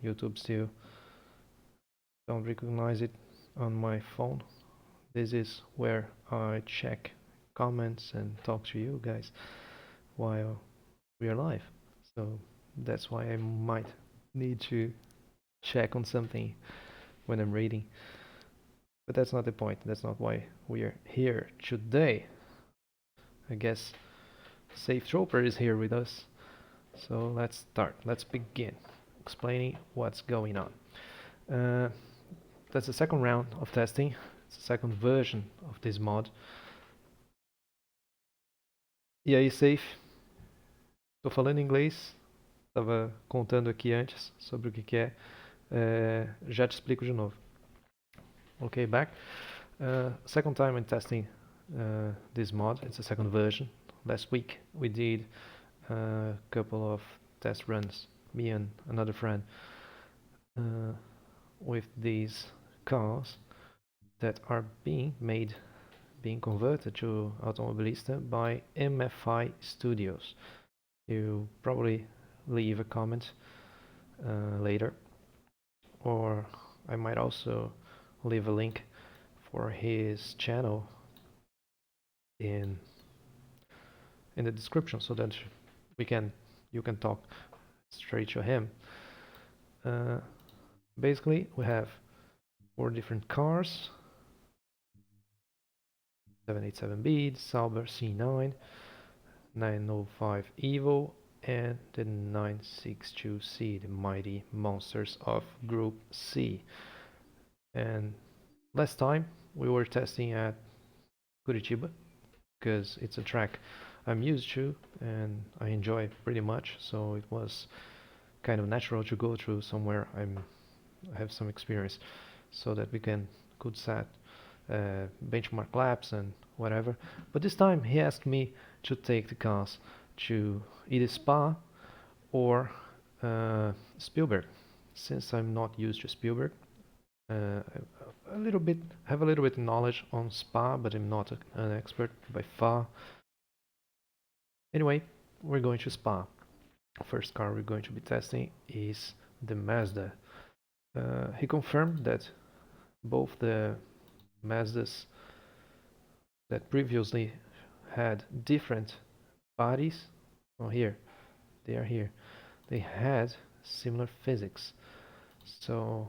YouTube still don't recognize it on my phone. This is where I check comments and talk to you guys while we are live. So that's why I might need to check on something when I'm reading. But that's not the point. That's not why we are here today. I guess Safe Trooper is here with us. So let's start. Let's begin explaining what's going on. Uh, that's the second round of testing. It's the second version of this mod. E aí, Safe? Tô falando em inglês. Estava contando aqui antes sobre o que é. Já te explico de novo. Okay, back. Second time I'm testing this mod. It's the second version. Last week we did a couple of test runs, me and another friend, with these cars that are being converted to Automobilista by MFI Studios. You probably leave a comment later, or I might also leave a link for his channel in the description so that you can talk straight to him. Basically, we have 4 different cars: 787B, Sauber C9, 905 Evo, and the 962C, the mighty monsters of Group C. And last time we were testing at Curitiba because it's a track I'm used to and I enjoy pretty much, so it was kind of natural to go through somewhere I have some experience, so that we could set benchmark laps and whatever. But this time he asked me to take the cars to either Spa or Spielberg. Since I'm not used to Spielberg, have a little bit of knowledge on Spa, but I'm not an expert by far. Anyway, we're going to Spa. First car we're going to be testing is the Mazda. He confirmed that both the Mazdas that previously had different bodies, here, they are here, they had similar physics, so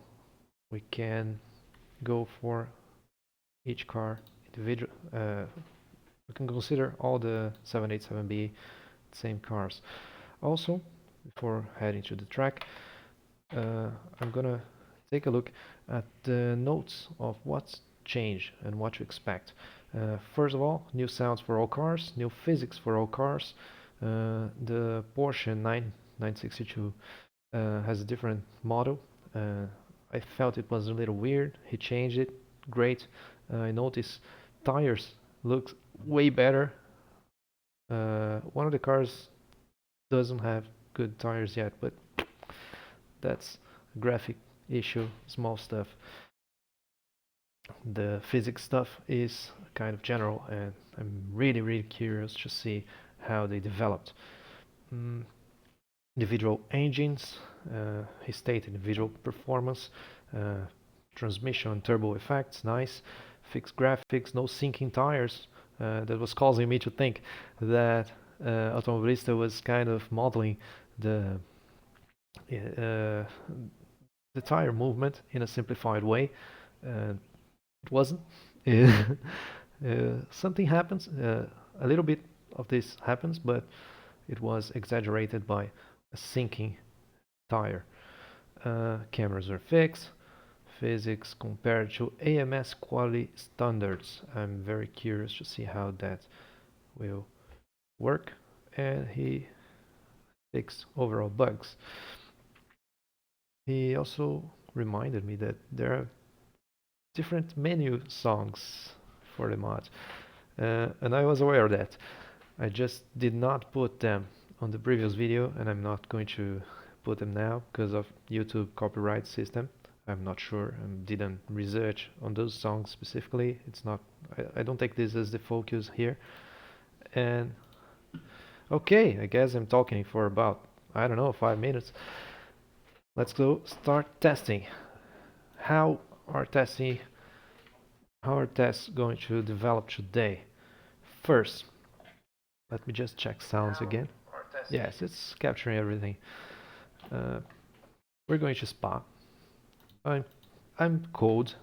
we can go for each car individual. We can consider all the 787B same cars. Also, before heading to the track, I'm gonna take a look at the notes of what's changed and what to expect. First of all, new sounds for all cars, new physics for all cars. The Porsche 962 has a different model. I felt it was a little weird. He changed it. Great. I noticed tires look way better. One of the cars doesn't have good tires yet, but that's a graphic issue, small stuff. The physics stuff is kind of general, and I'm really curious to see how they developed. Individual engines, he stated individual performance, transmission and turbo effects, nice. Fixed graphics, no sinking tires. That was causing me to think that Automobilista was kind of modeling the tire movement in a simplified way. It wasn't. Something happens, a little bit of this happens, but it was exaggerated by a sinking tire. Cameras are fixed. Physics compared to AMS quality standards. I'm very curious to see how that will work. And he fixed overall bugs. He also reminded me that there are different menu songs for the mod, and I was aware of that. I just did not put them on the previous video, and I'm not going to put them now because of YouTube copyright system. I'm not sure, I didn't research on those songs specifically. It's not, I don't take this as the focus here. And okay, I guess I'm talking for about, I don't know, 5 minutes. Let's go start testing. How our testing, how our tests going to develop today? First, let me just check sounds again. Yes, it's capturing everything. Uh, we're going to Spa. I'm I'm cold,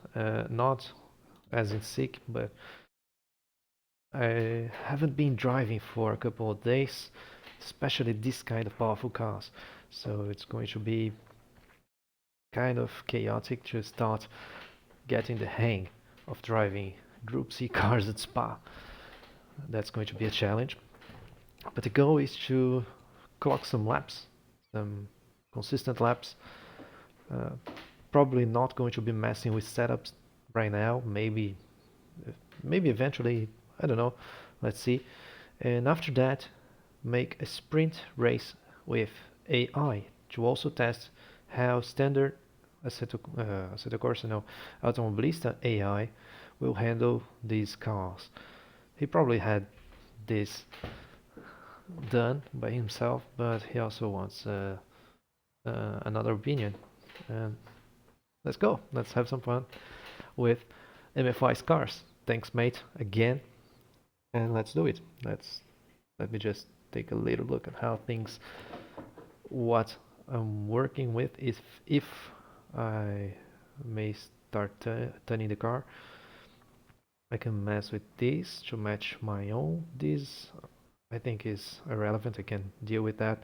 not as in sick, but I haven't been driving for a couple of days, especially this kind of powerful cars. So it's going to be kind of chaotic to start getting the hang of driving Group C cars at Spa. That's going to be a challenge. But the goal is to clock some laps, some consistent laps. Uh, Probably not going to be messing with setups right now. Maybe eventually, I don't know. Let's see. And after that, make a sprint race with AI to also test how standard Assetto Corsa, no, Automobilista AI will handle these cars. He probably had this done by himself, but he also wants another opinion. And let's go. Let's have some fun with MFI's cars. Thanks, mate, again, and let's do it. Let me just take a little look at how things, what I'm working with. If I may start turning the car, I can mess with this to match my own. This I think is irrelevant. I can deal with that.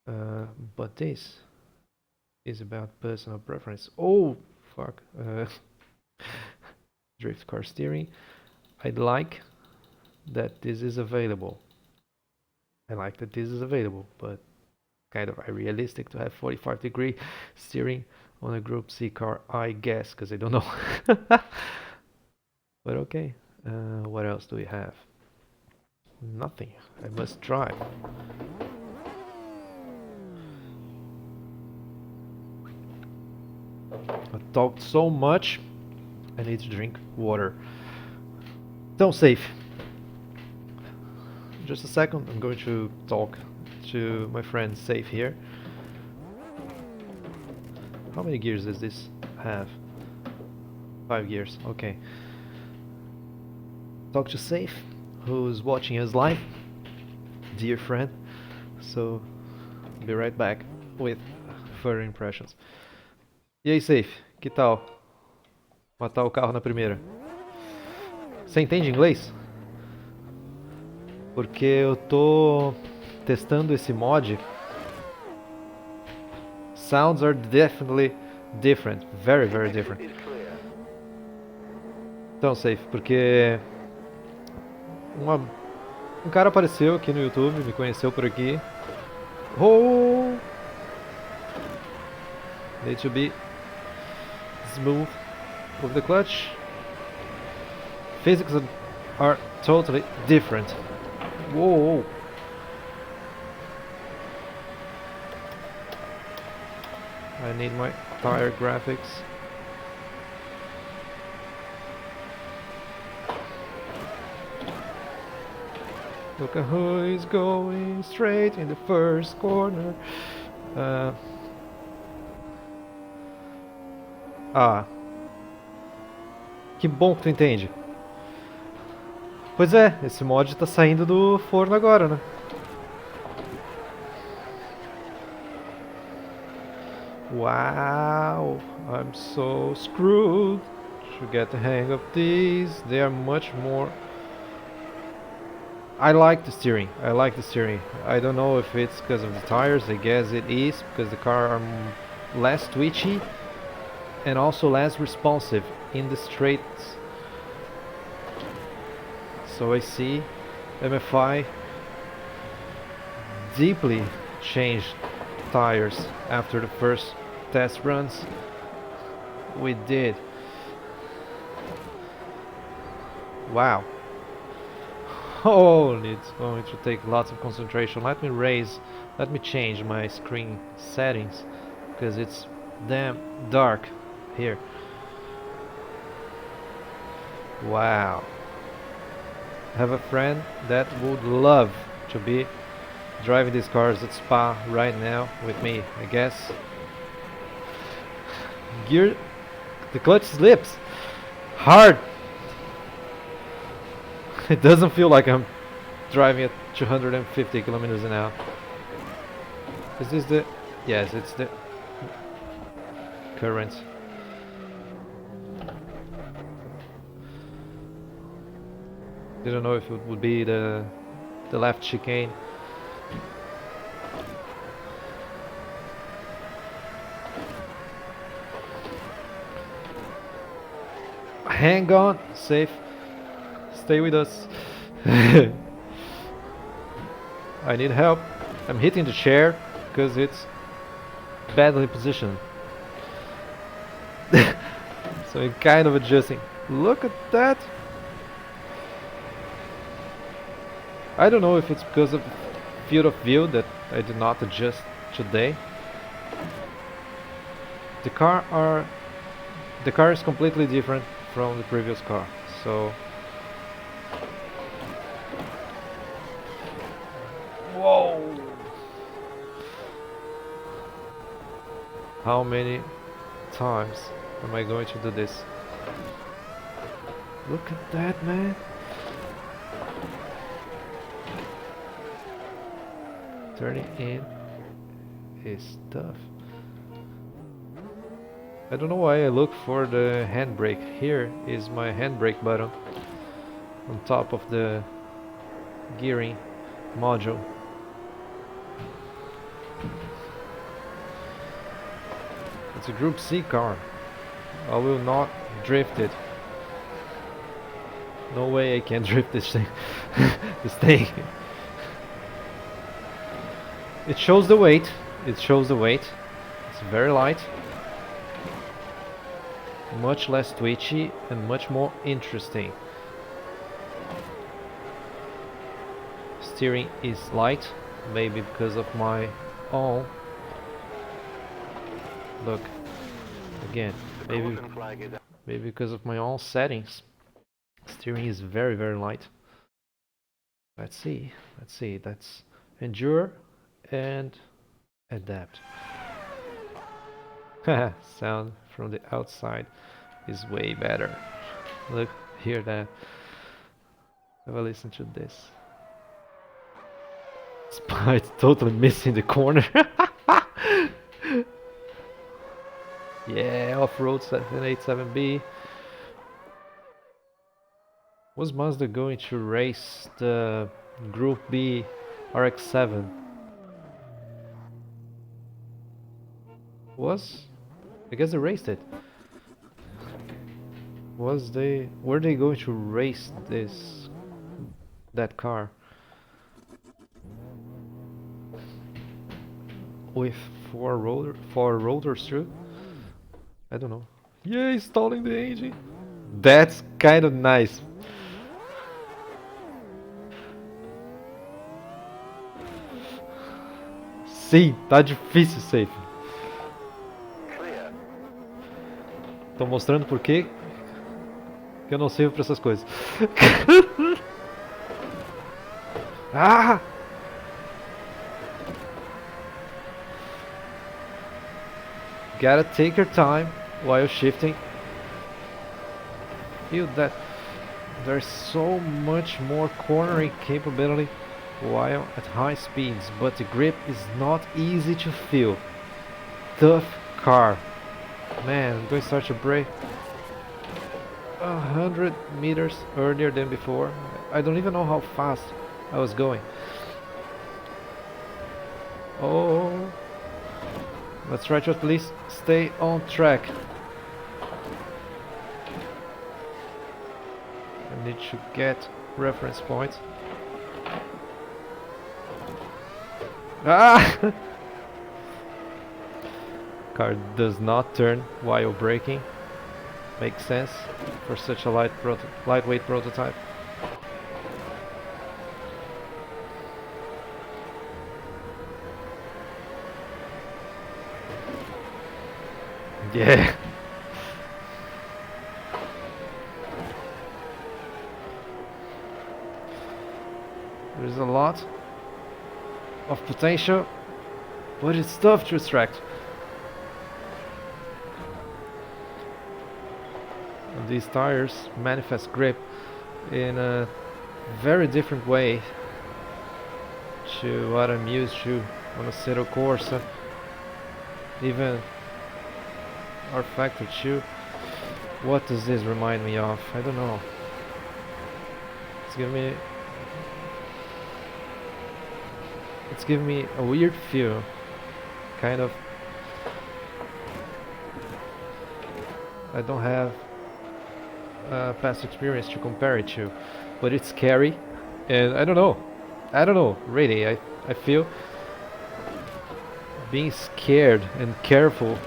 But this is about personal preference. Oh, fuck. Drift car steering. I'd like that this is available. I like that this is available, but kind of unrealistic to have 45-degree steering on a Group C car, I guess, because I don't know. But okay, what else do we have? Nothing. I must drive. I talked so much, I need to drink water. Don't save. Just a second, I'm going to talk to my friend Safe here. How many gears does this have? 5 gears, okay. Talk to Safe, who's watching us live. Dear friend. So, be right back with further impressions. E aí, Safe, que tal matar o carro na primeira? Você entende inglês? Porque eu tô testando esse mod. Sounds are definitely different, very, very different. Então, Safe, porque um cara apareceu aqui no YouTube, me conheceu por aqui. Oh! Need to be smooth with the clutch. Physics are totally different. Whoa! I need my tire graphics. Look at who is going straight in the first corner. Que bom que tu entende. Pois é, esse mod tá saindo do forno agora, né? Wow, I'm so screwed to get the hang of these. They are much more... I like the steering. I don't know if it's because of the tires. I guess it is because the car are less twitchy and also less responsive in the straights. So I see MFI deeply changed tires after the first test runs we did. Wow. Oh, it's going to take lots of concentration. Let me change my screen settings because it's damn dark here. Wow. I have a friend that would love to be driving these cars at Spa right now with me, I guess. gear, the clutch slips hard. It doesn't feel like I'm driving at 250 kilometers an hour. Is this the... Yes, it's the current. Didn't know if it would be the left chicane. Hang on, safe. Stay with us. I need help. I'm hitting the chair because it's badly positioned. So I'm kind of adjusting. Look at that. I don't know if it's because of field of view that I did not adjust today. The car is completely different from the previous car, so whoa! How many times am I going to do this? Look at that, man! Turning in is tough. I don't know why I look for the handbrake. Here is my handbrake button on top of the gearing module. It's a Group C car. I will not drift it. No way I can drift this thing. This thing. It shows the weight. It shows the weight. It's very light. Much less twitchy and much more interesting. Steering is light, maybe because of my all. Look, again, maybe because of my all settings. Steering is very, very light. Let's see. That's endure and adapt. Sound from the outside is way better. Look, hear that. Have a listen to this. It's totally missing the corner. Yeah, off-road 787B. Was Mazda going to race the Group B RX-7? I guess they raced it. Were they going to race that car with four rotors through? I don't know. Yeah, installing the engine. That's kind of nice. Sim, tá difícil, safe. Tô mostrando por quê que eu não sirvo pra essas coisas. Ah! Gotta take your time while shifting. Feel that there's so much more cornering capability while at high speeds, but the grip is not easy to feel. Tough car. Man, I'm going to start to brake 100 meters earlier than before. I don't even know how fast I was going. Oh, let's try to at least stay on track. I need to get reference points. Ah! Car does not turn while braking. Makes sense for such a lightweight prototype. Yeah. There's a lot of potential, but it's tough to extract. These tires manifest grip in a very different way to what I'm used to on a Assetto Corsa, even our Factor 2. What does this remind me of? I don't know. It's giving me a weird feel, kind of. I don't have past experience to compare it to, but it's scary, and I don't know. Really. I feel being scared and careful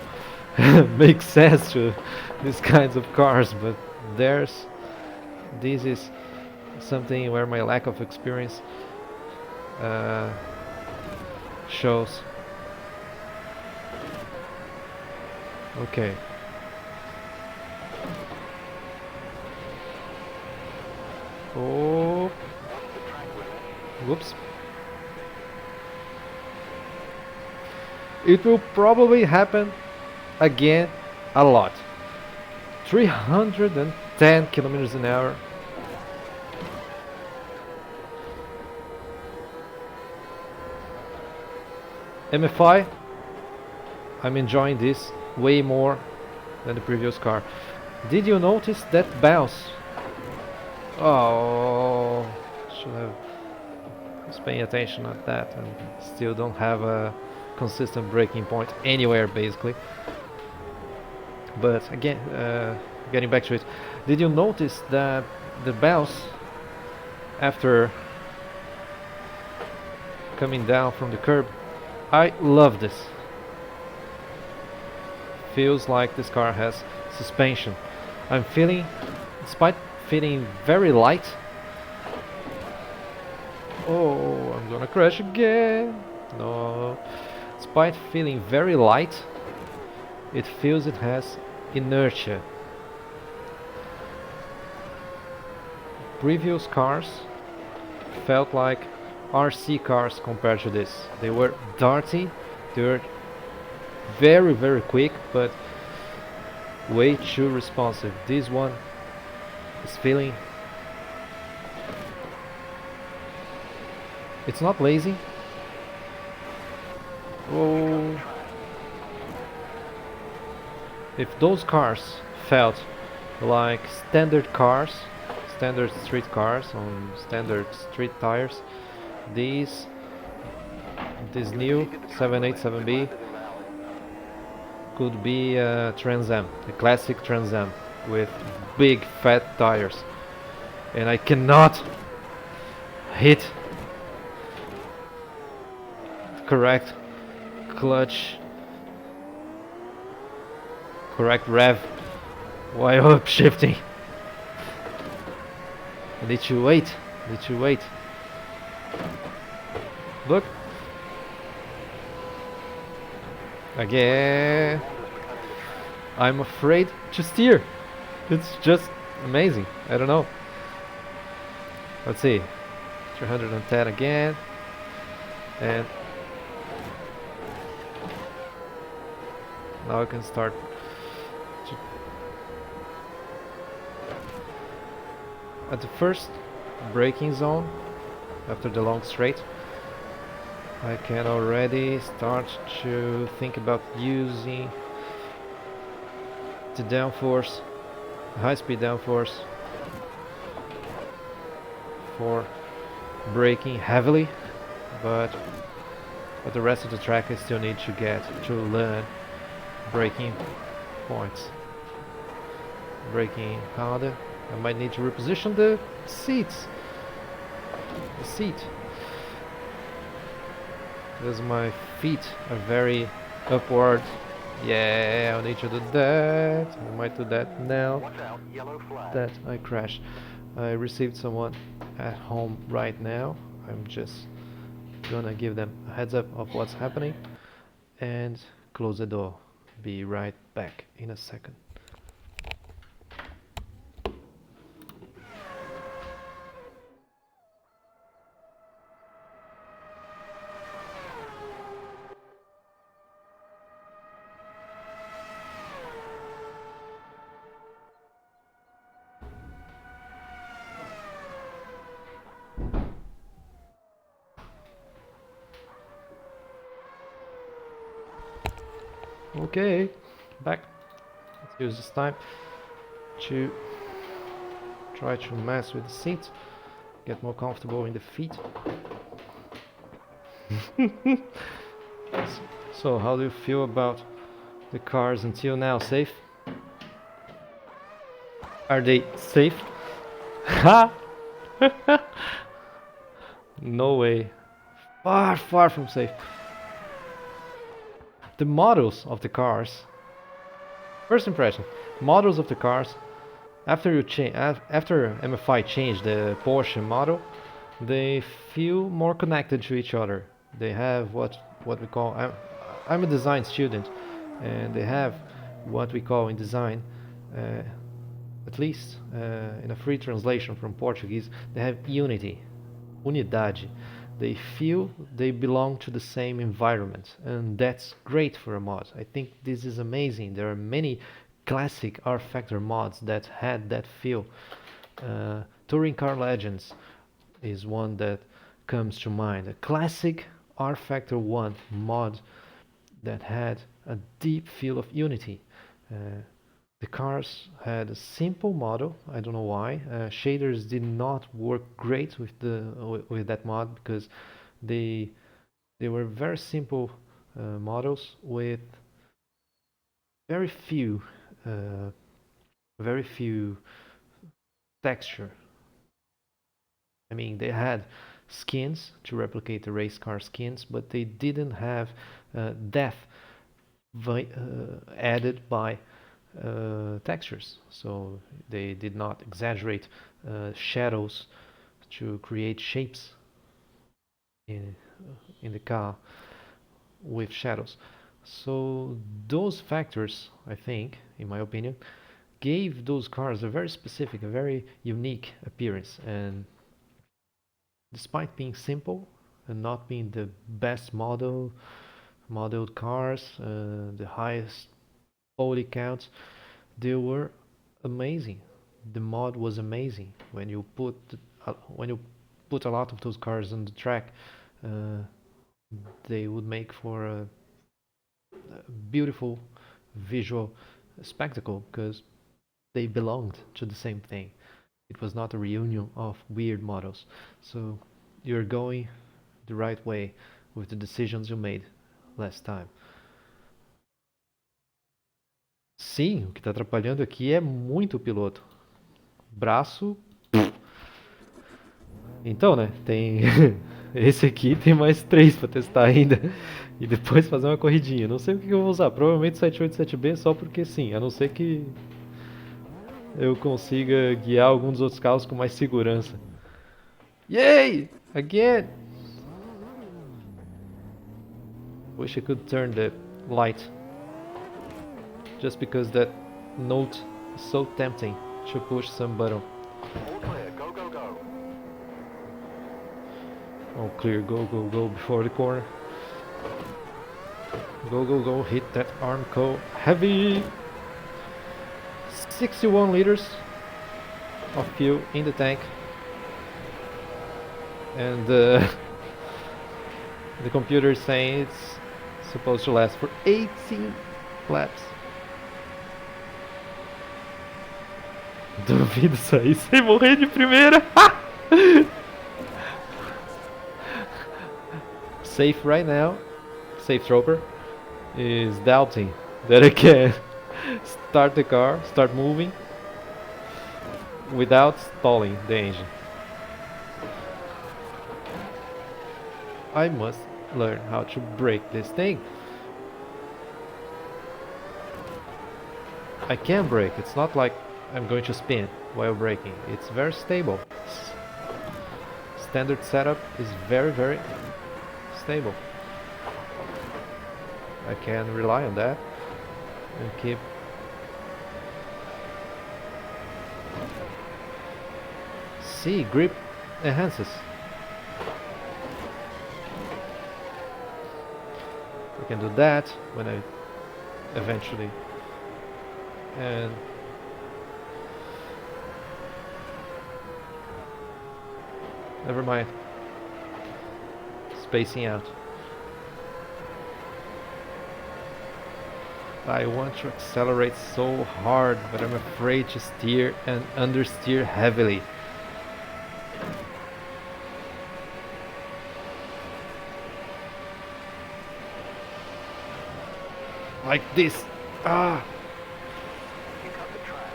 makes sense to these kinds of cars, but there's this is something where my lack of experience uh, shows. Okay. Oh. Whoops. It will probably happen again a lot. 310 kilometers an hour. MFI, I'm enjoying this way more than the previous car. Did you notice that bounce? Oh, should have was paying attention at that, and still don't have a consistent braking point anywhere basically. But again, getting back to it, did you notice that the bounce after coming down from the curb? I love this. Feels like this car has suspension. I'm feeling, despite feeling very light. Oh, I'm gonna crash again. No. Despite feeling very light, it feels it has inertia. Previous cars felt like RC cars compared to this. They were dirty, they were very, very quick, but way too responsive. This one is feeling... It's not lazy. Oh. If those cars felt like standard cars, standard street cars on standard street tires, this new 787B could be a Trans Am, a classic Trans Am with big fat tires, and I cannot hit correct clutch, correct rev while upshifting. I need to wait. Look. Again. I'm afraid to steer. It's just amazing. I don't know. Let's see. 310 again. And now I can start at the first braking zone after the long straight. I can already start to think about using the downforce, high-speed downforce, for braking heavily, but the rest of the track I still need to get to learn braking points. Braking harder. I might need to reposition the seats. The seat. Because my feet are very upward. Yeah, I'll need to do that. I might do that now that I crashed. I received someone at home right now. I'm just gonna give them a heads up of what's happening and close the door. Be right back in a second. Okay, back. Let's use this time to try to mess with the seat, get more comfortable in the feet. So, how do you feel about the cars until now? Safe? Are they safe? Ha! No way. Far, far from safe. The models of the cars. First impression. Models of the cars. After you change, after MFI changed the Porsche model, they feel more connected to each other. They have what we call. I'm a design student, and they have what we call in design, uh, at least in a free translation from Portuguese, they have unity, unidade. They feel they belong to the same environment, and that's great for a mod. I think this is amazing. There are many classic R Factor mods that had that feel. Touring Car Legends is one that comes to mind. A classic R Factor 1 mod that had a deep feel of unity. Uh, the cars had a simple model. I don't know why. Shaders did not work great with with that mod because they they were very simple models with very few uh, very few texture. I mean, they had skins to replicate the race car skins, but they didn't have depth added by textures. So they did not exaggerate shadows to create shapes in the car with shadows. So those factors, I think, in my opinion, gave those cars a very specific, a very unique appearance. And despite being simple and not being the best modeled cars, the highest quality counts, they were amazing. The mod was amazing. When you put a lot of those cars on the track, uh, they would make for a beautiful visual spectacle because they belonged to the same thing. It was not a reunion of weird models. So you're going the right way with the decisions you made last time. Sim, o que está atrapalhando aqui é muito o piloto. Braço. Então, né? Tem. Esse aqui tem mais três para testar ainda. E depois fazer uma corridinha. Não sei o que eu vou usar. Provavelmente 787B só porque sim. A não ser que eu consiga guiar algum dos outros carros com mais segurança. Yay! Again! Wish I could turn the light. Just because that note is so tempting to push some button. All clear, go, go, go. Oh, clear, go, go, go before the corner. Go, go, go, hit that Armco heavy. 61 liters of fuel in the tank. And the computer is saying it's supposed to last for 18 laps. Duvido sair sem morrer de primeira. Safe right now, Safe Trooper is doubting that I can start the car, start moving without stalling the engine. I must learn how to brake this thing. I can brake, it's not like I'm going to spin while braking. It's very stable. Standard setup is very, very stable. I can rely on that and keep see grip enhances. I can do that when I eventually and never mind. Spacing out. I want to accelerate so hard, but I'm afraid to steer and understeer heavily. Like this. Ah! You cut the track.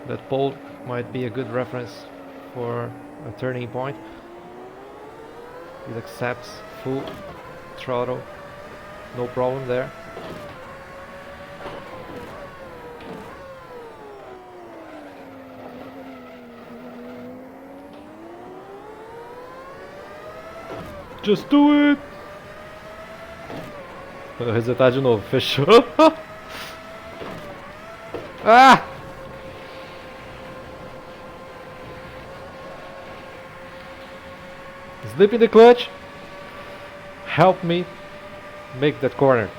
That pole might be a good reference for a turning point. It accepts full throttle, no problem there. Just do it! Vou resetar de novo, fechou? Ah! Slip in the clutch. Help me make that corner.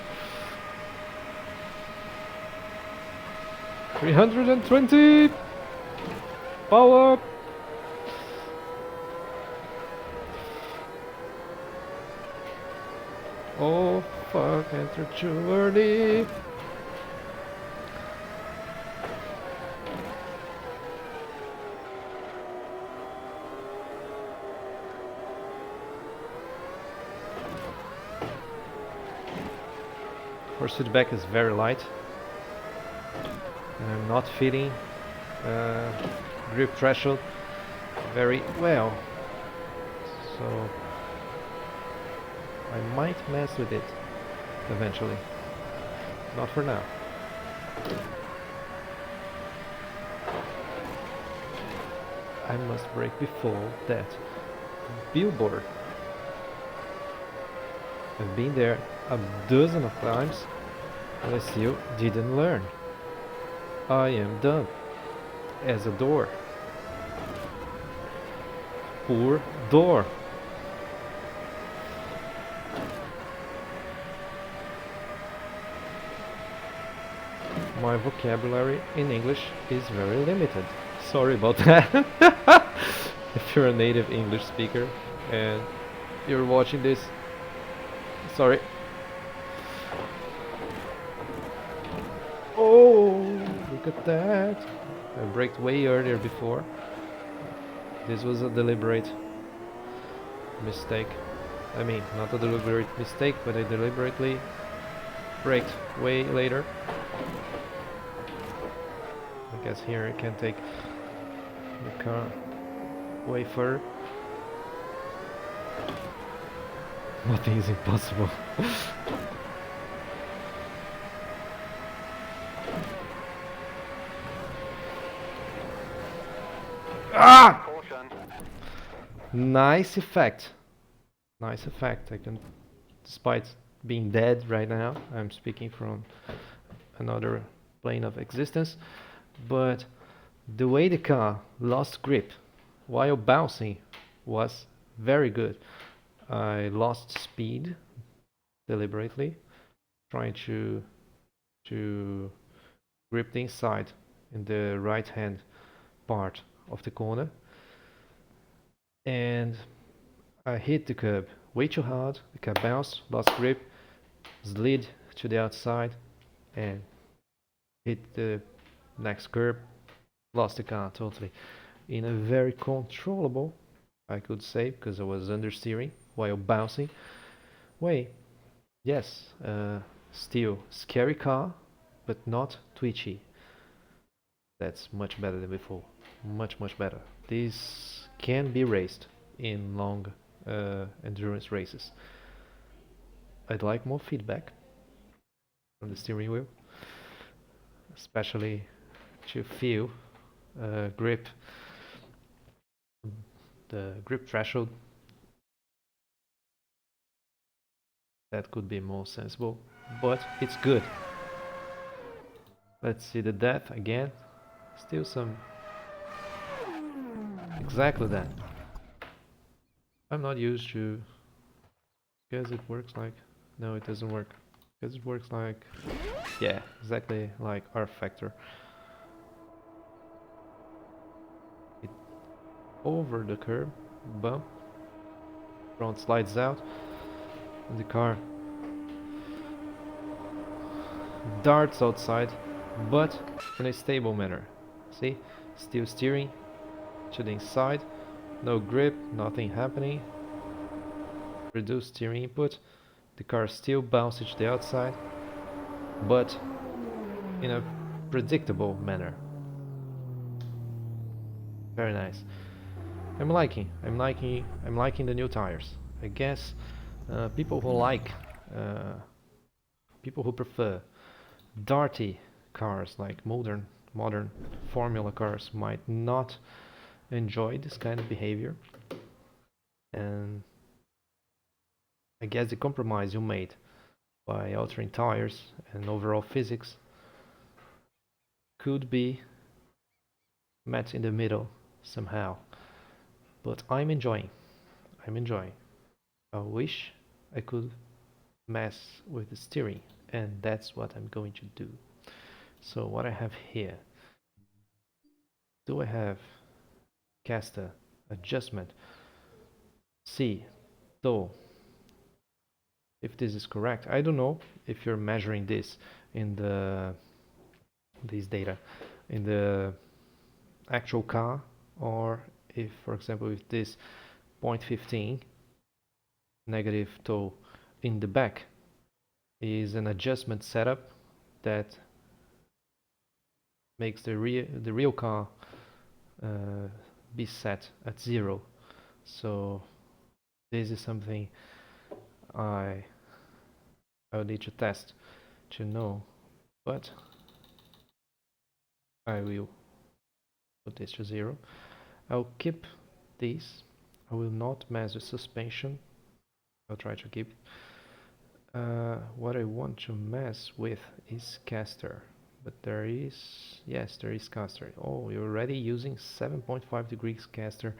320. Power. Oh fuck, enter too early. Force feedback is very light. And I'm not feeling grip threshold very well. So I might mess with it eventually. Not for now. I must brake before that billboard. I've been there a dozen of times and I still didn't learn. I am dumb as a door. Poor door. My vocabulary in English is very limited. Sorry about that. If you're a native English speaker and you're watching this, sorry. Oh, look at that. I braked way earlier before. This was a deliberate mistake. I mean, not a deliberate mistake, but I deliberately braked way later. I guess here I can take the car way further. Nothing is impossible. Ah! Caution. Nice effect. Nice effect. I can, despite being dead right now, I'm speaking from another plane of existence, but the way the car lost grip while bouncing was very good. I lost speed deliberately, trying to grip the inside in the right hand part of the corner, and I hit the curb way too hard. The car bounced, lost grip, slid to the outside, and hit the next curb, lost the car totally. In a very controllable, I could say, because I was understeering while bouncing way. Yes, still scary car, but not twitchy. That's much better than before. Much better. This can be raced in long endurance races. I'd like more feedback from the steering wheel, especially to feel grip, the grip threshold. That could be more sensible, but it's good. Let's see the depth again. Still some. Exactly that. I'm not used to. Because it works like. No, it doesn't work. Because it works like. Yeah, exactly like R factor. It over the curb, bump, Front slides out, and the car darts outside, but in a stable manner. See? Still steering to the inside, no grip, nothing happening. Reduce steering input, the car still bounces to the outside, but in a predictable manner. Very nice. I'm liking the new tires. I guess people who uh, people who prefer darty cars like modern formula cars might not enjoy this kind of behavior, and I guess the compromise you made by altering tires and overall physics could be met in the middle somehow. But I'm enjoying. I wish I could mess with the steering, and that's what I'm going to do. So what I have here, do I have caster adjustment C, though if this is correct, I don't know if you're measuring this in these data in the actual car, or if, for example, if this 0.15 negative toe in the back is an adjustment setup that makes the real car be set at 0. So this is something I will need to test to know, but I will put this to 0. I'll keep this. I will not mess with suspension. I'll try to keep. What I want to mess with is caster, but there is, yes, there is caster. Oh, you're already using 7.5 degrees caster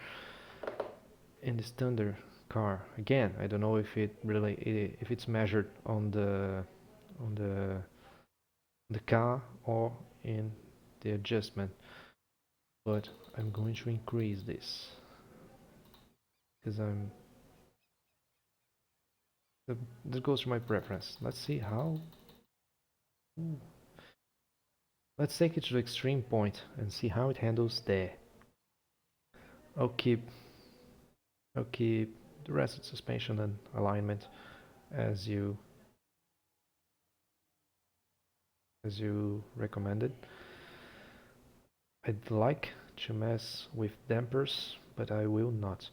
in the standard car. Again, I don't know if it really if it's measured on the car or in the adjustment, but I'm going to increase this because that goes to my preference. Let's see how. Ooh. Let's take it to the extreme point and see how it handles there. I'll keep the rest of suspension and alignment as you recommended. I'd like to mess with dampers, but I will not.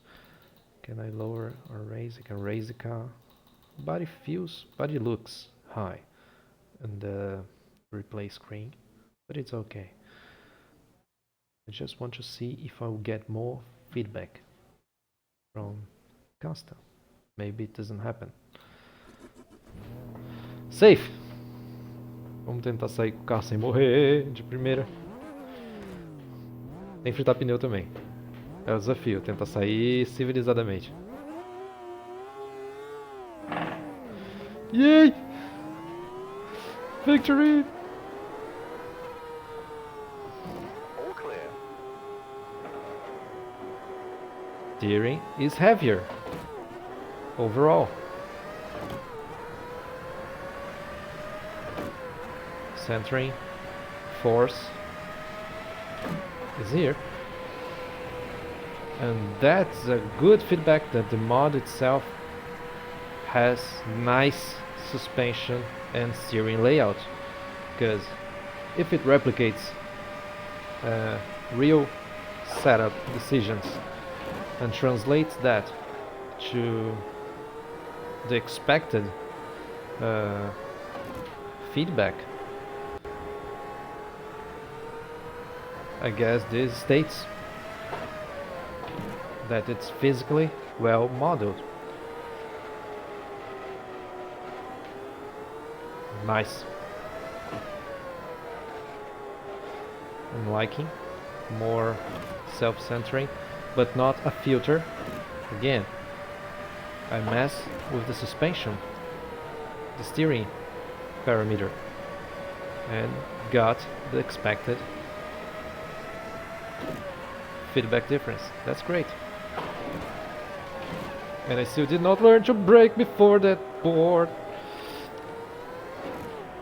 Can I lower or raise? I can raise the car. Body looks high on the replay screen, but it's okay. I just want to see if I will get more feedback from Costa. Maybe it doesn't happen. Safe! Vamos tentar sair com o carro sem morrer de primeira. Sem fritar pneu também. É o desafio, tentar sair civilizadamente. Yay! Victory! All clear. Steering is heavier overall. Centering force is here, and that's a good feedback that the mod itself has nice suspension and steering layout, because if it replicates real setup decisions and translates that to the expected feedback, I guess this states that it's physically well modeled. Nice. I'm liking more self-centering, but not a filter. Again, I mess with the suspension, the steering parameter, and got the expected feedback difference. That's great. And I still did not learn to brake before that board.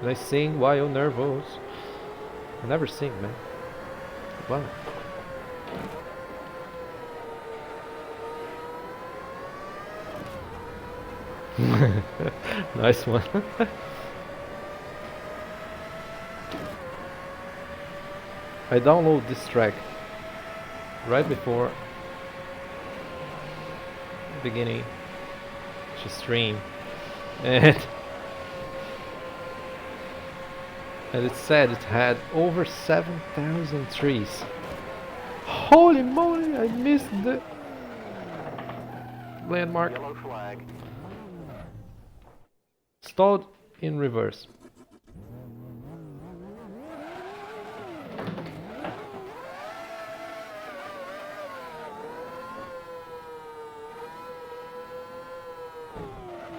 And I sing while nervous. I never sing, man. Wow. Nice one. I download this track right before beginning to stream, and it said it had over 7,000 trees. Holy moly, I missed the landmark. Yellow flag. Stalled in reverse.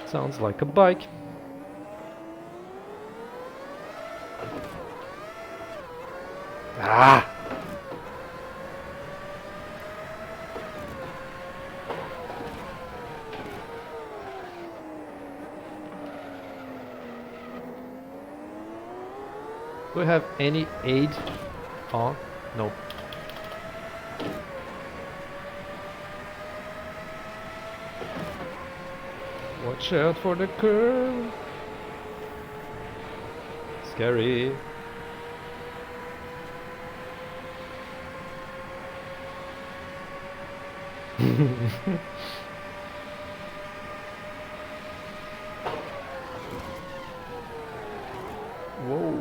Sounds like a bike. Ah! Do we have any aid on? No. Watch out for the curve. Scary. Whoa,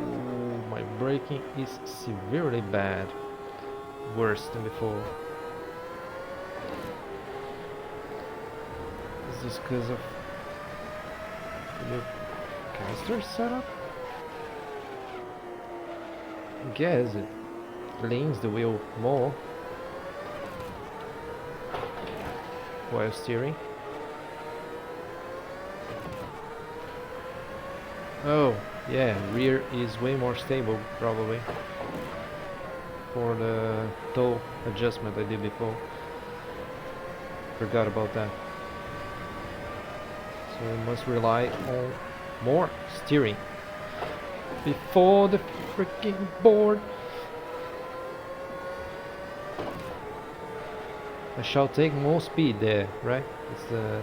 my braking is severely bad. Worse than before. Is this because of the new caster setup? I guess it leans the wheel more while steering. Oh, yeah, rear is way more stable probably for the toe adjustment I did before. Forgot about that. So we must rely on more steering before the freaking board. I shall take more speed there, right? It's the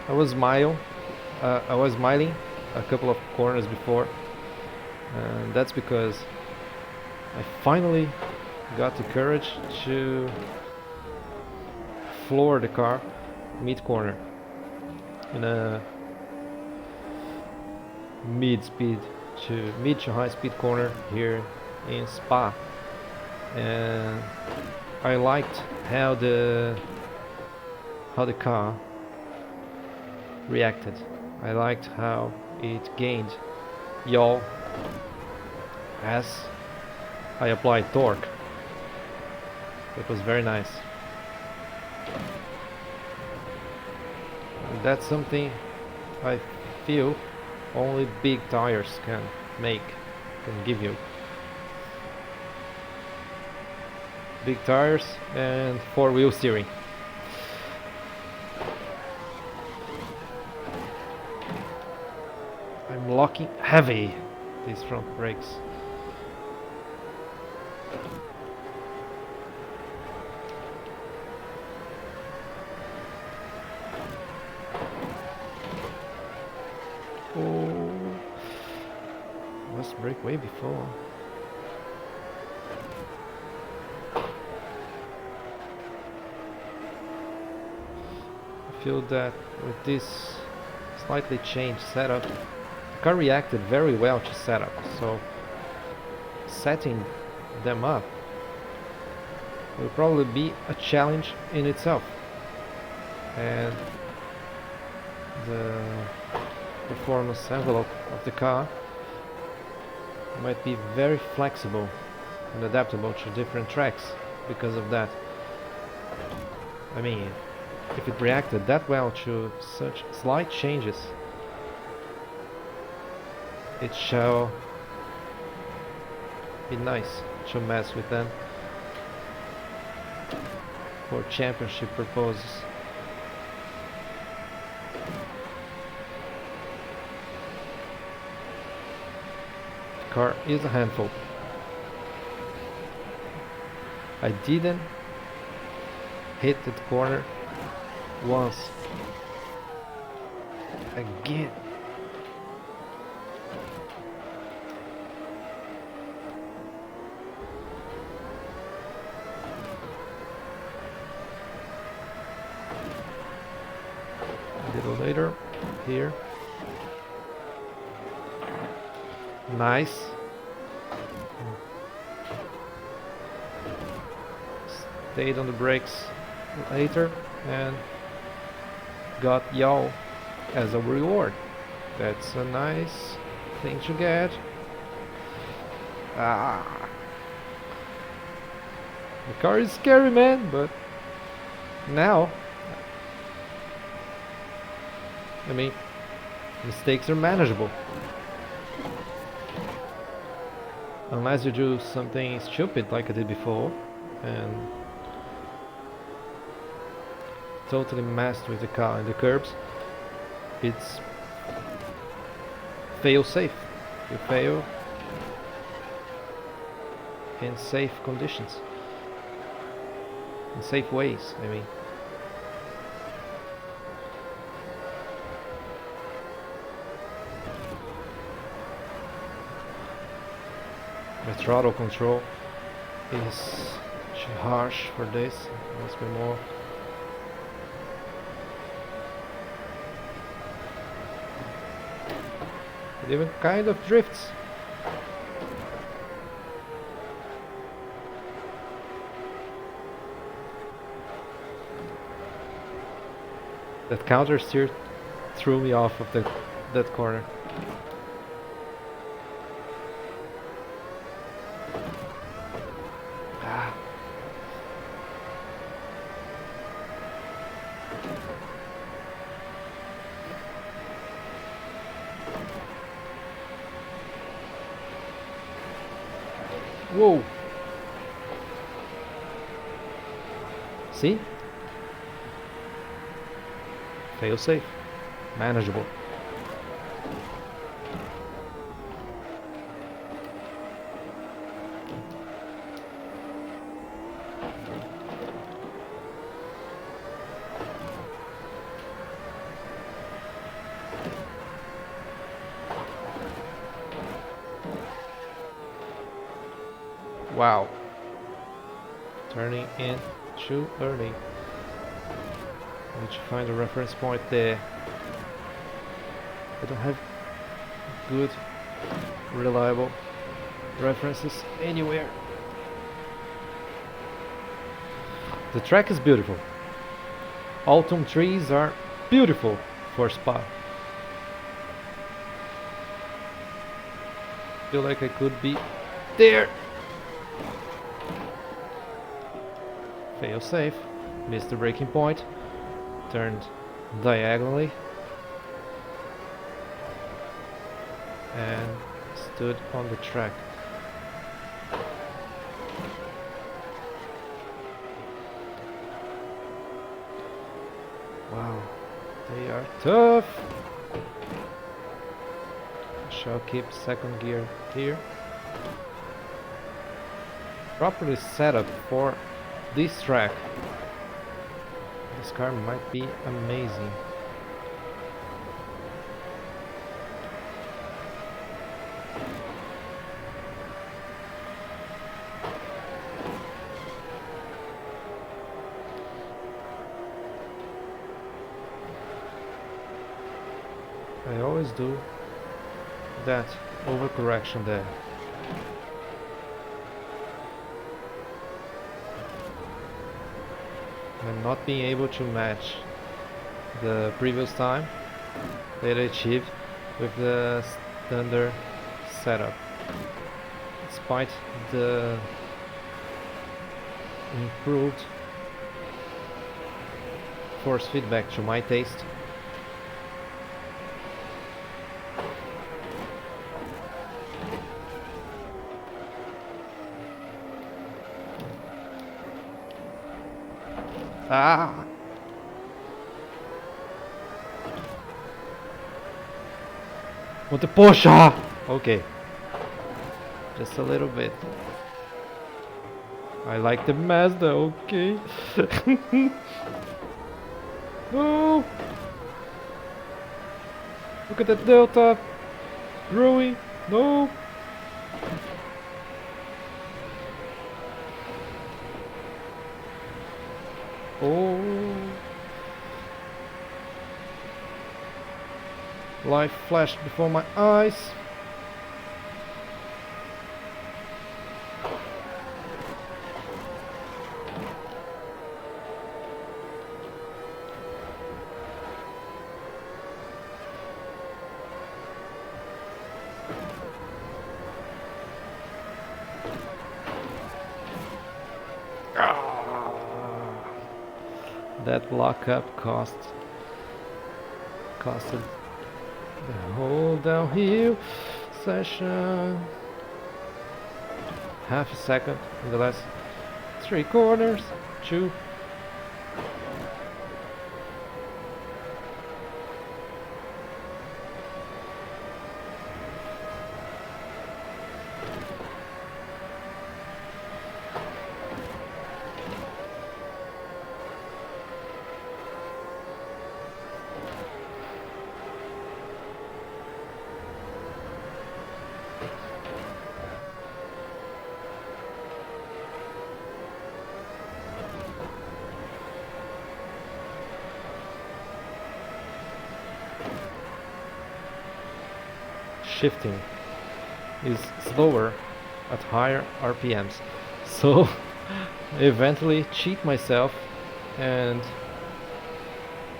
I was smiling a couple of corners before, and that's because I finally got the courage to floor the car mid-corner in a mid to high speed corner here in Spa, and I liked how the car reacted. I liked how it gained yaw as I applied torque. It was very nice. And that's something I feel only big tires can give you. Big tires and four-wheel steering. I'm locking heavy these front brakes. Oh, must brake way before. I feel that with this slightly changed setup, the car reacted very well to setup, so setting them up will probably be a challenge in itself, and the performance envelope of the car might be very flexible and adaptable to different tracks because of that. I mean, if it reacted that well to such slight changes, it shall be nice to mess with them for championship purposes. The car is a handful. I didn't hit that corner once. Again. A little later, here. Nice. Stayed on the brakes later and got y'all as a reward. That's a nice thing to get. Ah. The car is scary, man, but now, I mean, mistakes are manageable. Unless you do something stupid like I did before and totally messed with the car and the curbs, it's fail safe. You fail in safe conditions, in safe ways, I mean. The throttle control is too harsh for this. It must be more. It even kind of drifts. That counter steer threw me off of that corner. Ah. Whoa! See? Fail safe. Manageable. Wow. Turning in too early. Need to find a reference point there. I don't have good, reliable references anywhere. The track is beautiful. Autumn trees are beautiful for Spa. Feel like I could be there. Fail safe. Missed the braking point. Turned diagonally and stood on the track. Wow, they are tough. Shall keep second gear here. Properly set up for this track. This car might be amazing. I always do that overcorrection there. And not being able to match the previous time that I achieved with the standard setup. despite the improved force feedback to my taste. Ah! What the Porsche? Okay. Just a little bit. I like the Mazda, okay. No! Look at that Delta! Growing! No! Oh! Life flashed before my eyes. That lockup costed the whole downhill session. Half a second in the last 3 corners. 2. Shifting is slower at higher RPMs, so I eventually cheat myself and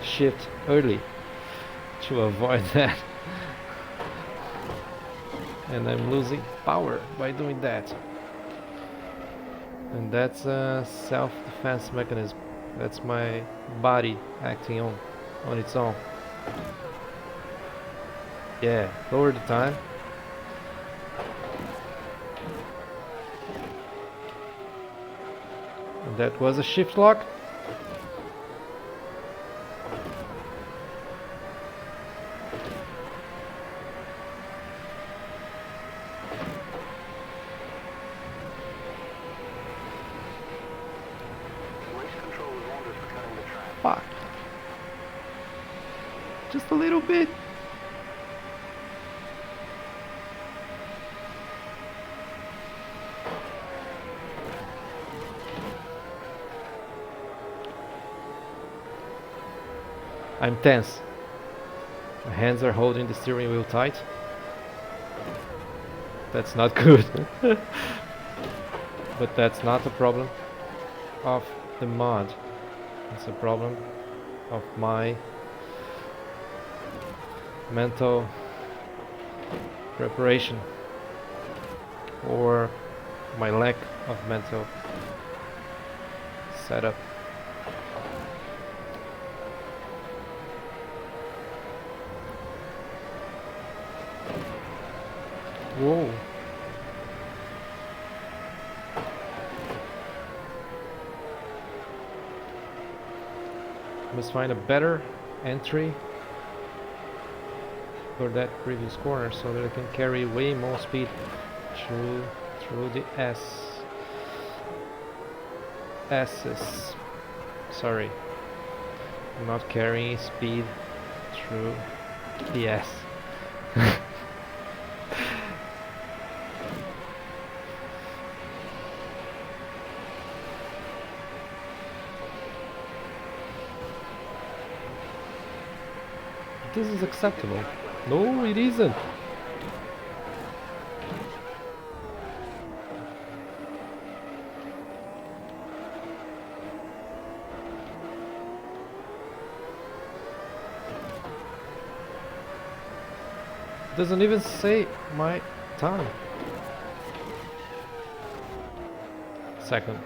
shift early to avoid that, and I'm losing power by doing that, and that's a self-defense mechanism. That's my body acting on its own. Yeah, lower the time. And that was a shift lock. Race control is ordered for cutting the track. Fuck. Just a little bit. I'm tense. My hands are holding the steering wheel tight. That's not good. But that's not a problem of the mod. It's a problem of my mental preparation, or my lack of mental setup. Whoa. Must find a better entry for that previous corner so that I can carry way more speed through the S's. Sorry, I'm not carrying speed through the S. This is acceptable. No, it isn't. Doesn't even say my time. second.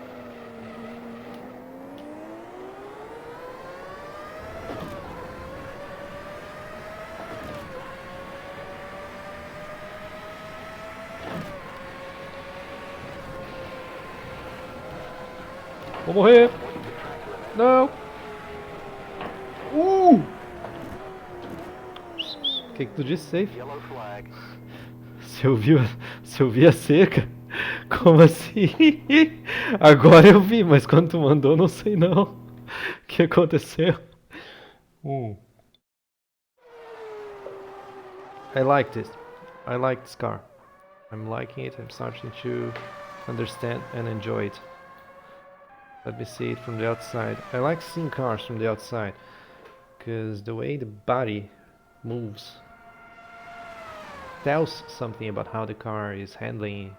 Vou morrer! Não! O que tu disse, safe? Yellow flag. Se eu vi a seca? Como assim? Agora eu vi, mas quando tu mandou, não sei não. O que aconteceu? I like this. I like this car. I'm liking it. I'm starting to understand and enjoy it. Let me see it from the outside. I like seeing cars from the outside because the way the body moves tells something about how the car is handling.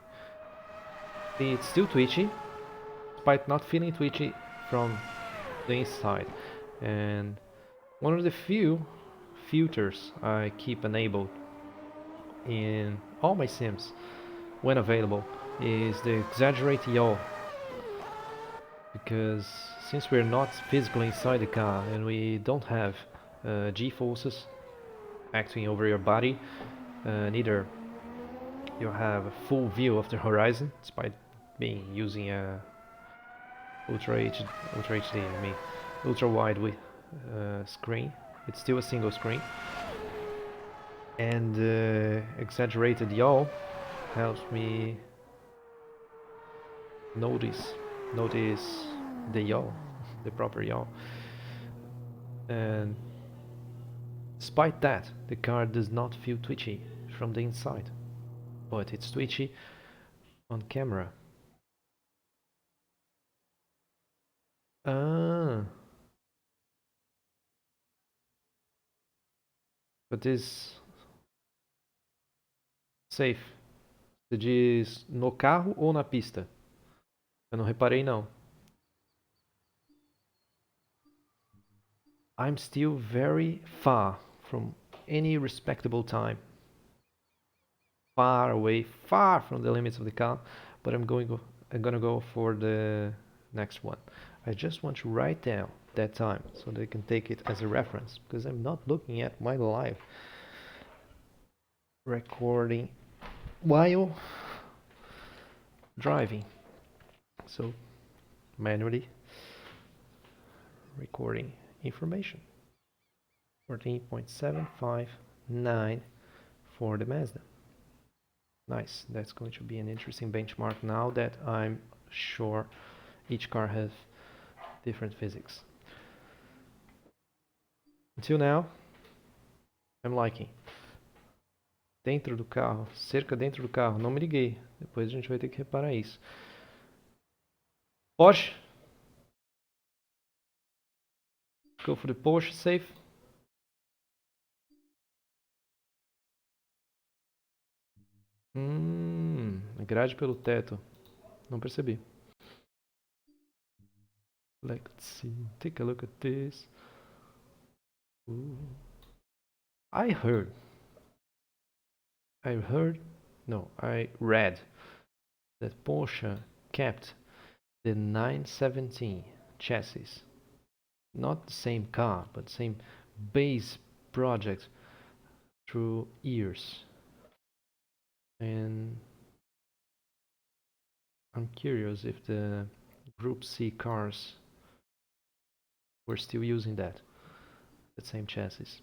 It's still twitchy, despite not feeling twitchy from the inside. And one of the few filters I keep enabled in all my sims when available is the exaggerate yaw, because since we're not physically inside the car and we don't have G-forces acting over your body, neither you have a full view of the horizon despite being using a ultra HD, I mean ultra wide with screen. It's still a single screen, and exaggerated yaw helps me notice the yaw, the proper yaw. And despite that, the car does not feel twitchy from the inside, but it's twitchy on camera. Ah, but this safe. Você diz no carro ou na pista? Eu não reparei não. I'm still very far from any respectable time. Far away, far from the limits of the car, but I'm gonna go for the next one. I just want to write down that time so they can take it as a reference, because I'm not looking at my live recording while driving. So manually recording information. 14.759 for the Mazda. Nice, that's going to be an interesting benchmark now that I'm sure each car has different physics. Until now, I'm liking. Dentro do carro, cerca dentro do carro, não me liguei. Depois a gente vai ter que reparar isso. Porsche. Go for the Porsche safe. Grade pelo teto. Não percebi. Let's see. Take a look at this. Ooh. I read that Porsche kept the 917 chassis. Not the same car, but same base project through years. And I'm curious if the Group C cars were still using that same chassis.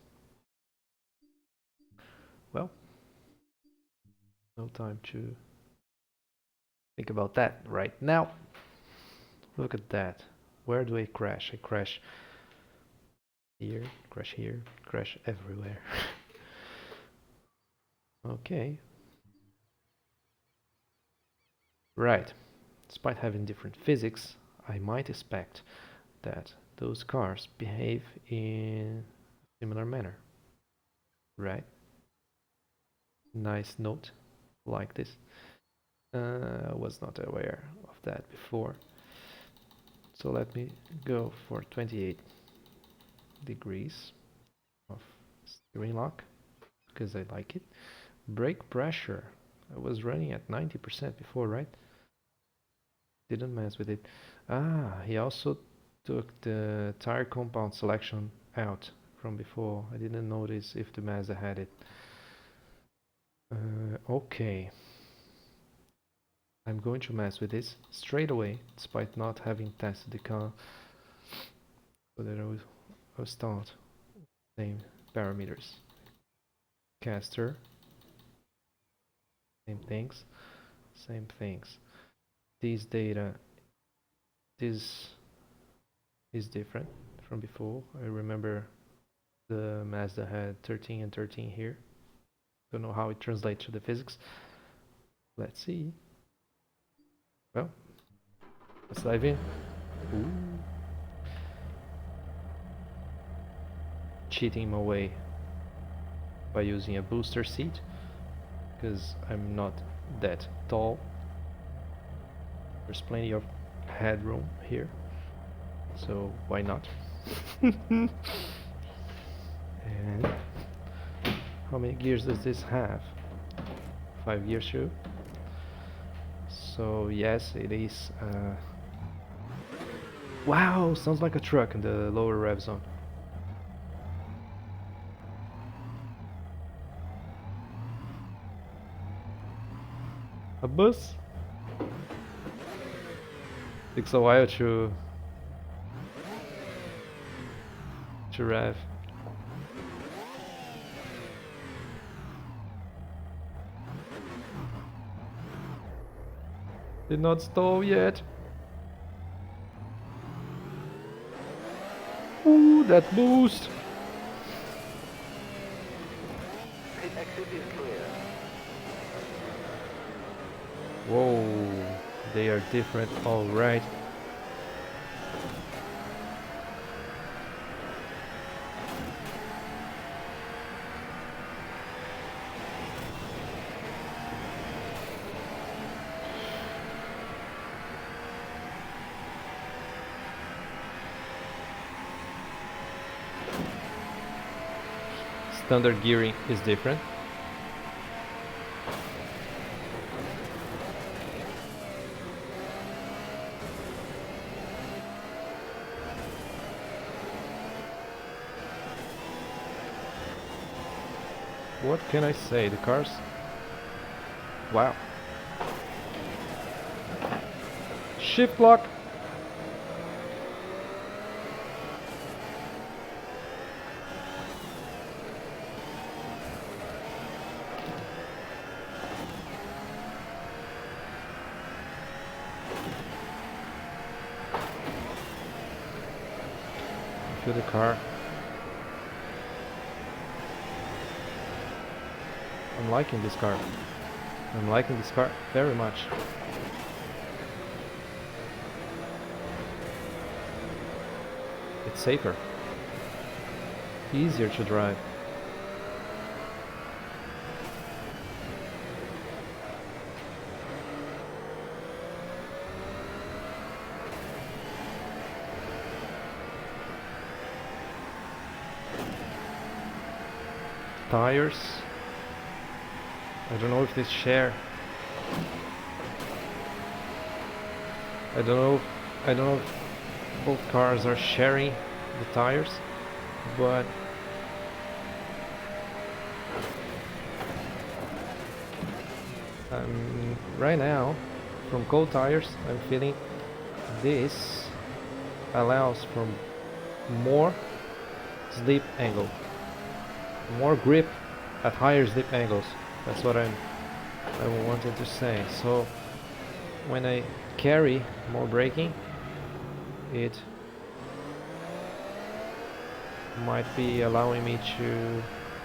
Well, no time to think about that right now. Look at that. Where do I crash? I crash here, crash everywhere. Okay. Right. Despite having different physics, I might expect that those cars behave in a similar manner. Right? Nice note, like this. I was not aware of that before. So let me go for 28 degrees of steering lock, because I like it. Brake pressure, I was running at 90% before, right? Didn't mess with it. Ah, he also took the tire compound selection out from before. I didn't notice if the Mazda had it. Okay. I'm going to mess with this straight away, despite not having tested the car. So that I'll start same parameters. Caster, same things, same things. These data, this is different from before. I remember the Mazda had 13 and 13 here. Don't know how it translates to the physics. Let's see. Well, let's dive in. Ooh. Cheating my way by using a booster seat because I'm not that tall. There's plenty of headroom here, so why not? And how many gears does this have? 5 gears too. So yes, it is. Wow, sounds like a truck in the lower rev zone. A bus? Takes a while to rev. Did not stall yet. Ooh, that boost! Exit is clear. Whoa, they are different, alright. Standard gearing is different. What can I say? The cars. Wow. Shift lock. Feel the car. I'm liking this car. I'm liking this car very much. It's safer. Easier to drive. Tires. I don't know if they share. I don't know if both cars are sharing the tires, but right now from cold tires I'm feeling this allows for more slip angle, more grip at higher slip angles. That's what I wanted to say. So when I carry more braking, it might be allowing me to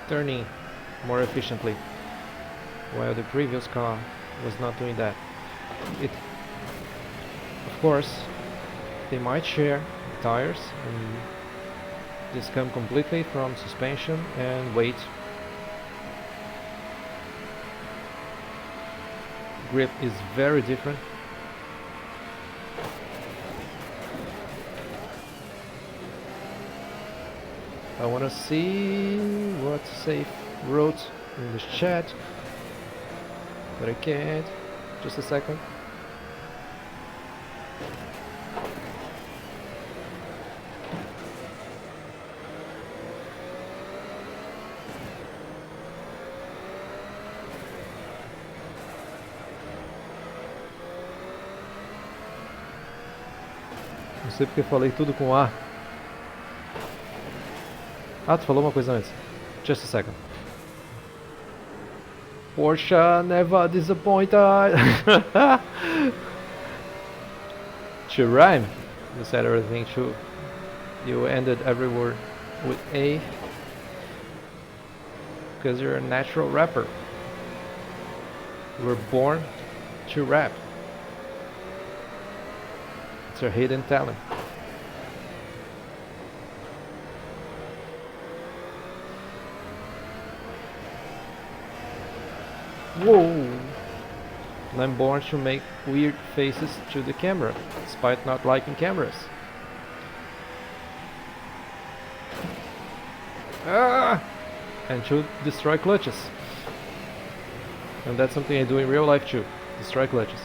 turning more efficiently, while the previous car was not doing that. It, of course, they might share tires, and this comes completely from suspension and weight. Grip is very different. I want to see what Safe wrote in the chat, but I can't. Just a second. sei porque falei tudo com A. Ah, tu falou uma coisa antes. Just a second. Porsche never disappointed. To rhyme, you said everything true. You ended every word with A because you're a natural rapper. You were born to rap. It's a hidden talent. Whoa! And I'm born to make weird faces to the camera, despite not liking cameras. Ah! And to destroy clutches. And that's something I do in real life too. Destroy clutches.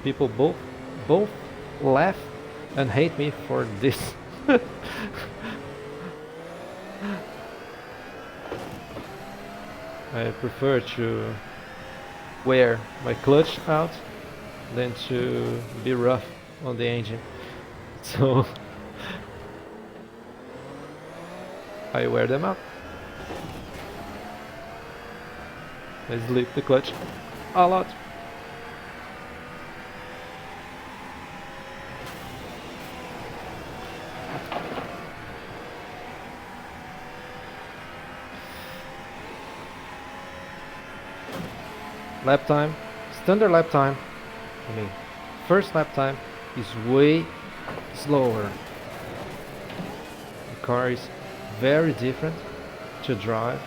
People both laugh and hate me for this. I prefer to wear my clutch out than to be rough on the engine. So I wear them out. I slip the clutch a lot. Lap time, standard lap time, first lap time is way slower. The car is very different to drive.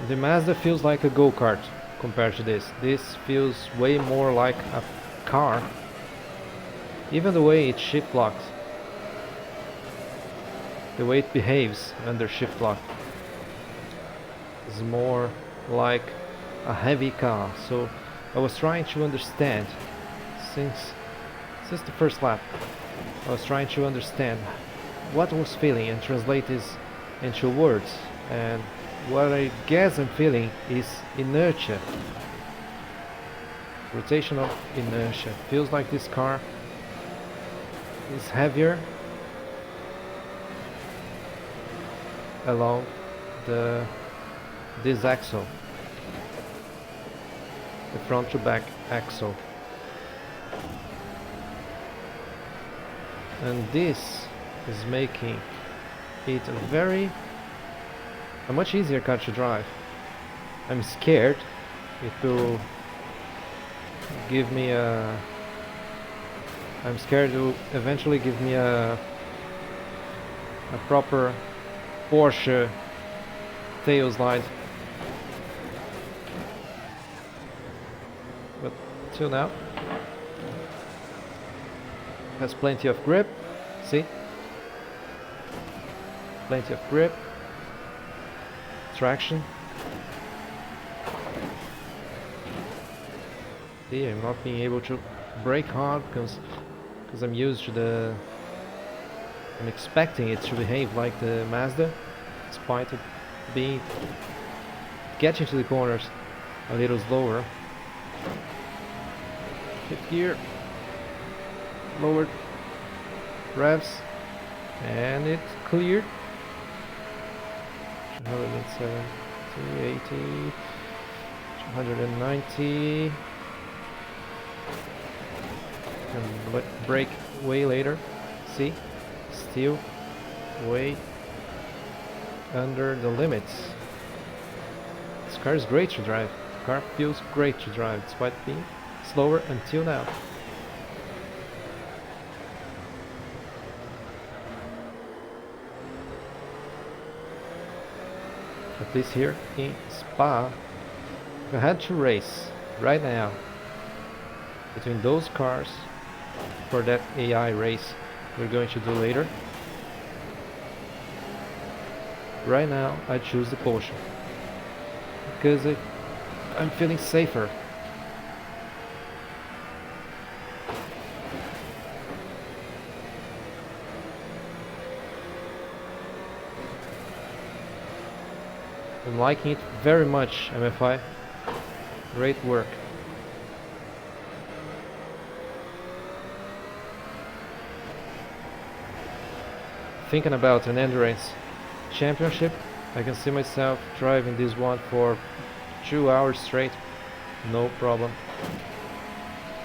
The Mazda feels like a go-kart compared to this. This feels way more like a car. Even the way it shift locks. The way it behaves under shift lock is more like a heavy car. So I was trying to understand since the first lap. I was trying to understand what I was feeling and translate this into words. And what I guess I'm feeling is inertia. Rotational inertia. Feels like this car is heavier along this axle, the front to back axle, and this is making it a much easier car to drive. I'm scared it will give me a I'm scared it will eventually give me a proper Porsche tail slide, but till now has plenty of grip. See, plenty of grip, traction. See, I'm not being able to brake hard because I'm used to I'm expecting it to behave like the Mazda, despite it being getting to the corners a little slower. Fifth gear, lowered revs, and it cleared. 270, 80, 290, and brake way later. See? Still way under the limits. This car is great to drive. The car feels great to drive despite being slower until now. At least here in Spa, if I had to race right now between those cars for that AI race we're going to do later, right now I choose the Porsche because I'm feeling safer. I'm liking it very much, MFI. Great work. Thinking about an endurance championship, I can see myself driving this one for 2 hours straight, no problem.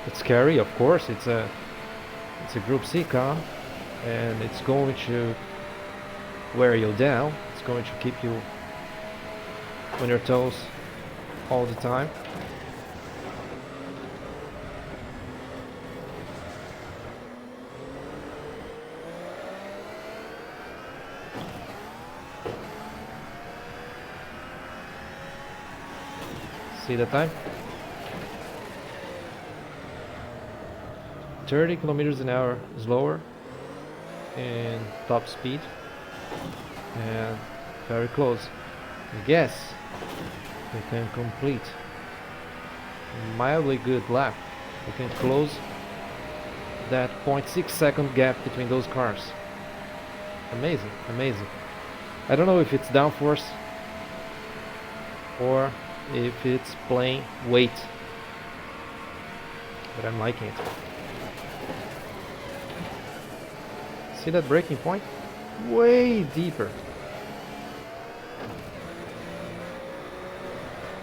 It's scary, of course. It's a Group C car, and it's going to wear you down. It's going to keep you on your toes all the time. See the time? 30 kilometers an hour slower in top speed, and very close. I guess we can complete a mildly good lap. We can close that 0.6 second gap between those cars. Amazing, amazing. I don't know if it's downforce or if it's plain weight, but I'm liking it. See that braking point? Way deeper.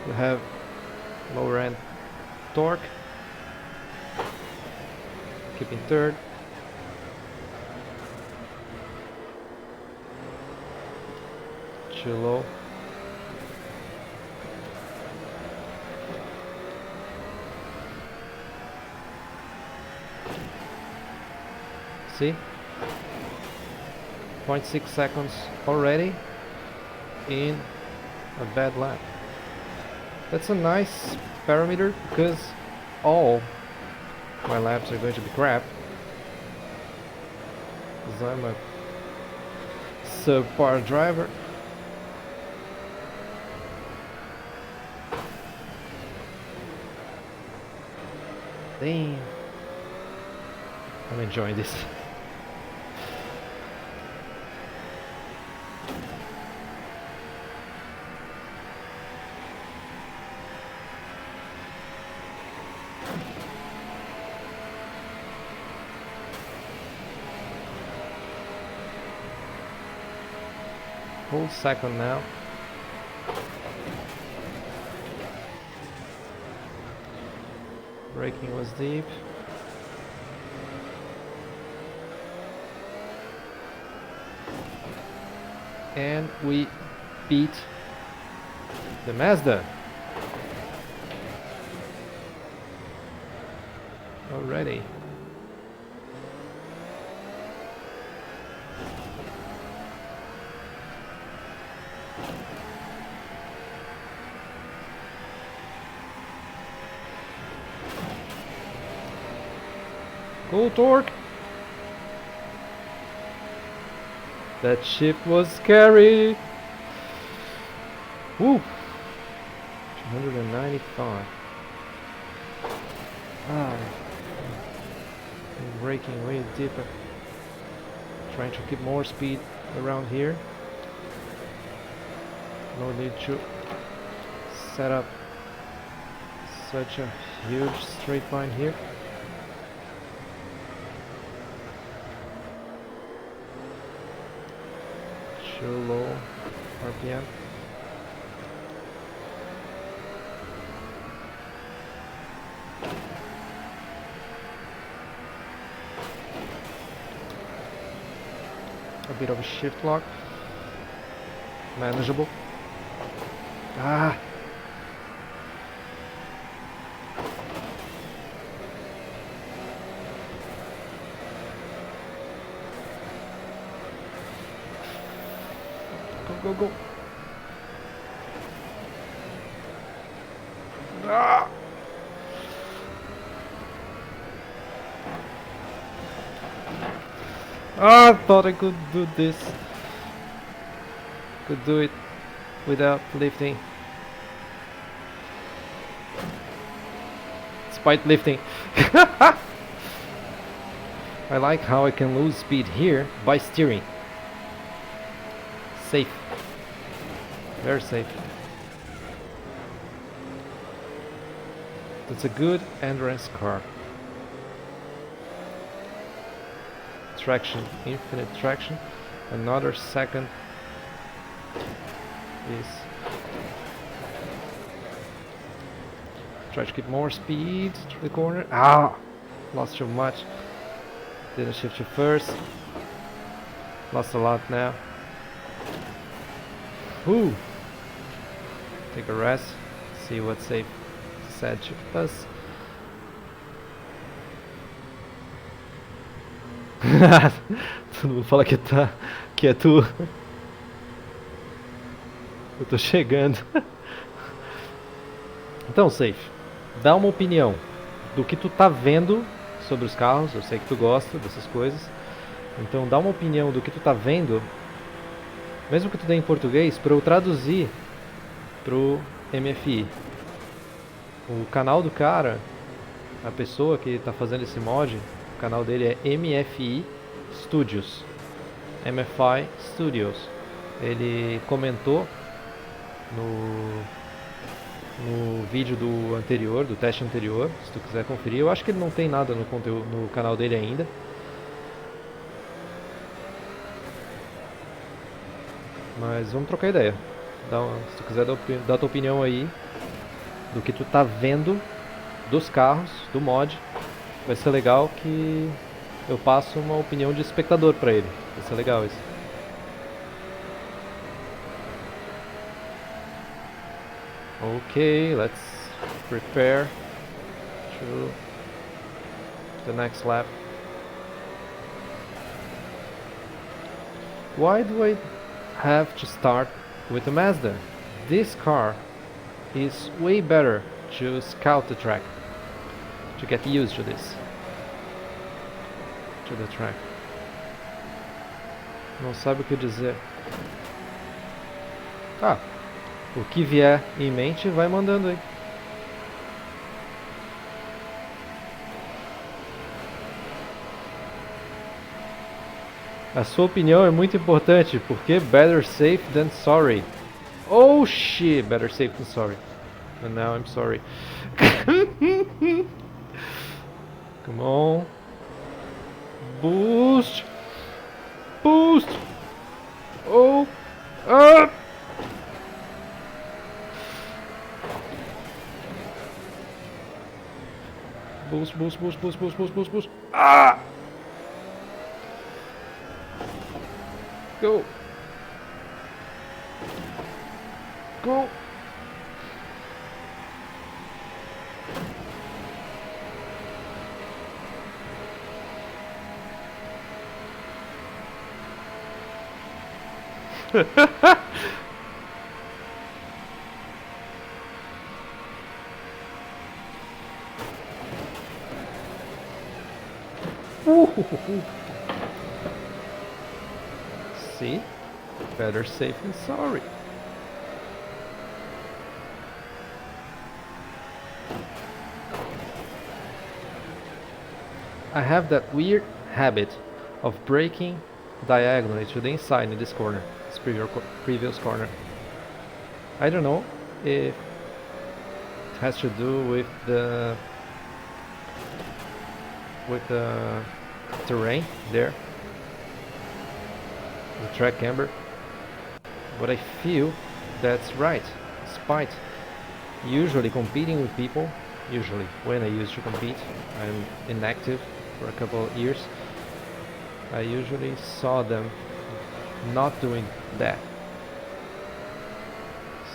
You have lower end torque. Keeping third. Too low. See? 0.6 seconds already in a bad lap. That's a nice parameter because all my laps are going to be crap, because I'm a subpar driver. Damn, I'm enjoying this. Whole second now. Braking was deep. And we beat the Mazda already. Cool torque. That shift was scary. Woo! 295. I'm braking way deeper. Trying to keep more speed around here. No need to set up such a huge straight line here. Too low RPM. A bit of a shift lock. Manageable. Ah! Go, go, go. Ah! Ah, I thought I could do this. Could do it without lifting. Despite lifting. I like how I can lose speed here by steering. Safe. Very safe. It's a good endurance car. Traction, infinite traction. Another second is try to keep more speed to the corner. Ah, lost too much. Didn't shift to first. Lost a lot now. Ooh. Take a rest. See what safe said to us. Todo mundo fala que é tu. Eu tô chegando. Então, Safe, dá uma opinião do que tu tá vendo sobre os carros. Eu sei que tu gosta dessas coisas. Então, dá uma opinião do que tu tá vendo, mesmo que tu dê em português, para eu traduzir pro MFI. O canal do cara, a pessoa que tá fazendo esse mod, o canal dele é MFI Studios. MFI Studios. Ele comentou no vídeo do anterior, do teste anterior, se tu quiser conferir. Eu acho que ele não tem nada no conteúdo no canal dele ainda. Mas vamos trocar ideia. Se tu quiser dar tua opinião aí do que tu tá vendo dos carros, do mod, vai ser legal que eu passo uma opinião de espectador pra ele. Vai ser legal isso. Okay, let's prepare to the next lap. Why do I have to start with a Mazda? This car is way better to scout the track, to get used to this, to the track. Não sabe o que dizer. Ah, o que vier em mente vai mandando aí. A sua opinião é muito importante, porque better safe than sorry. Oh shit, better safe than sorry. And now I'm sorry. Come on. Boost. Boost. Oh. Ah. Boost, boost, boost, boost, boost, boost, boost, boost. Ah! Go. Go. See? Better safe than sorry. I have that weird habit of braking diagonally to the inside in this corner, this previous corner. I don't know if it has to do with the terrain there, the track camber, but I feel that's right. Despite usually competing with people, usually when I used to compete, I'm inactive for a couple of years, I usually saw them not doing that.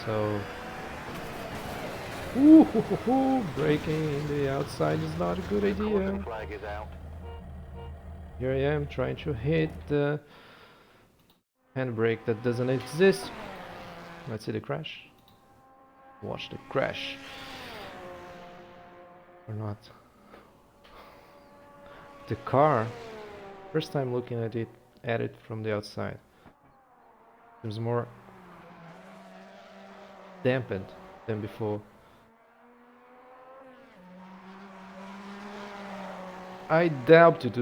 So braking in the outside is not a good idea. Here I am trying to hit the handbrake that doesn't exist. Let's see the crash. Watch the crash. Or not. The car, first time looking at it from the outside, seems more dampened than before. I doubt it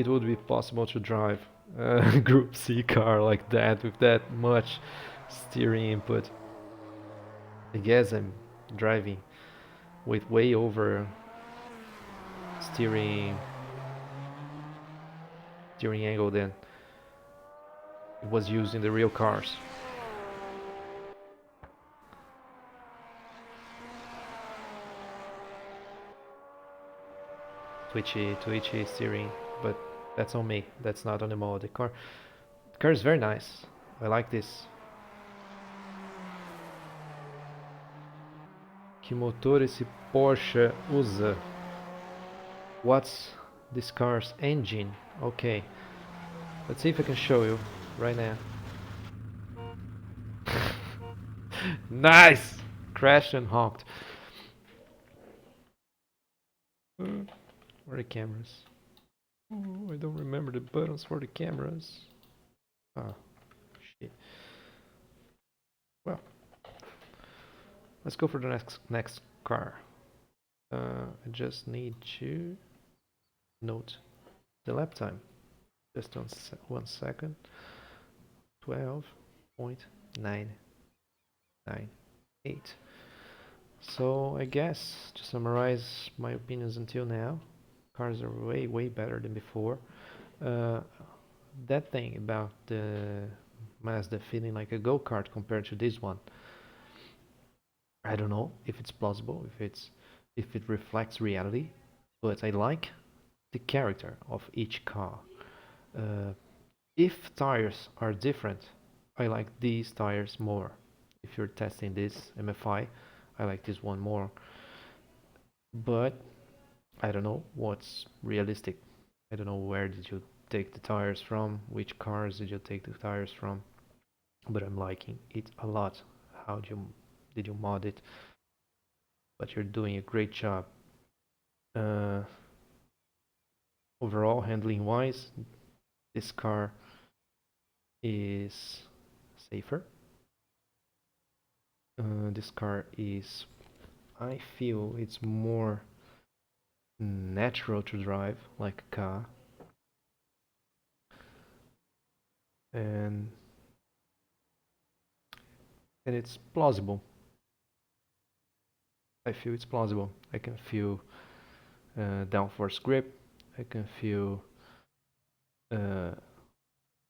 would be possible to drive a Group C car like that with that much steering input. I guess I'm driving with way over steering steering angle than it was used in the real cars. Twitchy steering, but that's on me. That's not on the mod. The car is very nice. I like this. Que motor esse Porsche usa? What's this car's engine? Okay, let's see if I can show you right now. Nice! Crashed and honked. Where are the cameras? Oh, I don't remember the buttons for the cameras. Ah, shit. Well, let's go for the next car. I just need to note the lap time. Just on 1 second. 12.998. So I guess to summarize my opinions until now, cars are way better than before. Uh, that thing about the Mazda feeling like a go-kart compared to this one, I don't know if it's plausible, if it reflects reality, but I like the character of each car. Uh, if tires are different, I like these tires more. If you're testing this MFI, I like this one more. But I don't know what's realistic. I don't know where did you take the tires from, which cars did you take the tires from, but I'm liking it a lot. How did you mod it? But you're doing a great job. Uh, Overall, handling wise, this car is safer. This car is, I feel it's more natural to drive like a car, and it's plausible. I feel it's plausible. I can feel downforce grip. I can feel uh,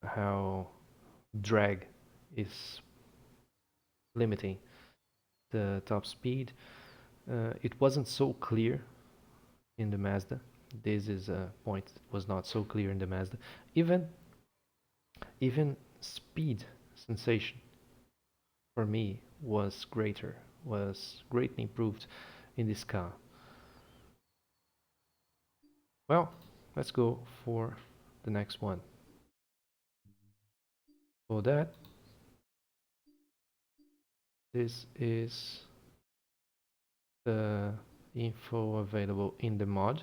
how drag is limiting the top speed. It wasn't so clear in the Mazda. This is a point that was not so clear in the Mazda. Even speed sensation for me was greatly improved in this car. Well, let's go for the next one. For that, this is the info available in the mod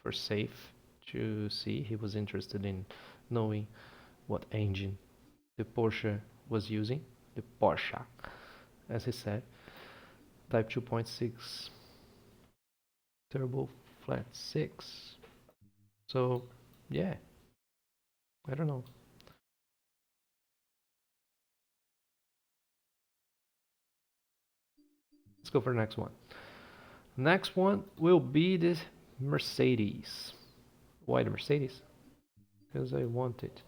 for safe to see. He was interested in knowing what engine the Porsche was using, the Porsche, as he said, Type 2.6 turbo flat 6. So, yeah, I don't know. Let's go for the next one. Next one will be the Mercedes. Why the Mercedes? Because I want it.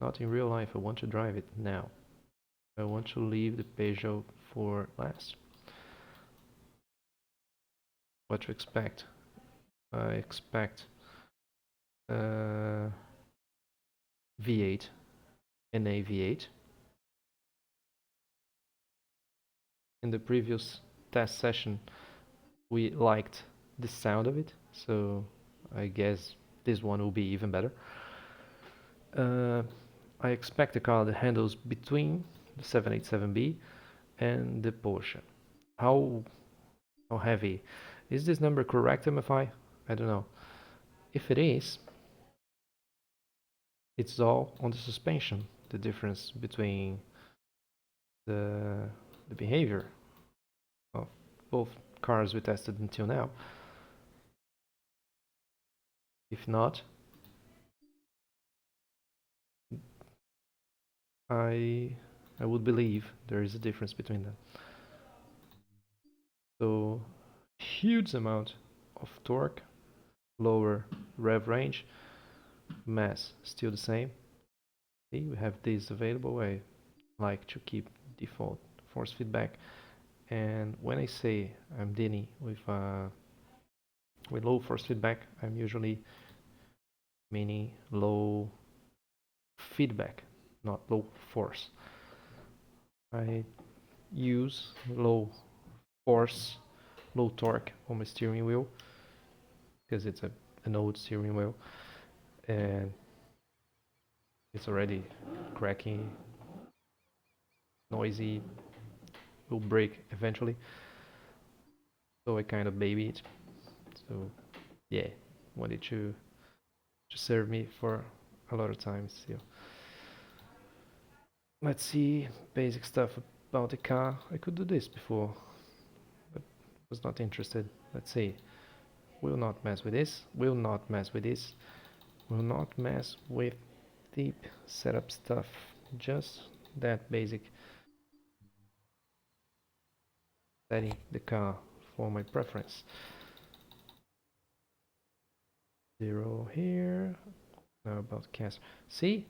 Not in real life, I want to drive it now. I want to leave the Peugeot for last. What to expect? I expect V8 and a V8. In the previous test session, we liked the sound of it, so I guess this one will be even better. Uh, I expect a car that handles between the 787B and the Porsche. How how heavy? Is this number correct, MFI? I don't know. If it is, it's all on the suspension. The difference between the the behavior of both cars we tested until now. If not, I I would believe there is a difference between them. So huge amount of torque, lower rev range, mass still the same. See, we have this available. I like to keep default force feedback. And when I say I'm dealing with low force feedback, I'm usually meaning low feedback, not low force. I use low force, low torque on my steering wheel because it's an old steering wheel and it's already cracking, noisy, will break eventually. So I kind of baby it. So yeah, wanted to serve me for a lot of time still. Let's see basic stuff about the car. I could do this before, but was not interested. Let's see. Will not mess with this. Will not mess with this. Will not mess with deep setup stuff. Just that basic. Setting the car for my preference. 0 here. Now about caster. See,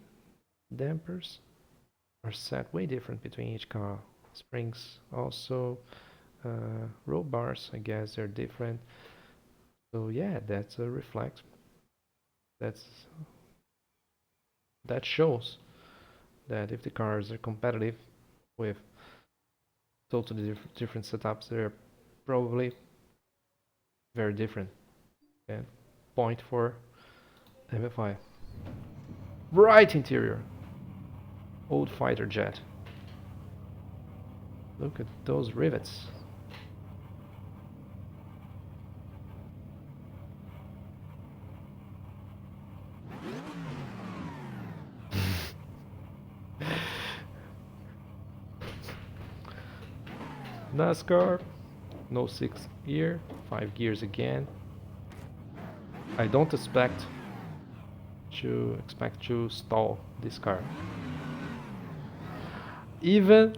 dampers are set way different between each car. Springs also, roll bars, I guess they're different. So yeah, that's a reflect. That shows that if the cars are competitive with totally different setups, they're probably very different. And point for MFI. Bright interior. Old fighter jet. Look at those rivets. NASCAR, no 6th gear, 5 gears again. I don't expect to stall this car. Even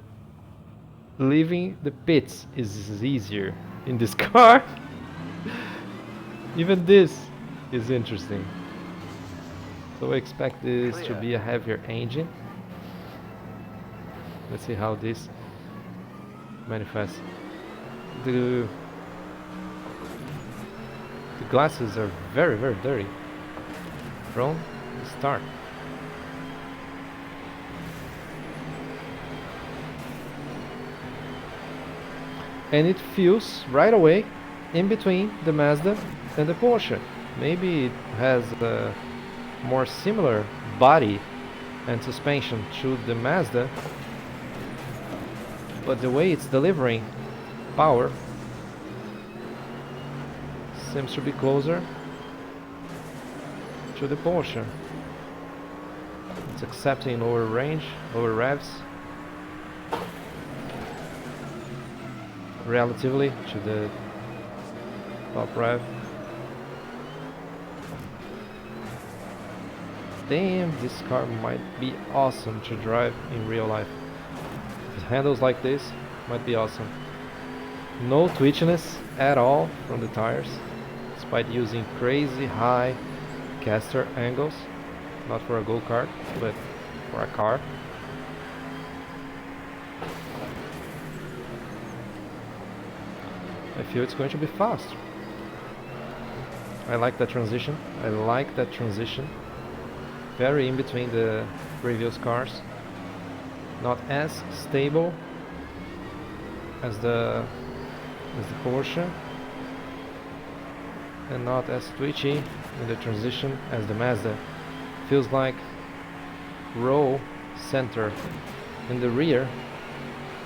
leaving the pits is easier in this car. Even this is interesting. So I expect this to be a heavier engine. Let's see how this manifests. The glasses are very dirty from the start. And it feels right away in between the Mazda and the Porsche. Maybe it has a more similar body and suspension to the Mazda, but the way it's delivering power seems to be closer to the Porsche. It's accepting lower range, lower revs relatively to the top rev. Damn, this car might be awesome to drive in real life. If it handles like this, might be awesome. No twitchiness at all from the tires, despite using crazy high caster angles. Not for a go-kart, but for a car. I feel it's going to be fast. I like that transition. Very in between the previous cars. Not as stable as the Porsche, and not as twitchy in the transition as the Mazda. Feels like roll center in the rear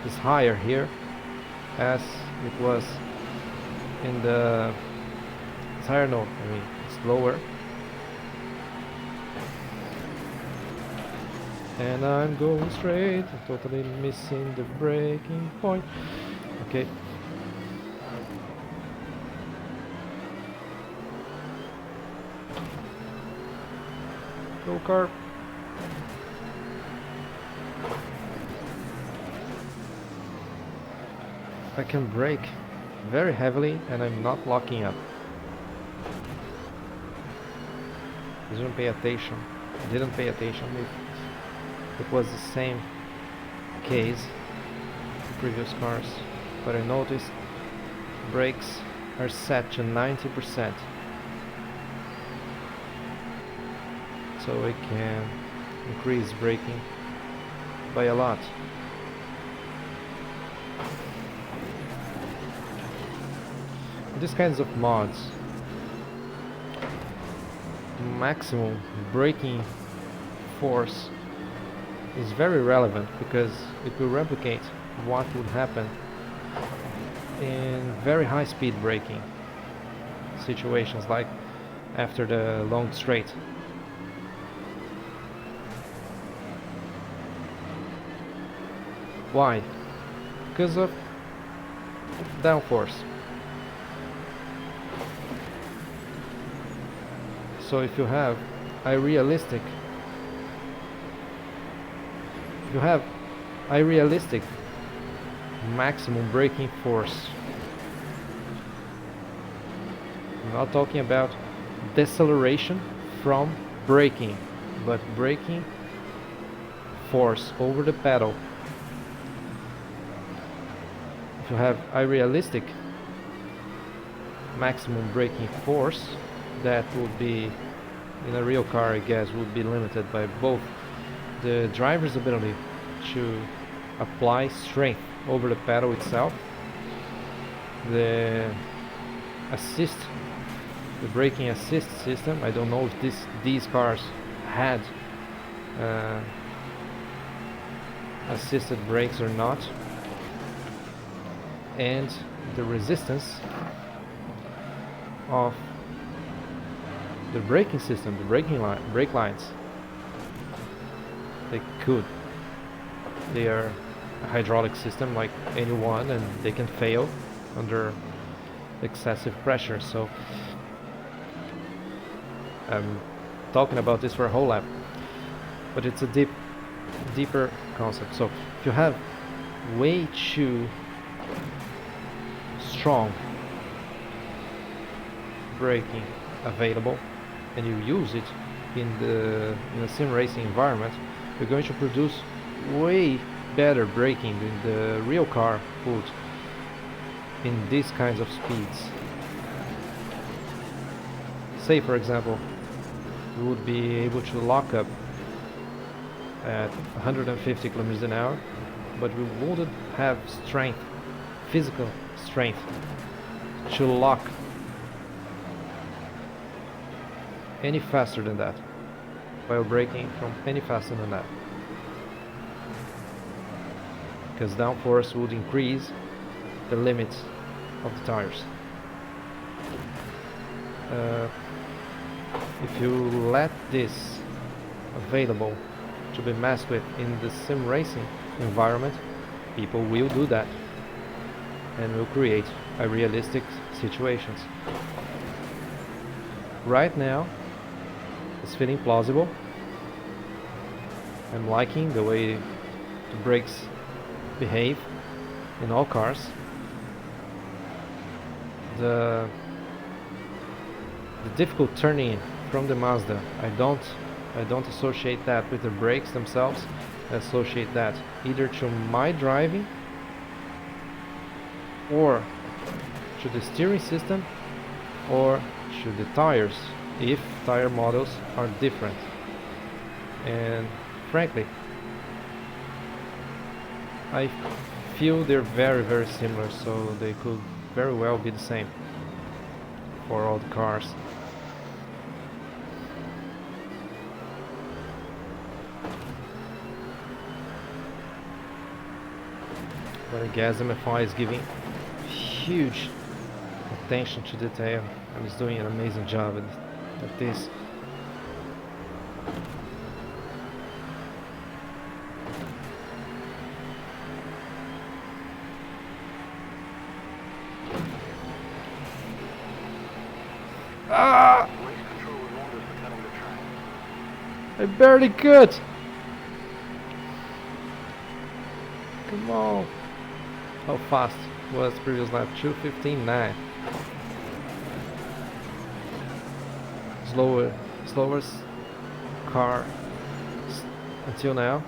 is higher here as it was in the... it's higher, no, I mean it's lower. And I'm going straight, I'm totally missing the braking point. Okay. Go car. I can brake very heavily and I'm not locking up. Didn't pay attention. If it was the same case in previous cars, but I noticed brakes are set to 90%, so I can increase braking by a lot. These kinds of mods, maximum braking force is very relevant because it will replicate what would happen in very high speed braking situations, like after the long straight. Why? Because of downforce. So if you have a realistic maximum braking force, I'm not talking about deceleration from braking, but braking force over the pedal. If you have a realistic maximum braking force, that would be, in a real car I guess, would be limited by both the driver's ability to apply strength over the pedal itself, the braking assist system. I don't know if these cars had assisted brakes or not, and the resistance of the braking system, the brake lines. They are a hydraulic system like any one, and they can fail under excessive pressure. So I'm talking about this for a whole lap, but it's a deeper concept. So if you have way too strong braking available and you use it in a sim racing environment, you're going to produce way better braking than the real car would in these kinds of speeds. Say for example, we would be able to lock up at 150 kilometers an hour, but we wouldn't have strength, physical strength, to lock any faster than that, while braking from any faster than that, because downforce would increase the limits of the tires. If you let this available to be messed with in the sim racing environment, people will do that and will create a realistic situations. Right now it's feeling plausible. I'm liking the way the brakes behave in all cars. The difficult turning from the Mazda, I don't associate that with the brakes themselves. I associate that either to my driving or to the steering system or to the tires, if tire models are different. And frankly, I feel they're very, very similar, so they could very well be the same for all the cars. But I guess MFI is giving huge attention to detail and is doing an amazing job at this. Ah! I barely could. Come on. How fast was previous lap? 2:15.9. Slowest car until now.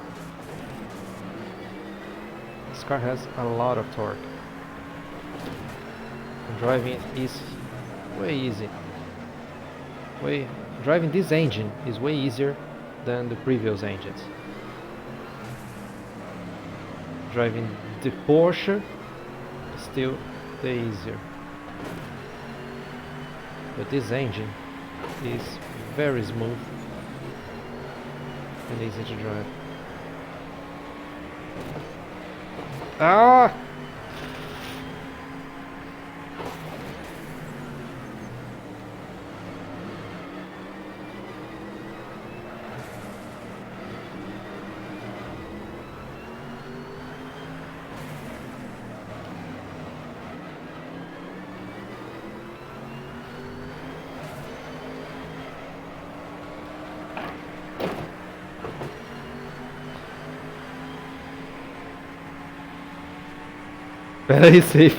This car has a lot of torque. And driving it is way easy. Driving this engine is way easier than the previous engines. Driving the Porsche is still way easier. But this engine is very smooth and easy to drive. Ah! Pera aí, safe.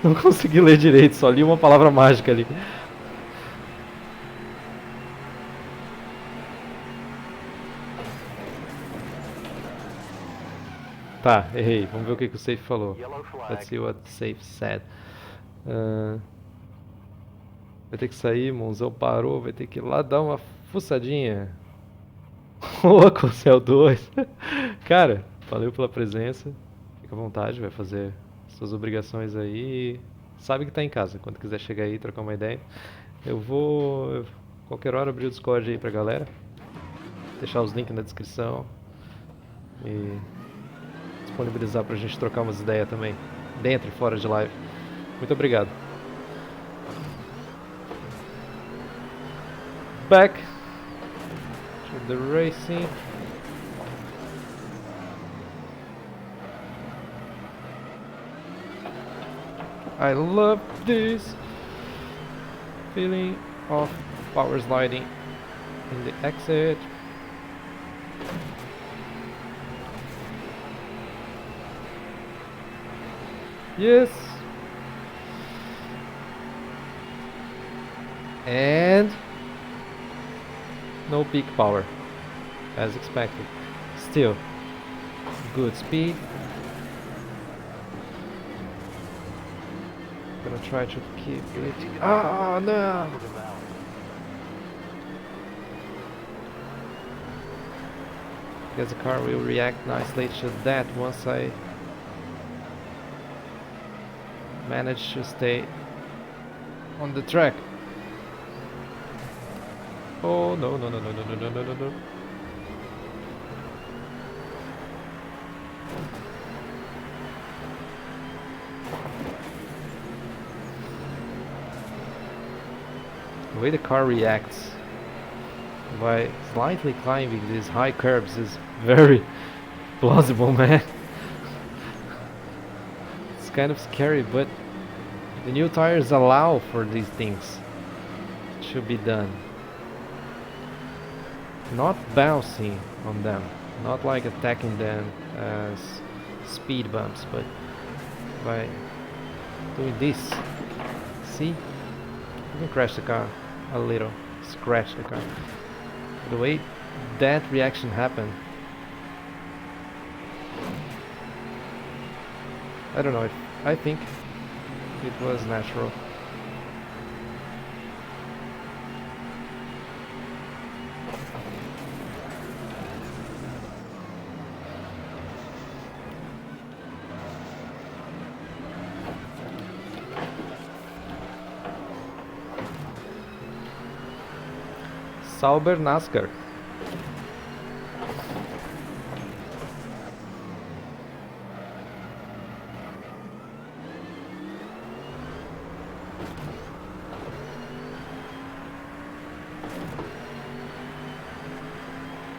Não consegui ler direito, só li uma palavra mágica ali. Tá, errei. Vamos ver o que o safe falou. Let's see what safe said. Vai ter que sair, Monzão parou, vai ter que ir lá dar uma fuçadinha. Ô, Corcel 2. Cara, valeu pela presença. Fica à vontade, vai fazer suas obrigações aí. Sabe que tá em casa, quando quiser chegar aí e trocar uma ideia. Eu vou, qualquer hora, abrir o Discord aí pra galera. Deixar os links na descrição. E disponibilizar pra gente trocar umas ideias também, dentro e fora de live. Muito obrigado. Back to the racing. I love this feeling of power sliding in the exit. Yes. And no peak power, as expected. Still, good speed. Gonna try to keep it. Oh no! Because the car will react nicely to that once I manage to stay on the track. Oh no no no no no no no no no no. The way the car reacts by slightly climbing these high curbs is very plausible, man. It's kind of scary, but the new tires allow for these things to be done. Not bouncing on them, not like attacking them as speed bumps, but by doing this. See? You can crash the car a little, scratch the car. The way that reaction happened, I don't know, I think it was natural. Sauber NASCAR.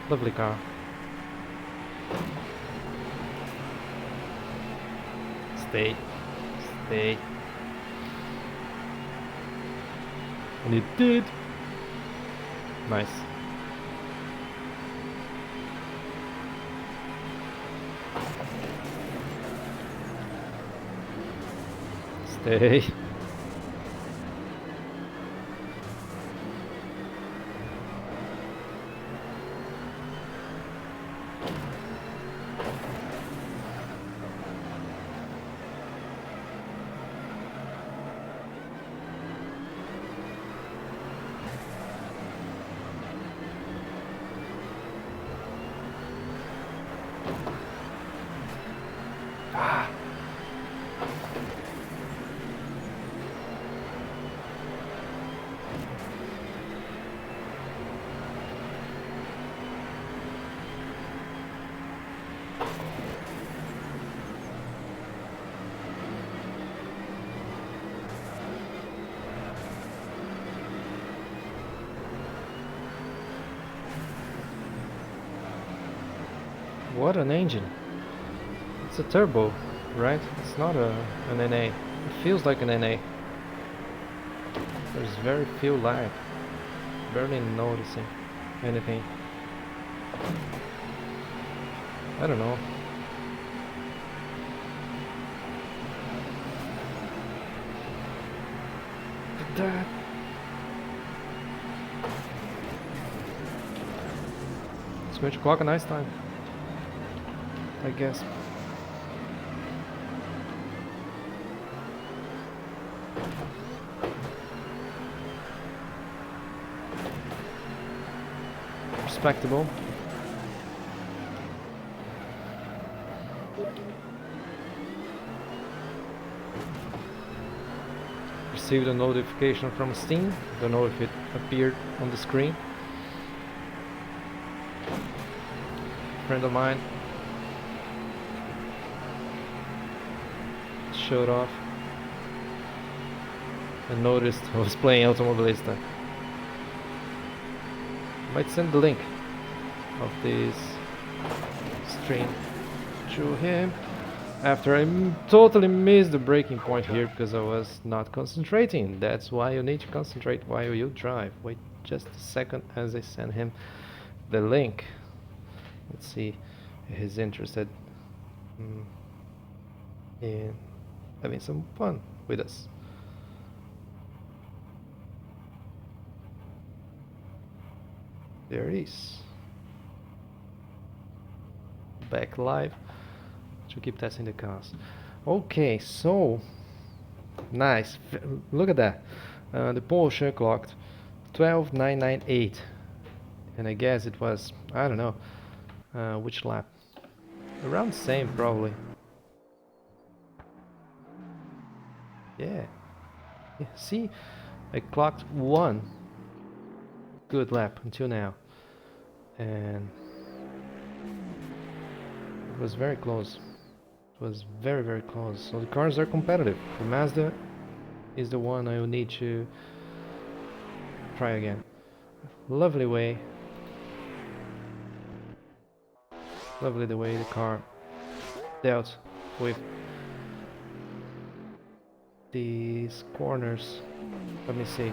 Lovely car. Stay. Stay. And it did. Nice. Stay. Ah. What an engine. It's a turbo, right? It's not an NA. It feels like an NA. There's very few lag. Barely noticing anything. I don't know. That. It's going to clock a nice time, I guess. Respectable. Received a notification from Steam. Don't know if it appeared on the screen. Friend of mine showed off and noticed I was playing Automobilista. Might send the link of this stream to him after I totally missed the breaking point here because I was not concentrating. That's why you need to concentrate while you drive. Wait just a second as I send him the link. Let's see if he's interested in having some fun with us. There it is. Back live to keep testing the cars. Okay, so nice. Look at that. The Porsche clocked 12,998, and I guess it was, I don't know which lap. Around the same probably. Yeah. See, I clocked one good lap until now, and it was very close. It was very, very close. So the cars are competitive. The Mazda is the one I will need to try again. Lovely way. Lovely the way the car dealt with these corners. Let me see.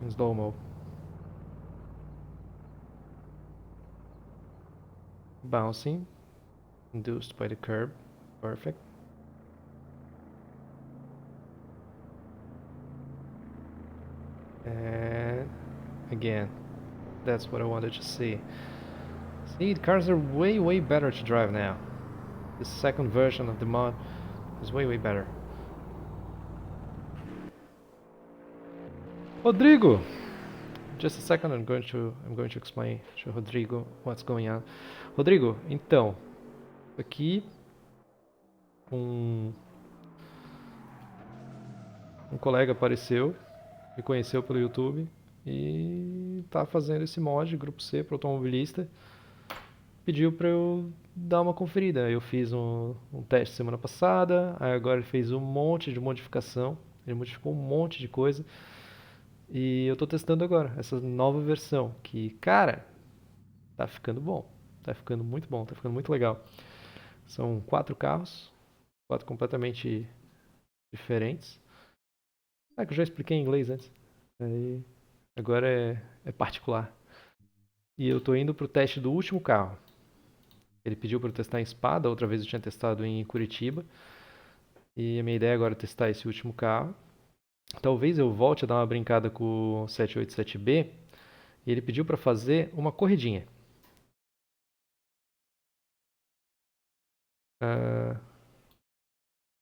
In slow-mo. Bouncing. Induced by the curb. Perfect. And again, that's what I wanted to see. See, the cars are way, way better to drive now. The second version of the mod is way, way better. Rodrigo! Just a second, I'm going to explain to Rodrigo what's going on. Rodrigo, então, aqui um colega apareceu, me conheceu pelo YouTube e tá fazendo esse mod Grupo C para automobilista. Pediu para eu dar uma conferida. Eu fiz um teste semana passada, aí agora ele fez um monte de modificação, ele modificou um monte de coisa. E eu tô testando agora essa nova versão, que, cara, tá ficando bom. Tá ficando muito bom, tá ficando muito legal. São 4 carros, 4 completamente diferentes. Ah, que eu já expliquei em inglês antes. Aí, agora é particular. E eu tô indo pro teste do último carro. Ele pediu para eu testar em Espada, outra vez eu tinha testado em Curitiba. E a minha ideia agora é testar esse último carro. Talvez eu volte a dar uma brincada com o 787B. E ele pediu para fazer uma corridinha.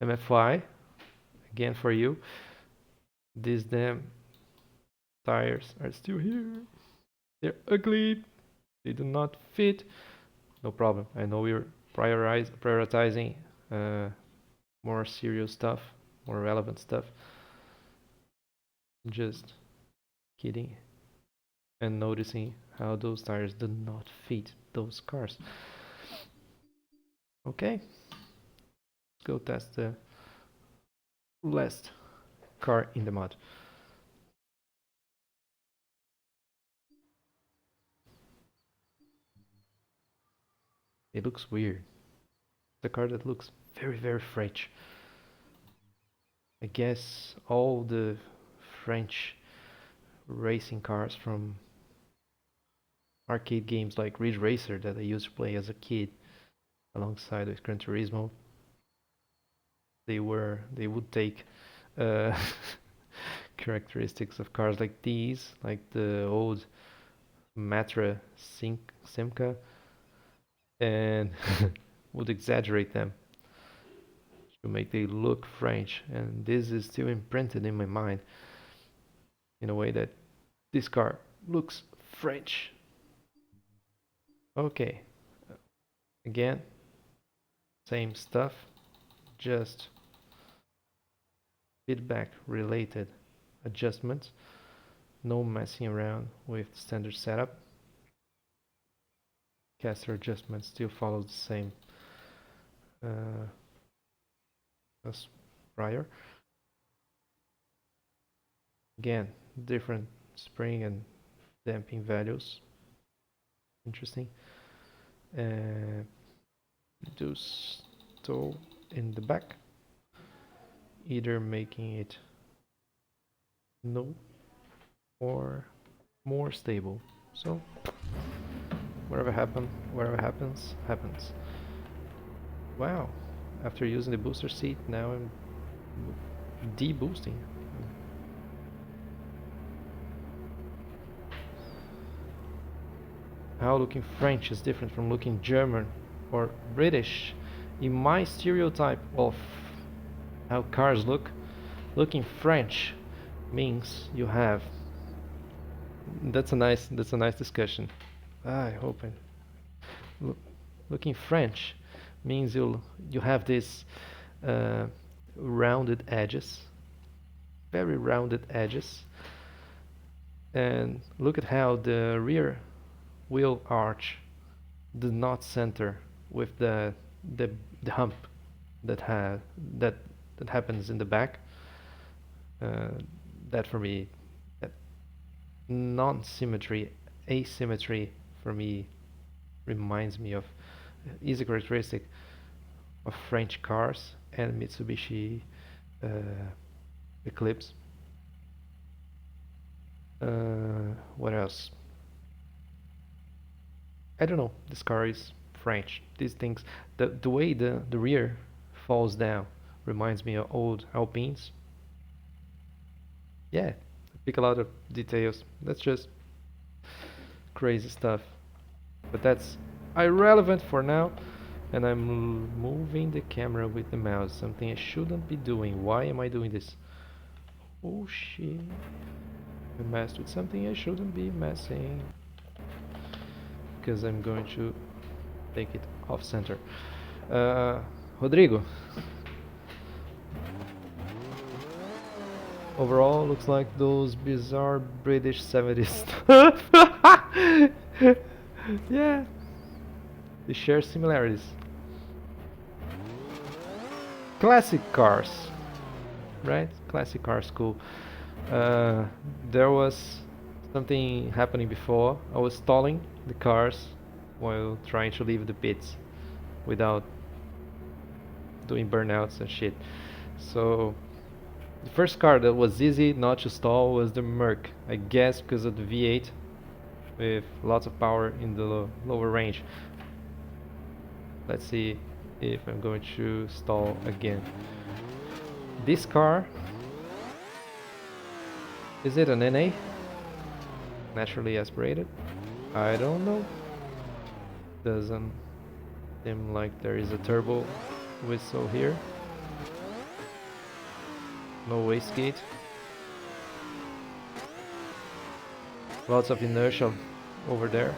MFI, again for you. These damn tires are still here. They're ugly. They do not fit. No problem. I know you're prioritizing more serious stuff, more relevant stuff. Just kidding. And noticing how those tires do not fit those cars. Okay, let's go test the last car in the mud. It looks weird. The car that looks very, very French. I guess all the French racing cars from arcade games like Ridge Racer that I used to play as a kid alongside with Gran Turismo, they would take uh, characteristics of cars like these, like the old Matra Simca, and would exaggerate them to make they look French. And this is still imprinted in my mind in a way that this car looks French. Okay, again, same stuff, just feedback related adjustments. No messing around with standard setup. Caster adjustment still follows the same as prior. Again, different spring and damping values. Interesting. Do stow in the back, either making it no or more stable. So whatever happens, happens. Wow, after using the booster seat, now I'm de-boosting. How looking French is different from looking German or British. In my stereotype of how cars look, looking French means you have. That's a nice discussion. I hope looking French means you have this rounded edges, very rounded edges, and look at how the rear wheel arch does not center with the hump that happens in the back. That for me, that non-symmetry, asymmetry for me reminds me of is a characteristic of French cars and Mitsubishi Eclipse. What else? I don't know. This car is French. These things, the way the rear falls down reminds me of old Alpines. Yeah, pick a lot of details. That's just crazy stuff. But that's irrelevant for now. And I'm moving the camera with the mouse, something I shouldn't be doing. Why am I doing this? Oh shit. I messed with something I shouldn't be messing. Because I'm going to take it off center. Rodrigo. Overall, looks like those bizarre British 70s stuff. Yeah, they share similarities. Classic cars, right? Classic cars, cool. There was something happening before. I was stalling the cars while trying to leave the pits without doing burnouts and shit. So the first car that was easy not to stall was the Merc. I guess because of the V8 with lots of power in the lower range. Let's see if I'm going to stall again. This car, is it an NA? Naturally aspirated? I don't know. Doesn't seem like there is a turbo whistle here. No wastegate. Lots of inertia over there.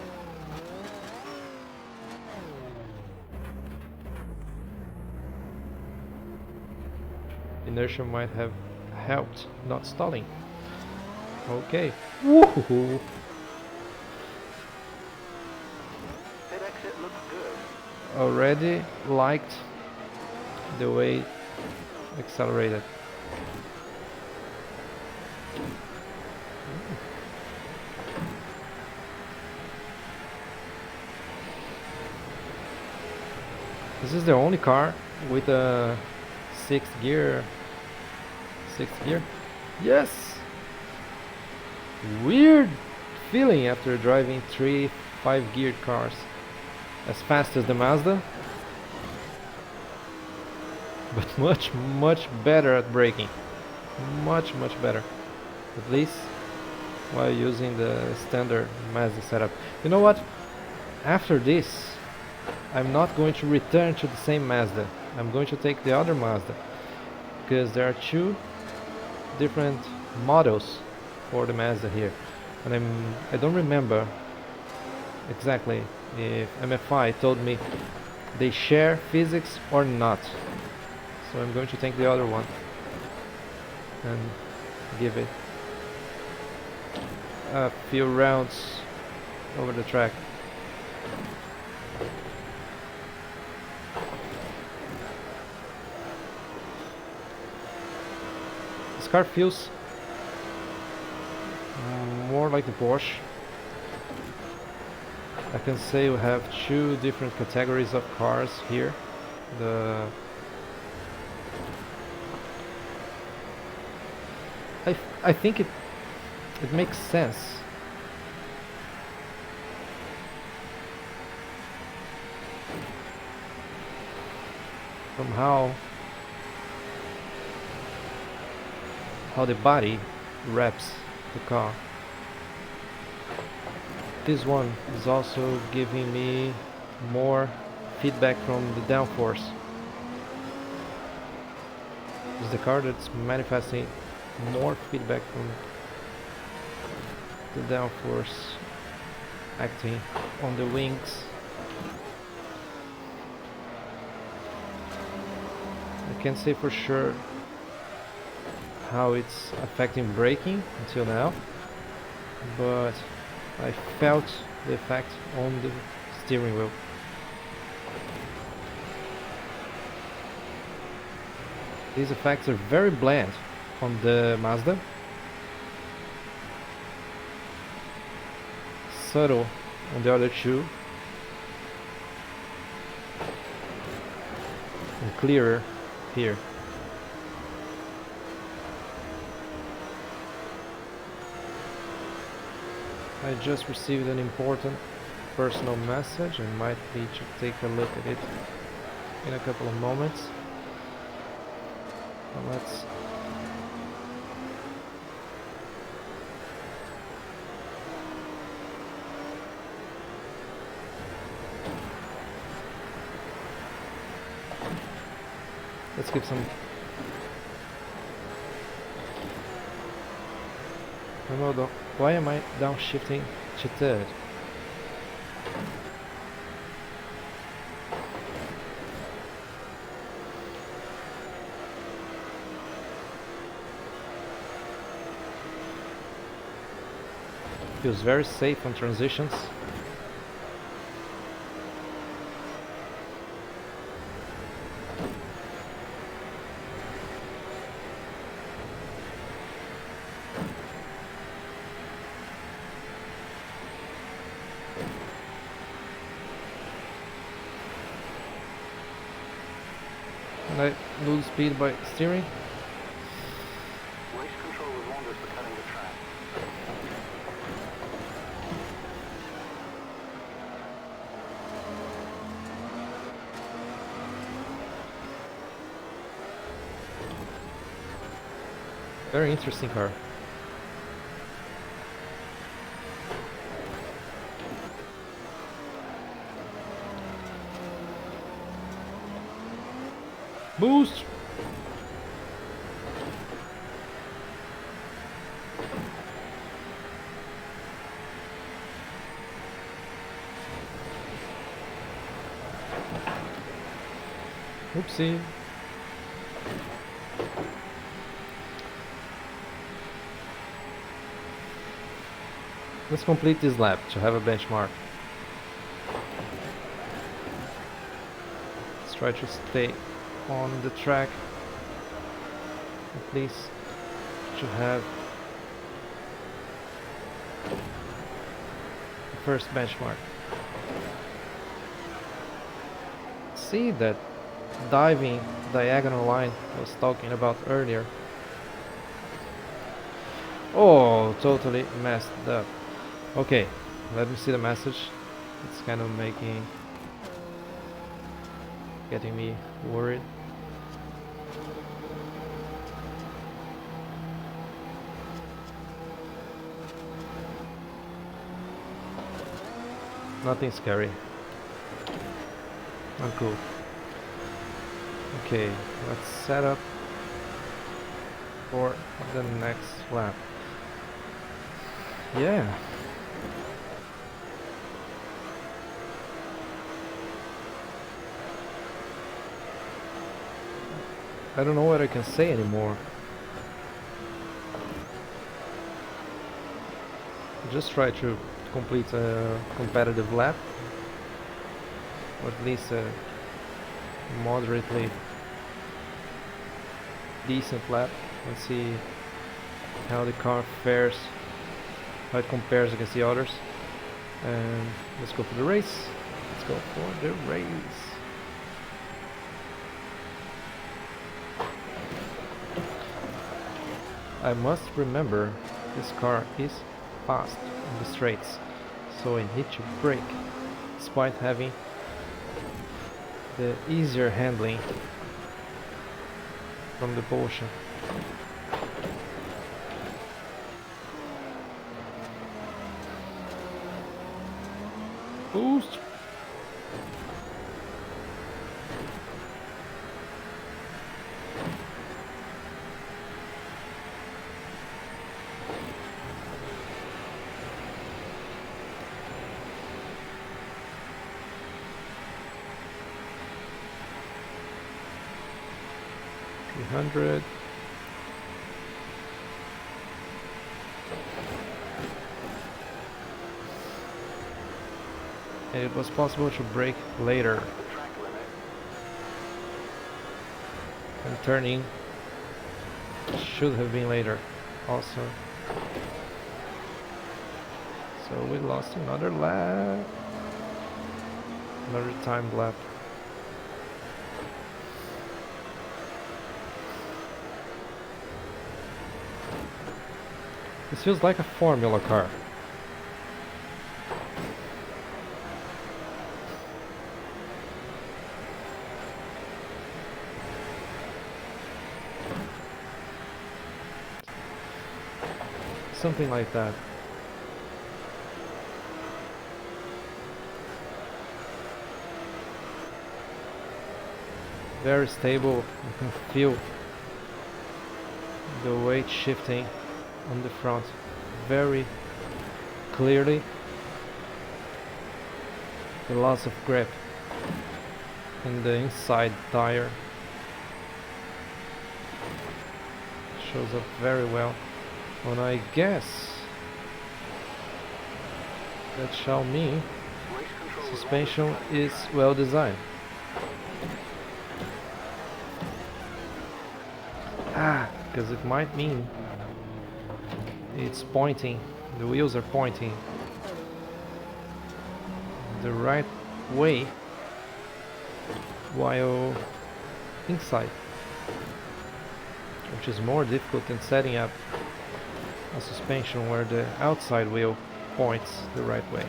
Inertia might have helped not stalling. Okay. Woohoo! Pit exit looks good. Already liked the way accelerated. This is the only car with a sixth gear. Yes! Weird feeling after driving 3 5-geared cars as fast as the Mazda, but much better at braking. Much better, at least while using the standard Mazda setup. You know what? After this, I'm not going to return to the same Mazda. I'm going to take the other Mazda, because there are two different models for the Mazda here, and I don't remember exactly if MFI told me they share physics or not. So I'm going to take the other one and give it a few rounds over the track. This car feels more like the Porsche. I can say we have two different categories of cars here. I think it makes sense. From how the body wraps the car. This one is also giving me more feedback from the downforce. It's the car that's manifesting more feedback from the downforce acting on the wings. I can't say for sure how it's affecting braking until now, but I felt the effect on the steering wheel. These effects are very bland on the Mazda, subtle on the other two, and clearer here. I just received an important personal message and might need to take a look at it in a couple of moments. Well, let's give some. Why am I downshifting to third? Feels very safe on transitions. And I lose speed by steering. Race control was wonders for cutting the track. Very interesting car. Boost! Oopsie. Let's complete this lap to have a benchmark. Let's try to stay on the track at least to have the first benchmark. See that diving diagonal line I was talking about earlier. Oh, totally messed up. Okay, let me see the message. It's kind of getting me worried. Nothing scary. I'm cool. Okay, let's set up for the next lap. Yeah. I don't know what I can say anymore. Just try to complete a competitive lap, or at least a moderately decent lap, and see how the car fares, how it compares against the others. And let's go for the race. Let's go for the race. I must remember this car is fast in the straights, so I need to brake despite having the easier handling from the Porsche. Boost! $300. And it was possible to brake later. And turning should have been later also. So we lost another lap. Another timed lap. This feels like a formula car. Something like that. Very stable. You can feel the weight shifting on the front very clearly. The loss of grip in the inside tire shows up very well. And I guess that Xiaomi suspension is well designed. Because it might mean it's pointing, the wheels are pointing the right way while inside, which is more difficult than setting up a suspension where the outside wheel points the right way.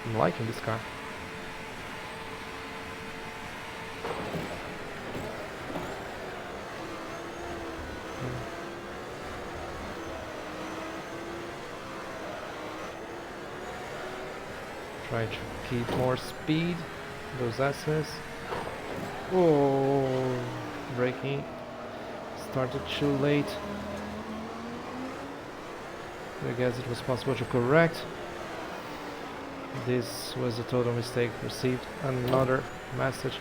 I'm liking this car. Try to keep more speed. Those S's. Oh, braking. Started too late. I guess it was possible to correct. This was a total mistake. Received another message.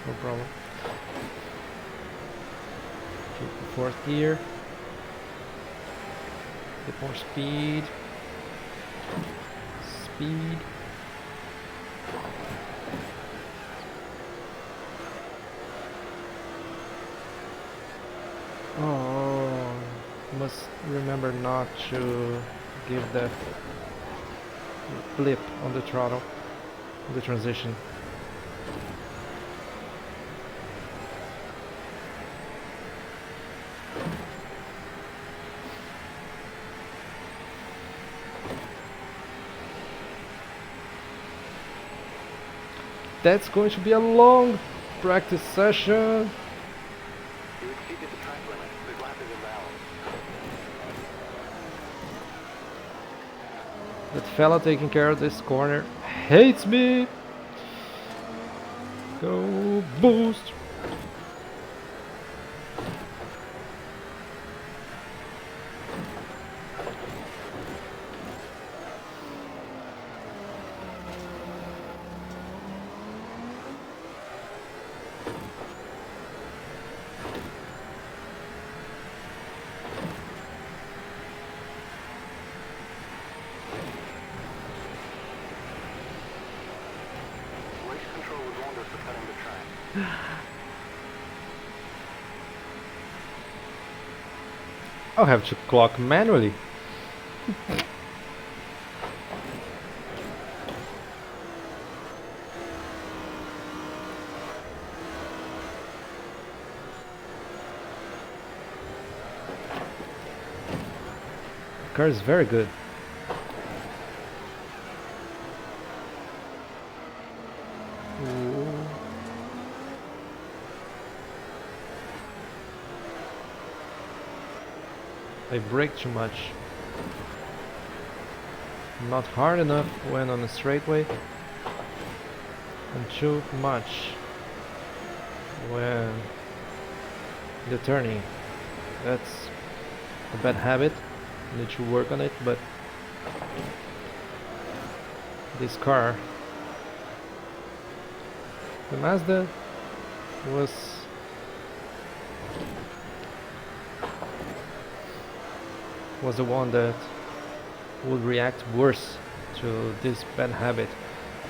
No problem. Keep the fourth gear. Get more speed. Speed. Oh, must remember not to give that blip on the throttle, the transition. That's going to be a long practice session. You exceeded the track limit. This lap is invalid. That fella taking care of this corner hates me. Go boost. Race control was wonders for cutting the track. I'll have to clock manually. The car is very good. Ooh. I brake too much. Not hard enough when on a straightaway, and too much when the turning. That's a bad habit. Need to work on it, but this car, the Mazda, was the one that would react worse to this bad habit,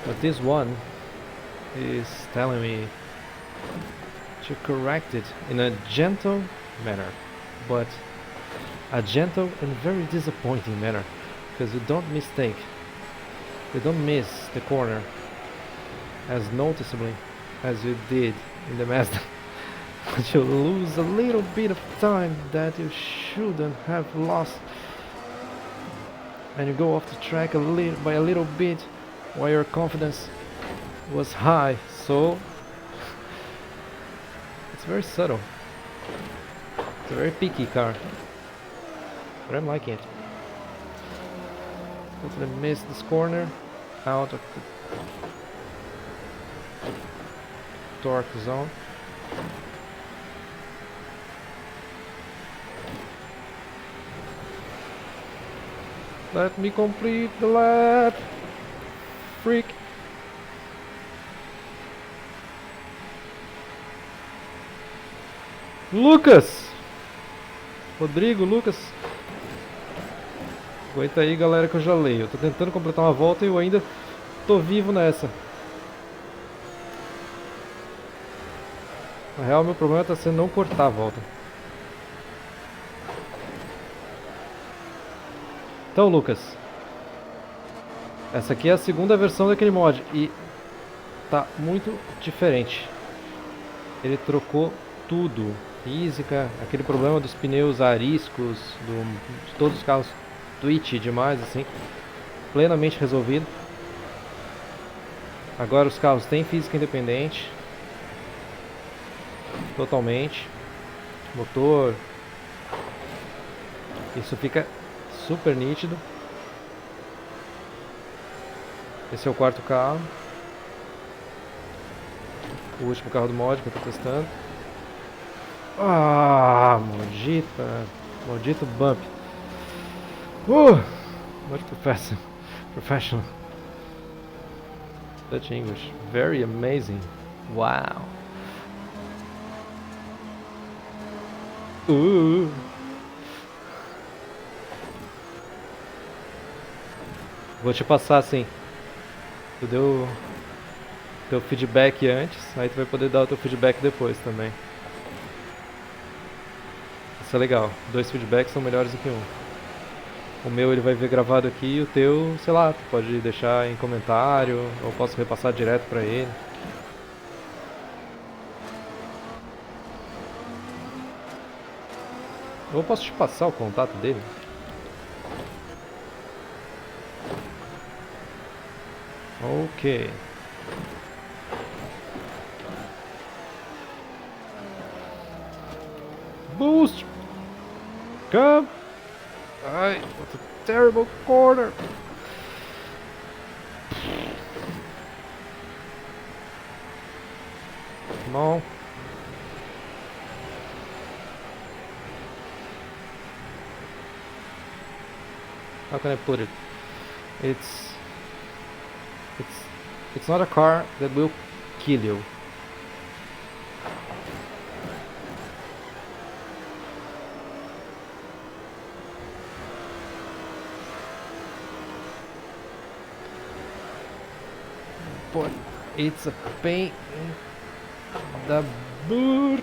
but this one is telling me to correct it in a gentle manner, but a gentle and very disappointing manner, because you don't miss the corner as noticeably as you did in the Mazda. But you lose a little bit of time that you shouldn't have lost, and you go off the track by a little bit while your confidence was high. So it's very subtle. It's a very picky car, but I'm liking it. Hopefully miss this corner out of the torque zone. Let me complete the lap. Freak. Lucas! Rodrigo, Lucas. Aguenta aí, galera, que eu já leio. Eu tô tentando completar uma volta e eu ainda tô vivo nessa. Na real, meu problema tá sendo não cortar a volta. Então, Lucas, essa aqui é a segunda versão daquele mod e tá muito diferente. Ele trocou tudo, física, aquele problema dos pneus ariscos, de todos os carros twitch demais assim. plenamente resolvido. Agora os carros têm física independente. Totalmente. Motor. Isso fica super nítido. Esse é o quarto carro. O último carro do mod que eu tô testando. Ah, maldita. Maldito bump. Much professional. Dutch English. Very amazing. Wow. Vou te passar assim. Tu deu teu feedback antes, aí tu vai poder dar o teu feedback depois também. Isso é legal. 2 feedbacks são melhores do que um. O meu ele vai ver gravado aqui e o teu, sei lá, tu pode deixar em comentário ou posso repassar direto pra ele. Ou eu posso te passar o contato dele. Ok. Boost! Come! Ai, what a terrible corner! Come on. How can I put it? It's not a car that will kill you. But it's a pain in the boot.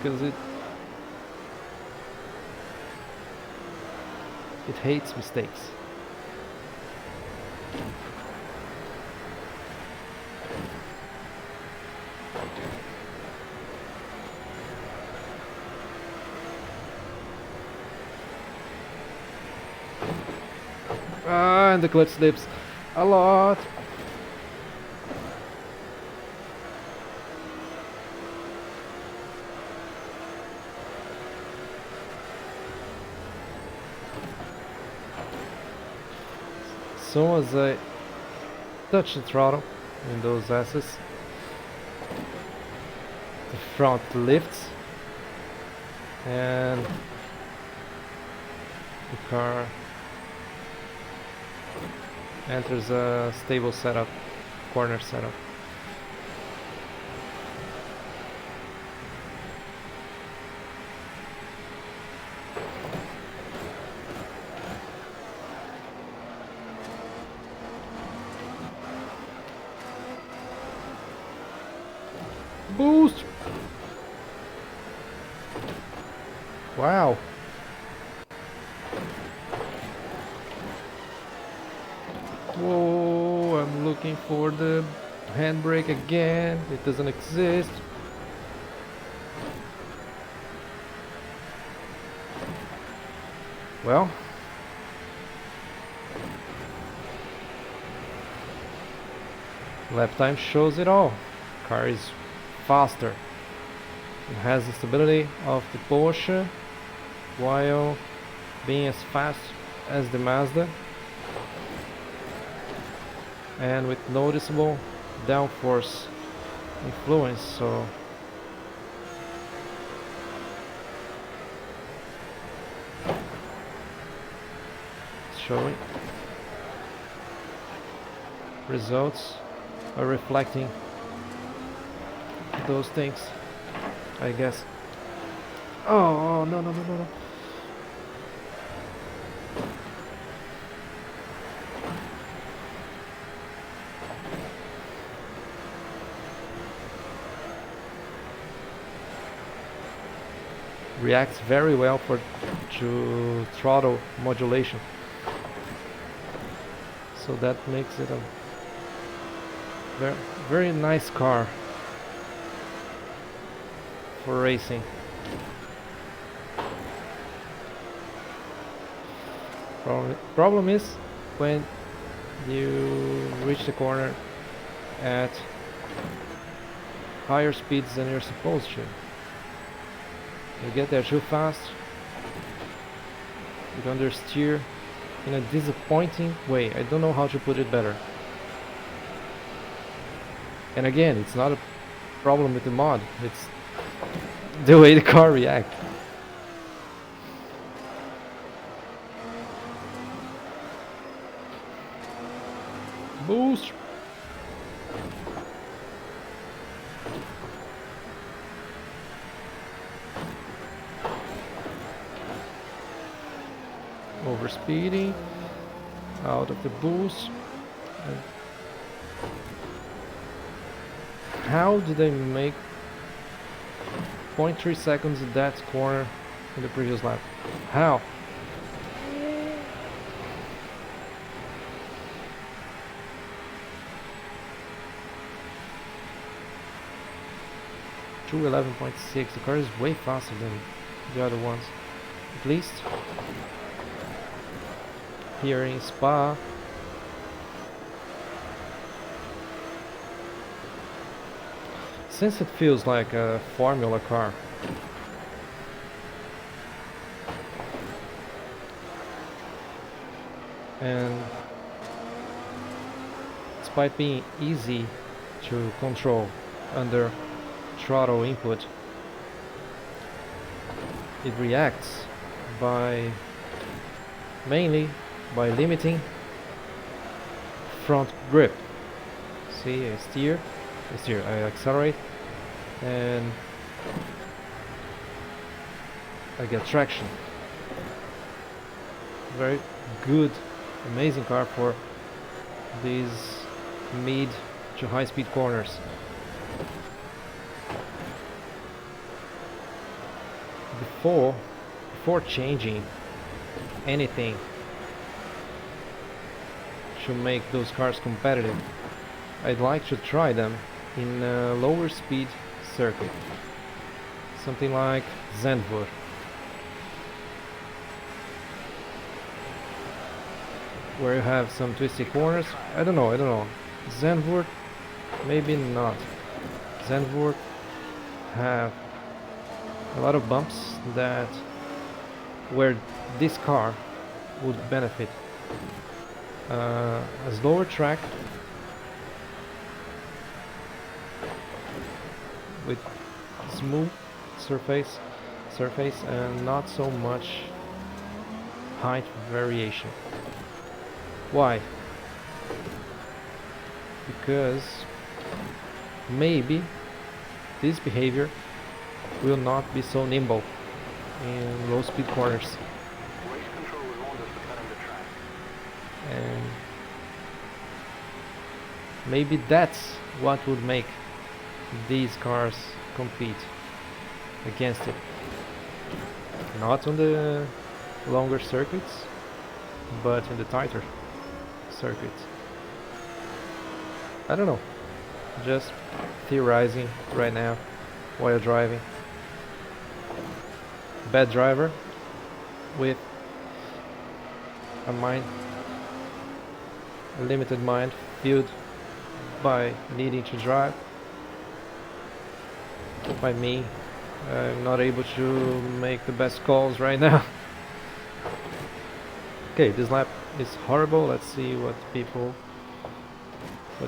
Because it hates mistakes. And the clutch slips a lot. As soon as I touch the throttle in those S's, the front lifts and the car enters a stable setup, corner setup. Boost! Wow! Whoa, I'm looking for the handbrake again. It doesn't exist. Well, lap time shows it all. Car is faster. It has the stability of the Porsche while being as fast as the Mazda and with noticeable downforce influence, so it's showing results are reflecting those things, I guess. Oh, no. Reacts very well to throttle modulation, so that makes it a very nice car for racing. Problem is when you reach the corner at higher speeds than you're supposed to. You get there too fast, you understeer in a disappointing way. I don't know how to put it better. And again, it's not a problem with the mod, it's the way the car reacts. Boost! Overspeeding, out of the boost. How did I make 0.3 seconds at that corner in the previous lap? How? Two 11.6. The car is way faster than the other ones. At least here in Spa. Since it feels like a Formula car, and despite being easy to control under throttle input, it reacts mainly by limiting front grip. See, I steer, I accelerate, and I get traction. Very good, amazing car for these mid to high speed corners. Before changing anything to make those cars competitive, I'd like to try them in a lower speed circuit, something like Zandvoort. Where you have some twisty corners. I don't know. Zandvoort, maybe not. Zandvoort have a lot of bumps where this car would benefit. A slower track with smooth surface and not so much height variation. Why? Because maybe this behavior will not be so nimble in low speed corners. Race control would want us to cut him the track. And maybe that's what would make these cars compete against it. Not on the longer circuits, but in the tighter circuits. I don't know, just theorizing right now while driving. Bad driver with a limited mind fueled by needing to drive. By me, I'm not able to make the best calls right now. Okay, this lap is horrible. Let's see what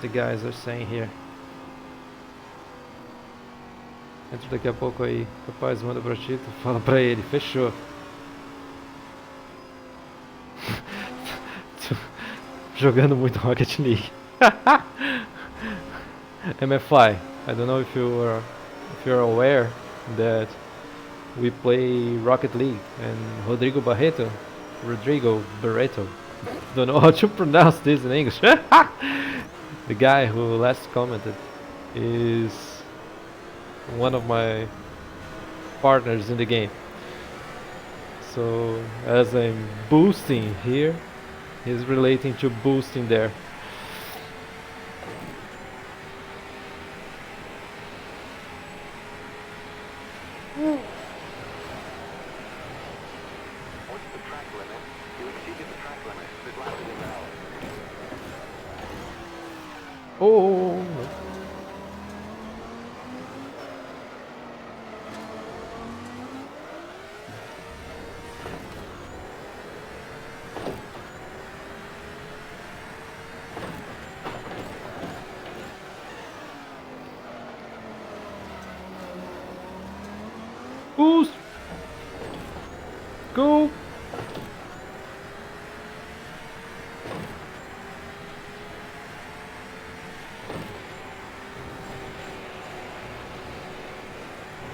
the guys are saying here. Entra daqui a pouco aí, rapaz, manda pra ti, tu fala pra ele, fechou. Jogando muito Rocket League. MFI, I don't know if you're aware that we play Rocket League, and Rodrigo Barreto, don't know how to pronounce this in English. The guy who last commented is one of my partners in the game. So as I'm boosting here, he's relating to boosting there. What's the track limit? You exceeded the track Oh no. Boost! Go!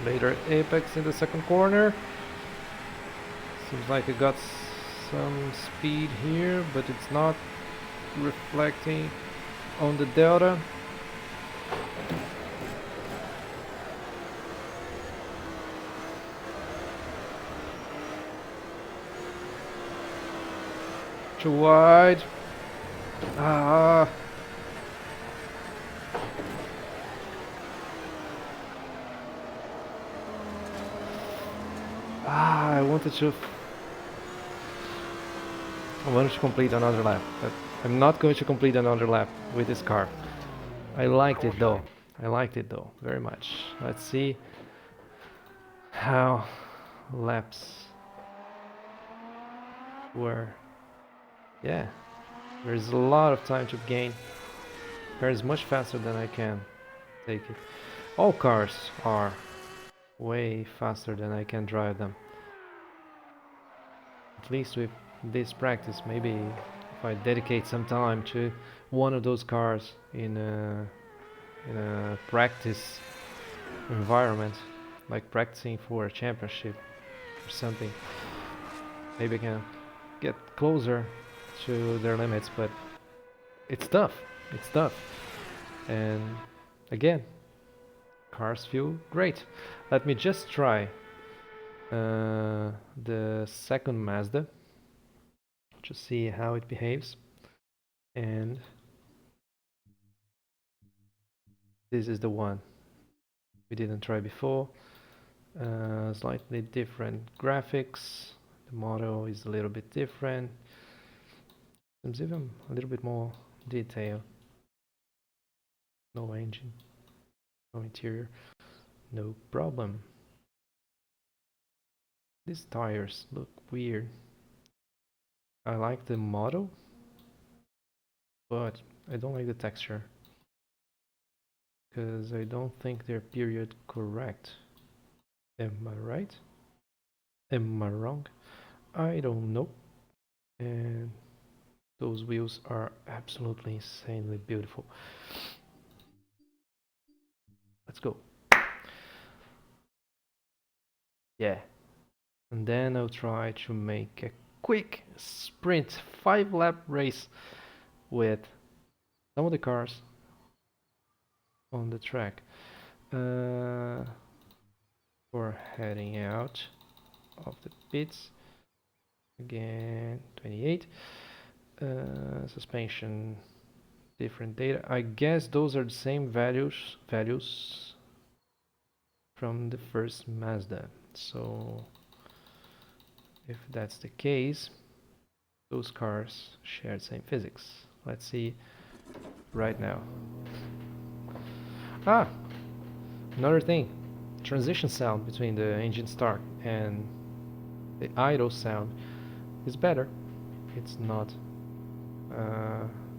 Later apex in the second corner. Seems like I got some speed here, but it's not reflecting on the delta. Too wide. Ah. I wanted to complete another lap, but I'm not going to complete another lap with this car. I liked it though. I liked it though, very much. Let's see how laps were. Yeah, there's a lot of time to gain. Car is much faster than I can take it. All cars are way faster than I can drive them. At least with this practice, maybe if I dedicate some time to one of those cars in a practice environment, like practicing for a championship or something, maybe I can get closer to their limits, but it's tough. It's tough. And again, cars feel great. Let me just try the second Mazda to see how it behaves. And this is the one we didn't try before. Slightly different graphics. The model is a little bit different. Seems even a little bit more detail. No engine, no interior, no problem. These tires look weird. I like the model, but I don't like the texture because I don't think they're period correct. Am I right? Am I wrong? I don't know. And those wheels are absolutely insanely beautiful. Let's go. Yeah. And then I'll try to make a quick sprint 5-lap race with some of the cars on the track. For heading out of the pits. Again, 28. Suspension, different data. I guess those are the same values from the first Mazda. So if that's the case, those cars share the same physics. Let's see right now. Ah, another thing. Transition sound between the engine start and the idle sound is better. It's not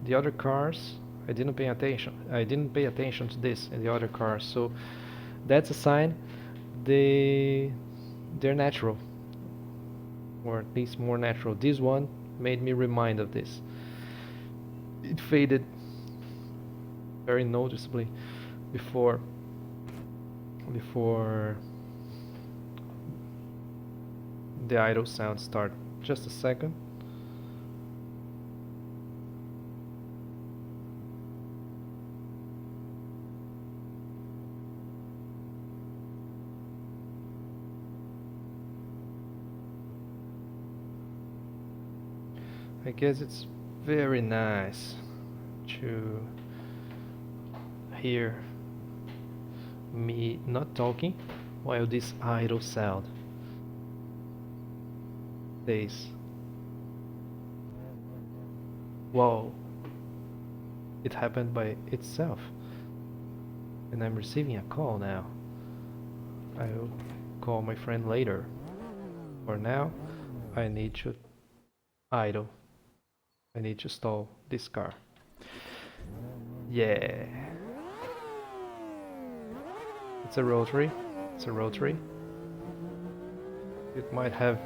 the other cars. I didn't pay attention. I didn't pay attention to this in the other cars, so that's a sign they're natural, or at least more natural. This one made me remind of this. It faded very noticeably before the idle sound start. Just a second. I guess it's very nice to hear me not talking while this idle sound plays. Whoa. It happened by itself. And I'm receiving a call now. I'll call my friend later. For now, I need to idle. I need to stall this car. Yeah. It's a rotary. It's a rotary. It might have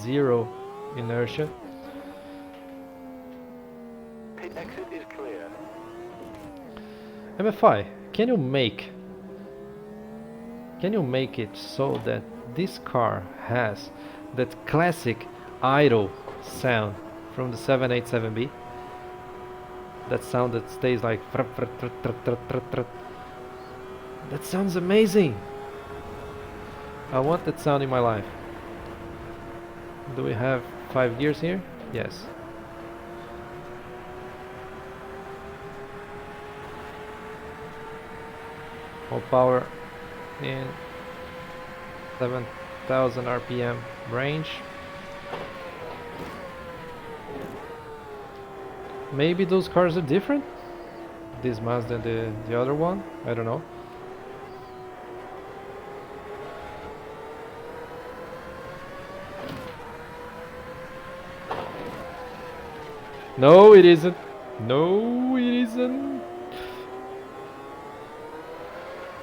zero inertia. Pit exit is clear. MFI, can you make it so that this car has that classic idle sound from the 787B? That sound that stays like that sounds amazing. I want that sound in my life. Do we have 5 gears here? Yes. More power in 7,000 RPM range. Maybe those cars are different? This Mazda than the other one? I don't know. No, it isn't. No, it isn't.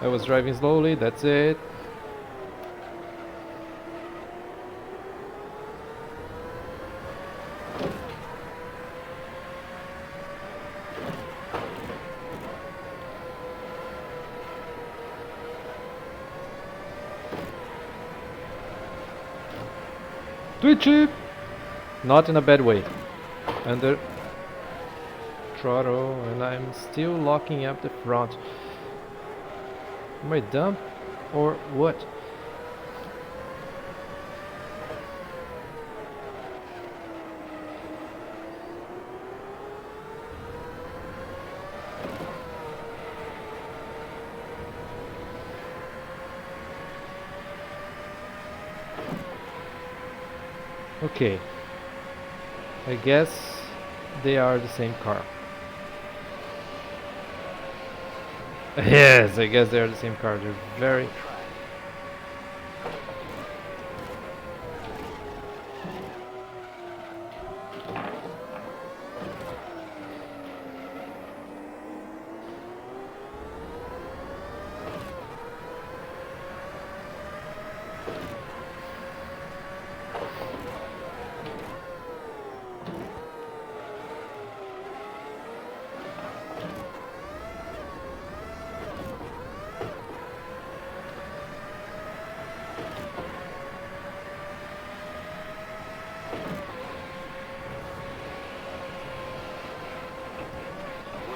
I was driving slowly, that's it. Twitchy! Not in a bad way. Under throttle, and I'm still locking up the front. Am I dumb? Or what? Okay. I guess they are the same car. Yes, I guess they are the same car. They're very...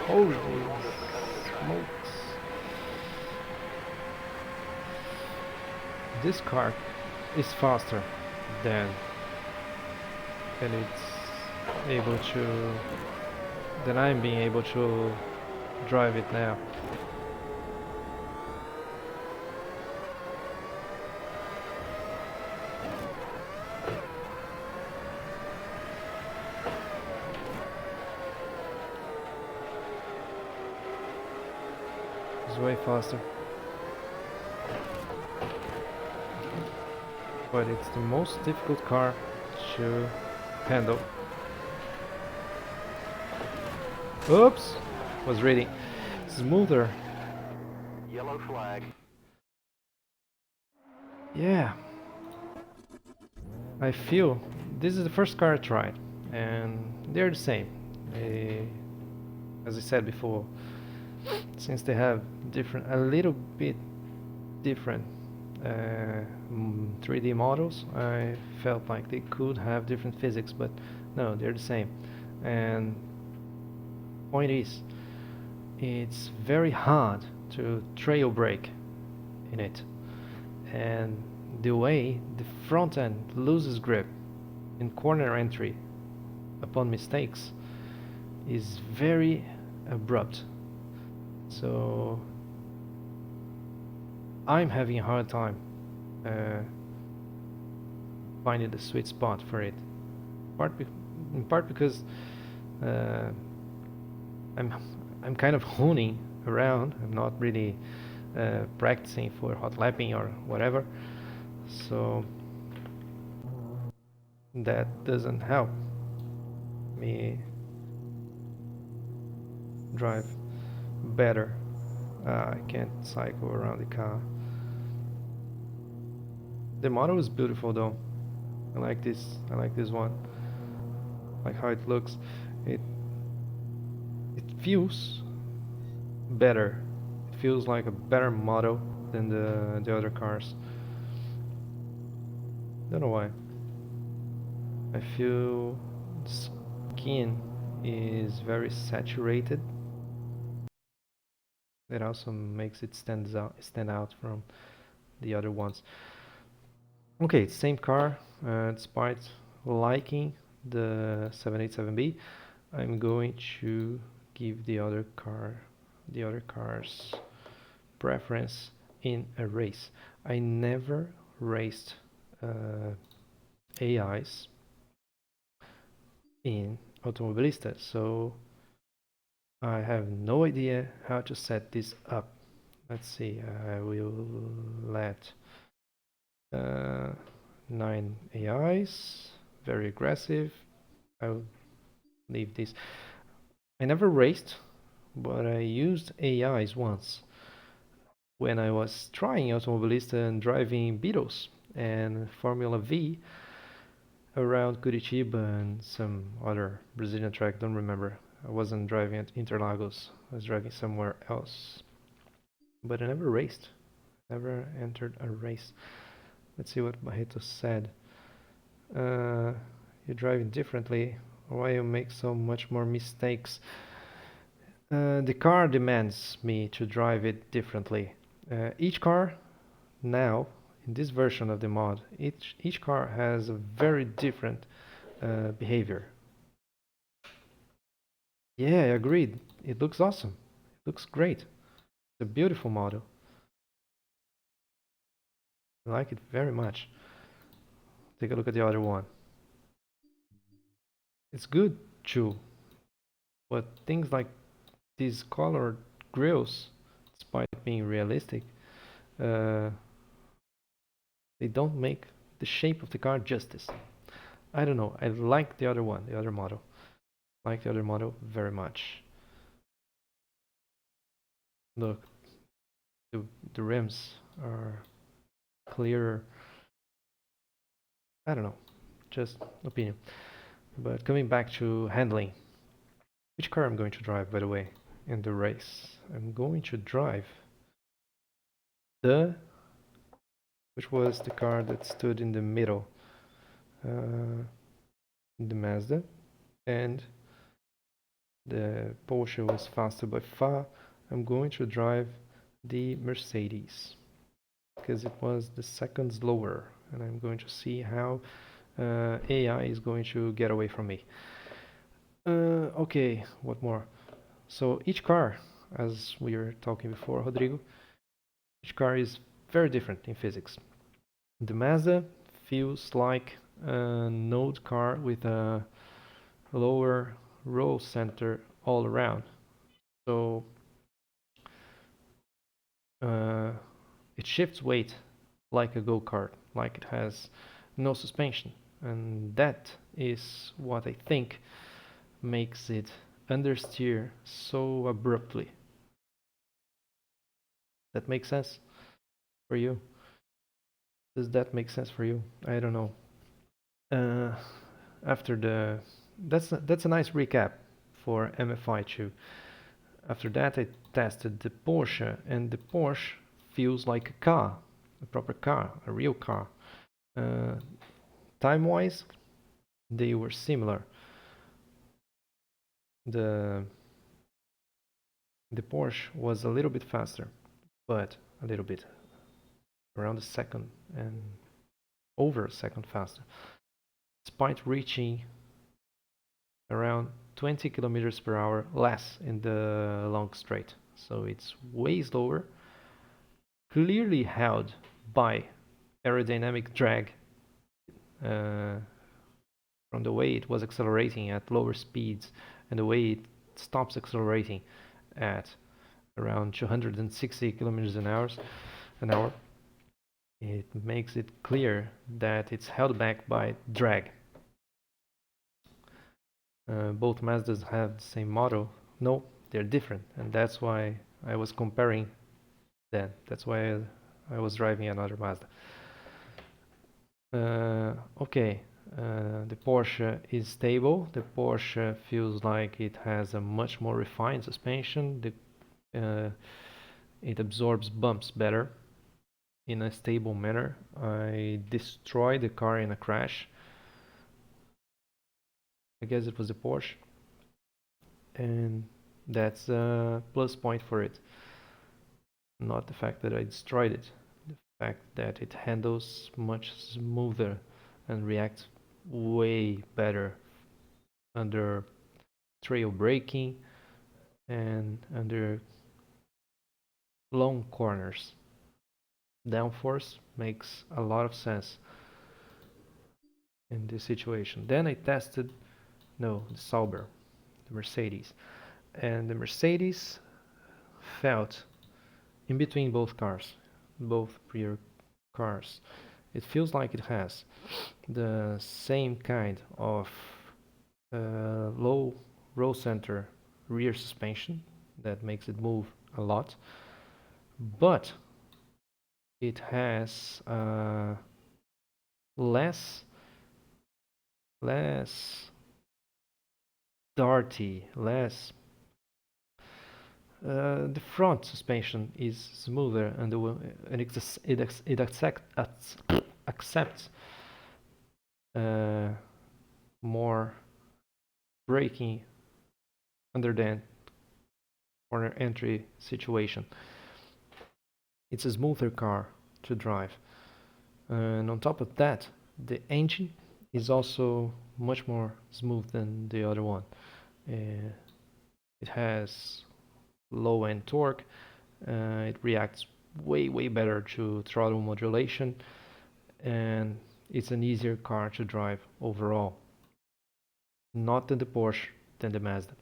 Holy smokes. This car is faster than it's able to than I'm being able to drive it now. It's way faster. But it's the most difficult car to handle. Oops! Was reading. Smoother. Yellow flag. Yeah. I feel this is the first car I tried, and they're the same. As I said before, since they have a little bit different 3D models, I felt like they could have different physics, but no, they're the same. And point is, it's very hard to trail brake in it, and the way the front end loses grip in corner entry upon mistakes is very abrupt. So I'm having a hard time finding the sweet spot for it. In part because I'm I'm kind of honing around. I'm not really practicing for hot lapping or whatever. So that doesn't help me drive better. I can't cycle around the car. The model is beautiful though. I like this. I like this one. Like how it looks. It it feels better. It feels like a better model than the other cars. Don't know why. I feel skin is very saturated. It also makes it stand out from the other ones. Okay, same car. Despite liking the 787B, I'm going to give the other cars preference in a race. I never raced AIs in Automobilista, so I have no idea how to set this up. Let's see, I will let 9 AIs, very aggressive. I'll leave this. I never raced, but I used AIs once when I was trying Automobilista and driving Beetles and Formula V around Curitiba and some other Brazilian track, don't remember. I wasn't driving at Interlagos, I was driving somewhere else. But I never raced, never entered a race. Let's see what Barreto said. You're driving differently, why you make so much more mistakes? The car demands me to drive it differently. Each car now, in this version of the mod, each car has a very different behavior. Yeah, I agreed. It looks awesome. It looks great. It's a beautiful model. I like it very much. Take a look at the other one. It's good too, but things like these colored grills, despite being realistic, uh, they don't make the shape of the car justice. I don't know. I like the other one, the other model. I like the other model very much. Look, the the rims are clearer. I don't know, just opinion. But coming back to handling, which car I'm going to drive, by the way, in the race? I'm going to drive the, which was the car that stood in the middle, the Mazda, and the Porsche was faster by far. I'm going to drive the Mercedes because it was the second slower, and I'm going to see how AI is going to get away from me. Okay, what more? So each car, as we were talking before, Rodrigo, each car is very different in physics. The Mazda feels like an old car with a lower roll center all around. So uh, it shifts weight like a go-kart, like it has no suspension. And that is what I think makes it understeer so abruptly. That makes sense for you? Does that make sense for you? I don't know. Uh, after the that's a nice recap for MFI2. After that, I tested the Porsche, and the Porsche feels like a car, a proper car, a real car. Uh, Time-wise, they were similar. The the Porsche was a little bit faster, but a little bit, around a second and over a second faster, despite reaching around 20 kilometers per hour less in the long straight. So it's way slower, clearly held by aerodynamic drag uh, from the way it was accelerating at lower speeds and the way it stops accelerating at around 260 kilometers an hour, it makes it clear that it's held back by drag. Both Mazdas have the same model. No, they're different, and that's why I was comparing them. That's why I was driving another Mazda. Okay, the Porsche is stable. The Porsche feels like it has a much more refined suspension. It absorbs bumps better in a stable manner. I destroyed the car in a crash. I guess it was a Porsche, and that's a plus point for it. Not the fact that I destroyed it, the fact that it handles much smoother and reacts way better under trail braking and under long corners. Downforce makes a lot of sense in this situation. Then I tested, no, the Sauber, the Mercedes. And the Mercedes felt in between both cars, both rear cars. It feels like it has the same kind of low roll center rear suspension that makes it move a lot, but it has less darty, less. The front suspension is smoother and it accepts uh, more braking under the corner entry situation. It's a smoother car to drive. And on top of that, the engine is also much more smooth than the other one. It has low end torque. It reacts way better to throttle modulation, and it's an easier car to drive overall. Not than the Porsche, than the Mazda.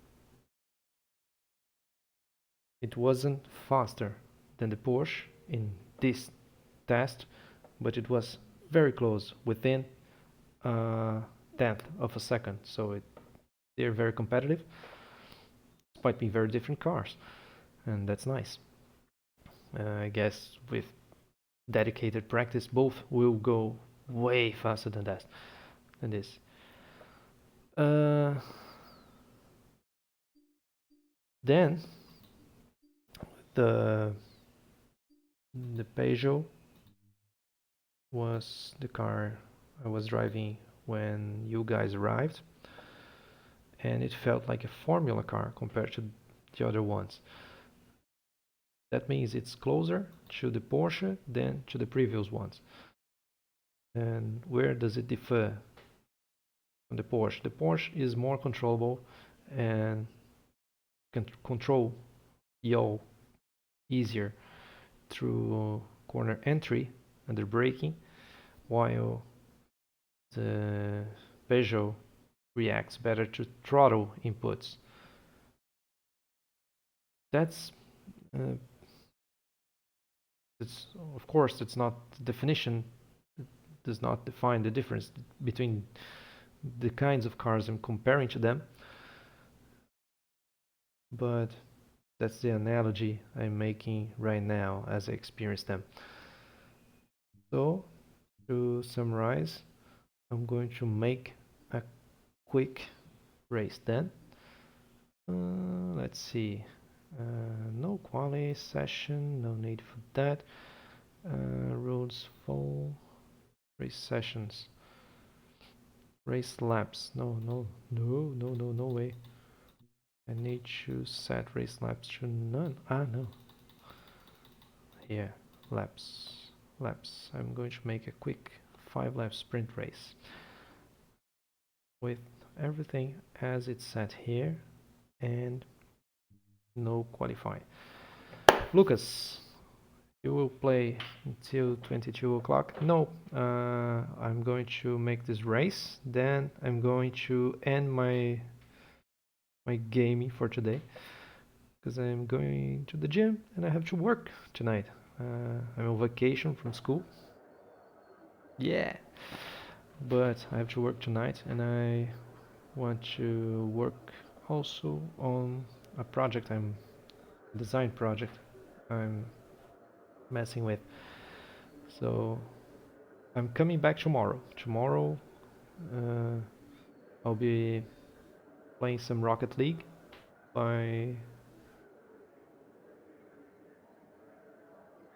It wasn't faster than the Porsche in this test, but it was very close, within a tenth of a second. So they're very competitive, despite being very different cars, and that's nice. I guess with dedicated practice, both will go way faster than this. Then the Peugeot was the car I was driving when you guys arrived, and it felt like a formula car compared to the other ones. That means it's closer to the Porsche than to the previous ones. And where does it differ from the Porsche? The Porsche is more controllable and can control yaw easier through corner entry under braking, while the Peugeot reacts better to throttle inputs. That's it's of course it's not definition. It does not define the difference between the kinds of cars I'm comparing to them, but that's the analogy I'm making right now as I experience them. So to summarize, I'm going to make a quick race then. Let's see. No quali session, no need for that. Rules full race sessions. Race laps. No way. I need to set race laps to none. No. Yeah, laps. I'm going to make a quick 5-lap sprint race with everything as it's set here and no qualifying. Lucas, you will play until 22 o'clock? No, I'm going to make this race, then I'm going to end my gaming for today. because I'm going to the gym and I have to work tonight. I'm on vacation from school. Yeah, but I have to work tonight and I want to work also on a project design project I'm messing with. So I'm coming back tomorrow. Tomorrow uh, I'll be playing some Rocket League by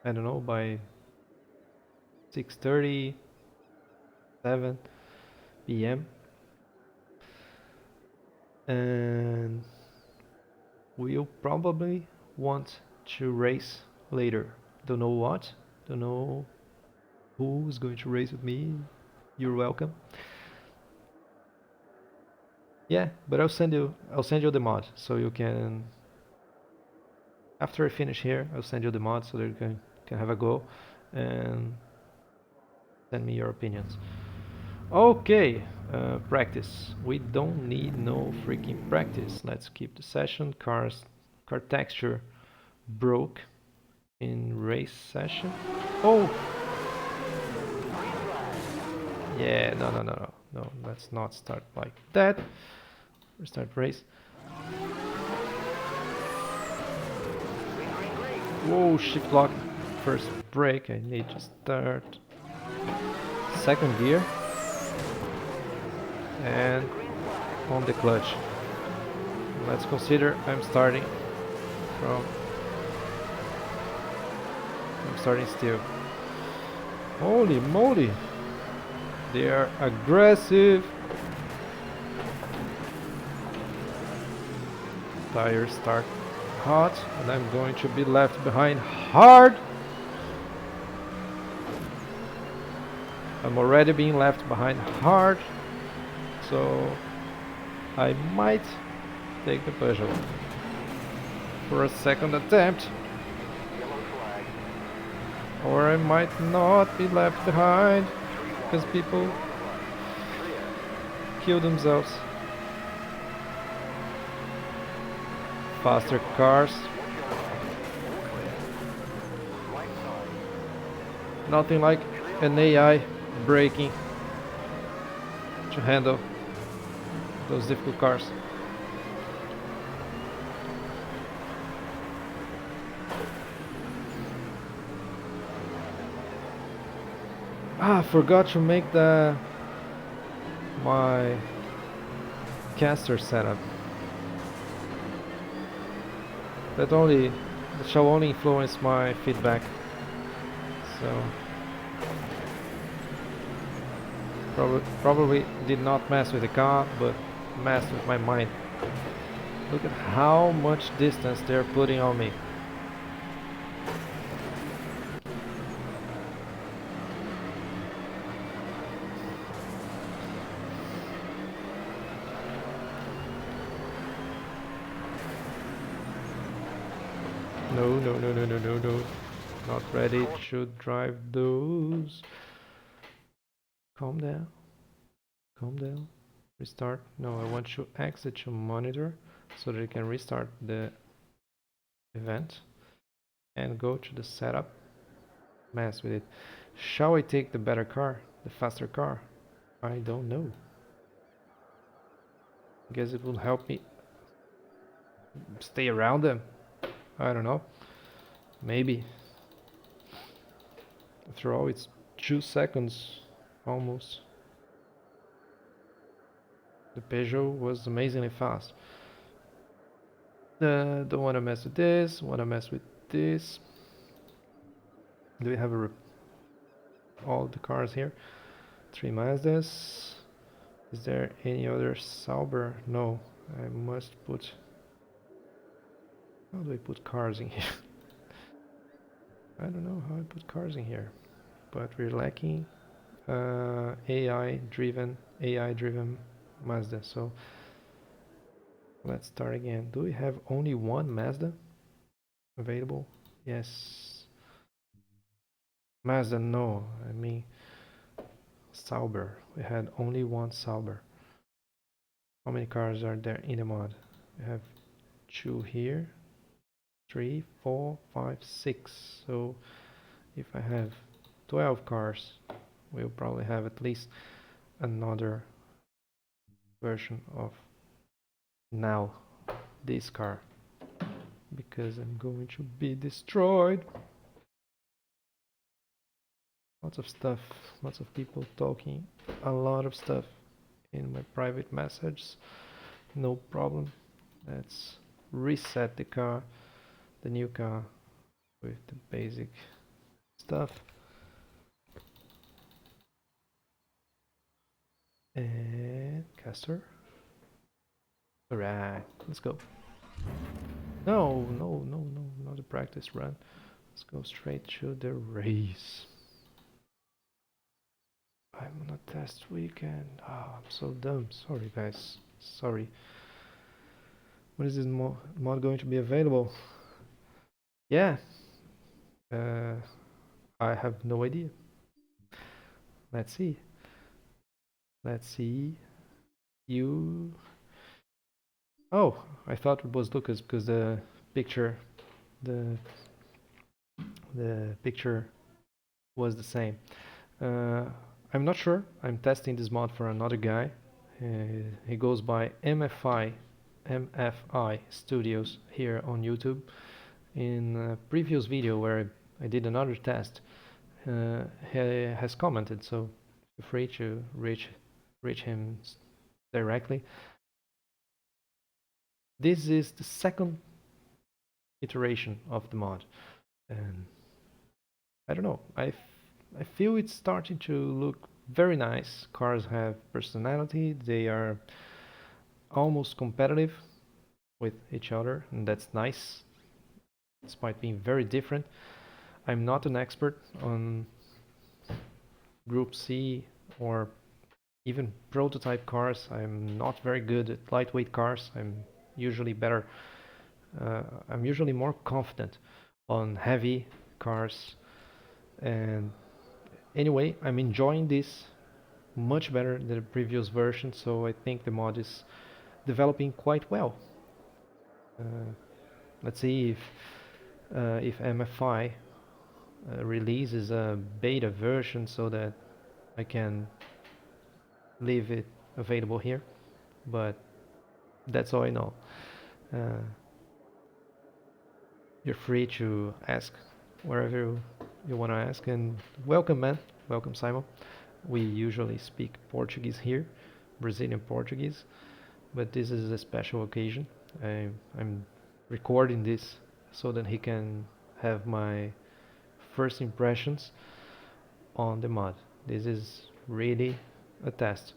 I don't know by 6:30, 7 p.m. and we'll probably want to race later. Don't know what, don't know who's going to race with me. You're welcome. Yeah, but I'll send you the mod so you can after I finish here, I'll send you the mod so that you can have a go and send me your opinions. Okay, practice. We don't need no freaking practice. Let's keep the session. Car texture broke in race session. Oh, yeah, no. Let's not start like that. Restart race. Whoa, shift lock. First brake. I need to start second gear and on the clutch. Let's consider from I'm starting still. Holy moly! They are aggressive. Tires start hot and I'm going to be left behind hard. I'm already being left behind hard, so I might take the Peugeot for a second attempt, or I might not be left behind because people kill themselves. Faster cars. Nothing like an AI braking to handle those difficult cars. I forgot to make my caster setup. That shall only influence my feedback. So probably did not mess with the car, but messed with my mind. Look at how much distance they're putting on me. No. Not ready to drive those. Calm down. Calm down. Restart. No, I want to exit to monitor so that you can restart the event and go to the setup. Mess with it. Shall I take the better car? The faster car? I don't know. Guess it will help me stay around them. I don't know. Maybe. After all, it's 2 seconds almost. The Peugeot was amazingly fast. Don't want to mess with this. Want to mess with this. Do we have all the cars here? 3 Mazdas. Is there any other Sauber? No. I must put. How do I put cars in here? I don't know how I put cars in here, but we're lacking AI driven Mazda. So let's start again. Do we have only one Mazda available? Yes. Mazda, no. I mean Sauber. We had only one Sauber. How many cars are there in the mod? We have 2 here. 3, 4, 5, 6. So if I have 12 cars, we'll probably have at least another version of now this car, because I'm going to be destroyed. Lots of stuff, lots of people talking, a lot of stuff in my private messages. No problem. Let's reset the car, the new car, with the basic stuff. And caster. Alright, let's go. No, no, no, no, not a practice run. Let's go straight to the race. I'm on a test weekend. Oh, I'm so dumb. Sorry, guys. Sorry. When is this mod going to be available? Yeah. I have no idea. Let's see. Let's see. You. Oh, I thought it was Lucas because picture, the the picture was the same. I'm not sure. I'm testing this mod for another guy. He goes by MFI Studios here on YouTube. In a previous video where I did another test, he has commented, so feel free to reach him directly. This is the second iteration of the mod, and I don't know. I feel it's starting to look very nice. Cars have personality. They are almost competitive with each other, and that's nice, despite being very different. I'm not an expert on Group C or even prototype cars. I'm not very good at lightweight cars. I'm usually better. I'm usually more confident on heavy cars. And anyway, I'm enjoying this much better than the previous version, so I think the mod is developing quite well. Let's see if MFI releases a beta version so that I can leave it available here, but that's all I know. Uh, you're free to ask wherever you want to ask, and welcome, man. Welcome, Simon. We usually speak Portuguese here, Brazilian Portuguese, but this is a special occasion. I'm recording this so that he can have my first impressions on the mod. This is really a test.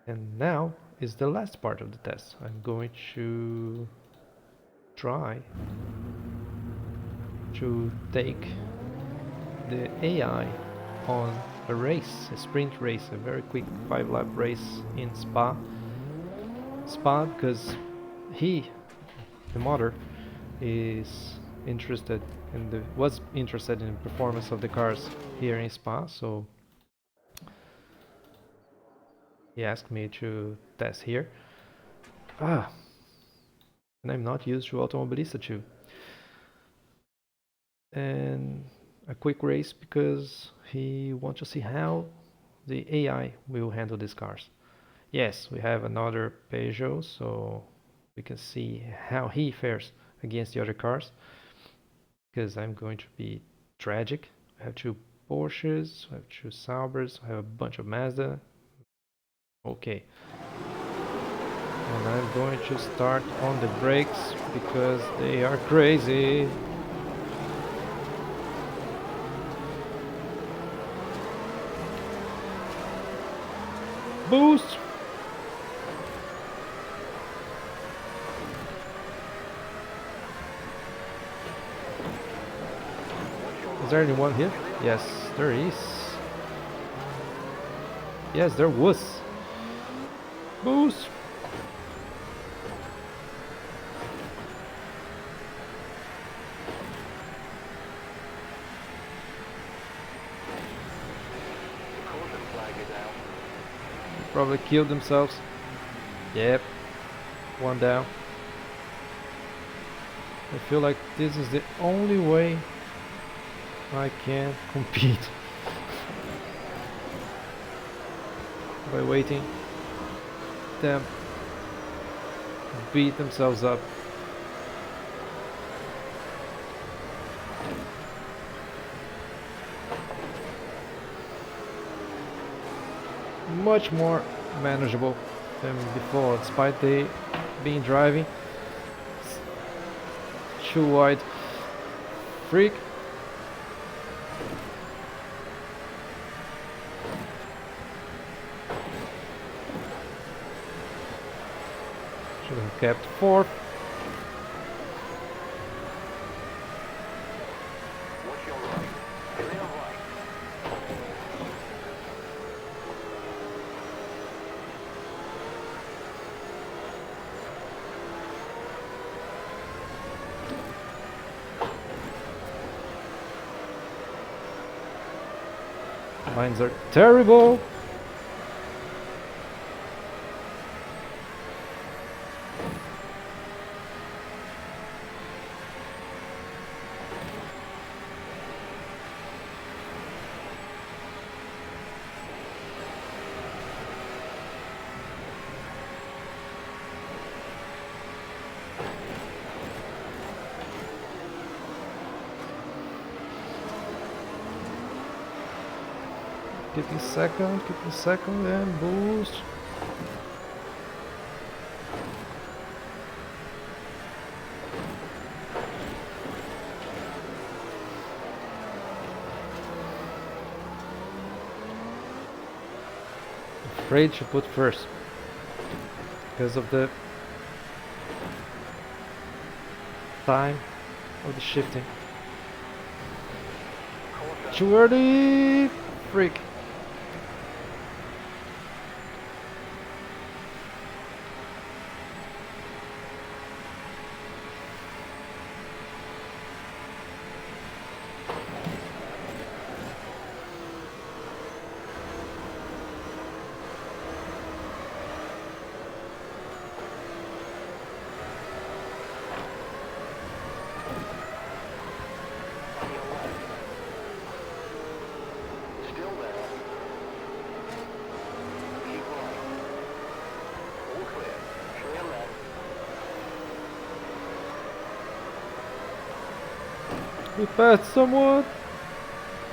And now is the last part of the test. I'm going to try to take the AI on a race, a sprint race, a very quick 5-lap race in Spa. Spa because the modder, was interested in the performance of the cars here in Spa, so he asked me to test here. And I'm not used to Automobilista too. And a quick race because he wants to see how the AI will handle these cars. Yes, we have another Peugeot, so we can see how he fares against the other cars. Because I'm going to be tragic. I have two Porsches, I have two Saubers, I have a bunch of Mazda. Okay. And I'm going to start on the brakes because they are crazy. Boost! Is there anyone here? Yes, there is. Yes, there was. Boost! Probably killed themselves. Yep. One down. I feel like this is the only way I can compete by waiting them beat themselves up. Much more manageable than before, despite they being driving too wide. Freak. Should have kept fourth. Watch your right. Clear right. Lines are terrible. Keep the second and boost. Afraid to put first because of the time of the shifting. Too early! Freak. Still there. Keep right. All clear. Clear left. We passed someone!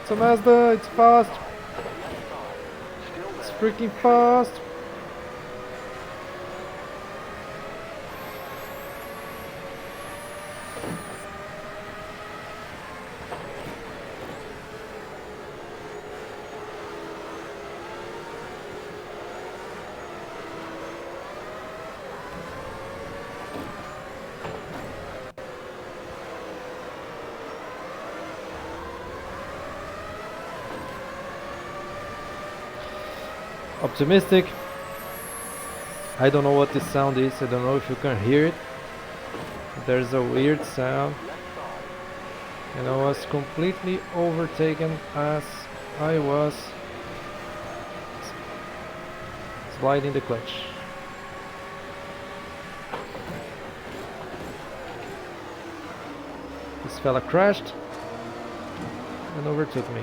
It's a Mazda, it's fast! Left side. Still It's there. freaking fast! Optimistic. I don't know what this sound is, I don't know if you can hear it. There's a weird sound. Left side. And I was completely overtaken as I was sliding the clutch. This fella crashed and overtook me.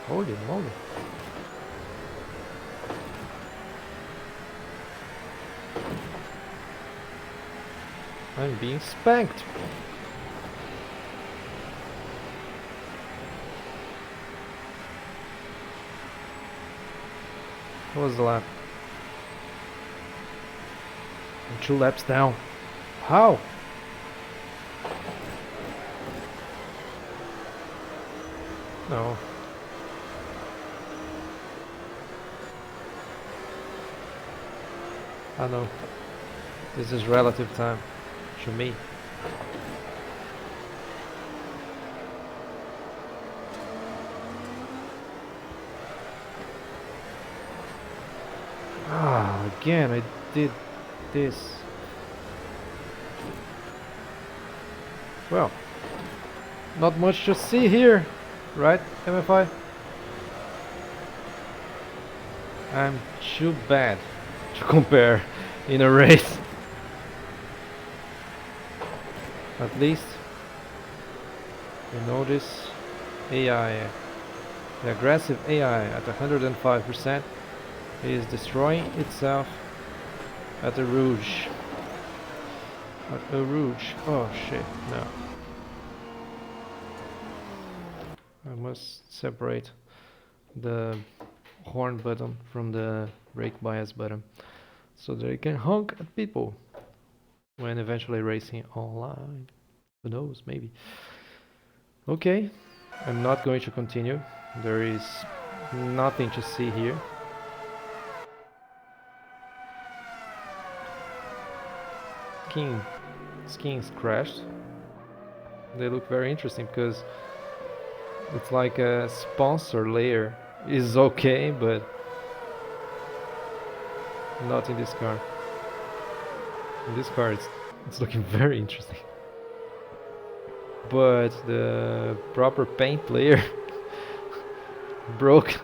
Holy moly. I'm being spanked. What was the lap? I'm 2 laps down. How? No. I know. This is relative time to me. Ah, again I did this. Well, not much to see here, right, MFI? I'm too bad to compare in a race. At least you notice AI, the aggressive AI at 105% is destroying itself at the Rouge. At the Rouge. Oh shit, no. I must separate the horn button from the brake bias button so that I can honk at people when eventually racing online. Who knows, maybe. Okay, I'm not going to continue. There is nothing to see here. Skins crashed. They look very interesting because it's like a sponsor layer is okay, but not in this car. In this car, it's looking very interesting. But the proper paint layer broke.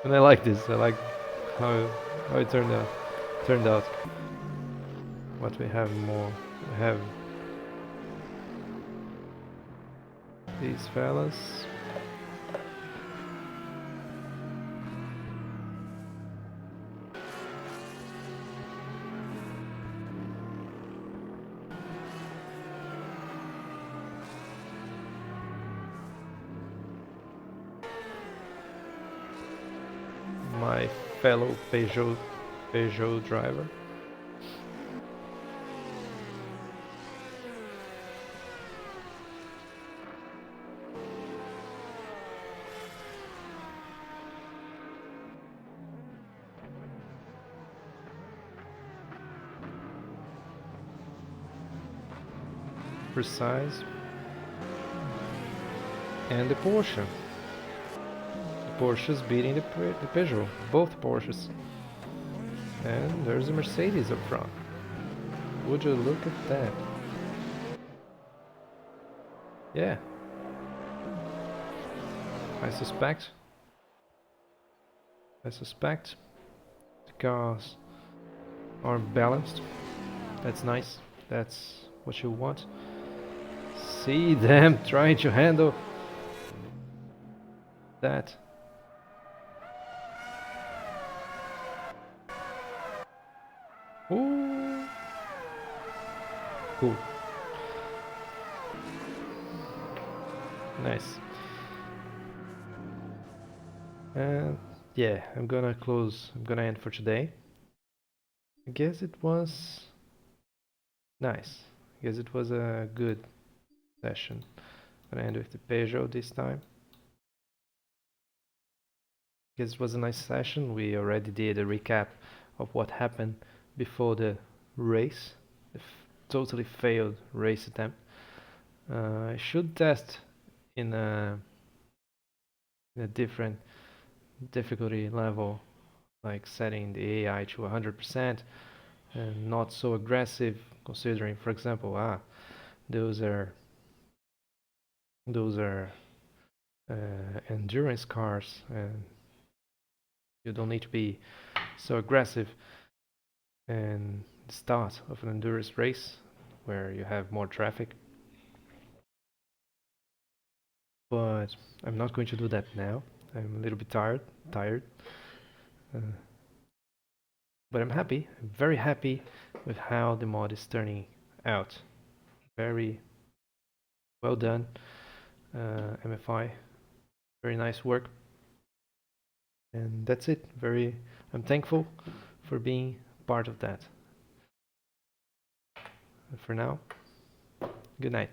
And I like this. I like how it turned out. What we have more? We have these fellas. My fellow Peugeot driver. Precise. And the Porsche. The Porsche's beating the Peugeot. Both Porsches. And there's a Mercedes up front. Would you look at that? Yeah. I suspect the cars are balanced. That's nice. That's what you want. See them trying to handle that. Ooh. Cool. Nice. And yeah, I'm gonna end for today. I guess it was nice. I guess it was a good session. I'm gonna end with the Peugeot this time. I guess it was a nice session. We already did a recap of what happened before the race. The totally failed race attempt. I should test in a different difficulty level, like setting the AI to 100% and not so aggressive, considering, for example, those are endurance cars, and you don't need to be so aggressive in the start of an endurance race where you have more traffic. But I'm not going to do that now. I'm a little bit tired. Uh, but I'm happy. I'm very happy with how the mod is turning out. Very well done, MFI. Very nice work. And that's it. I'm thankful for being part of that. And for now, good night.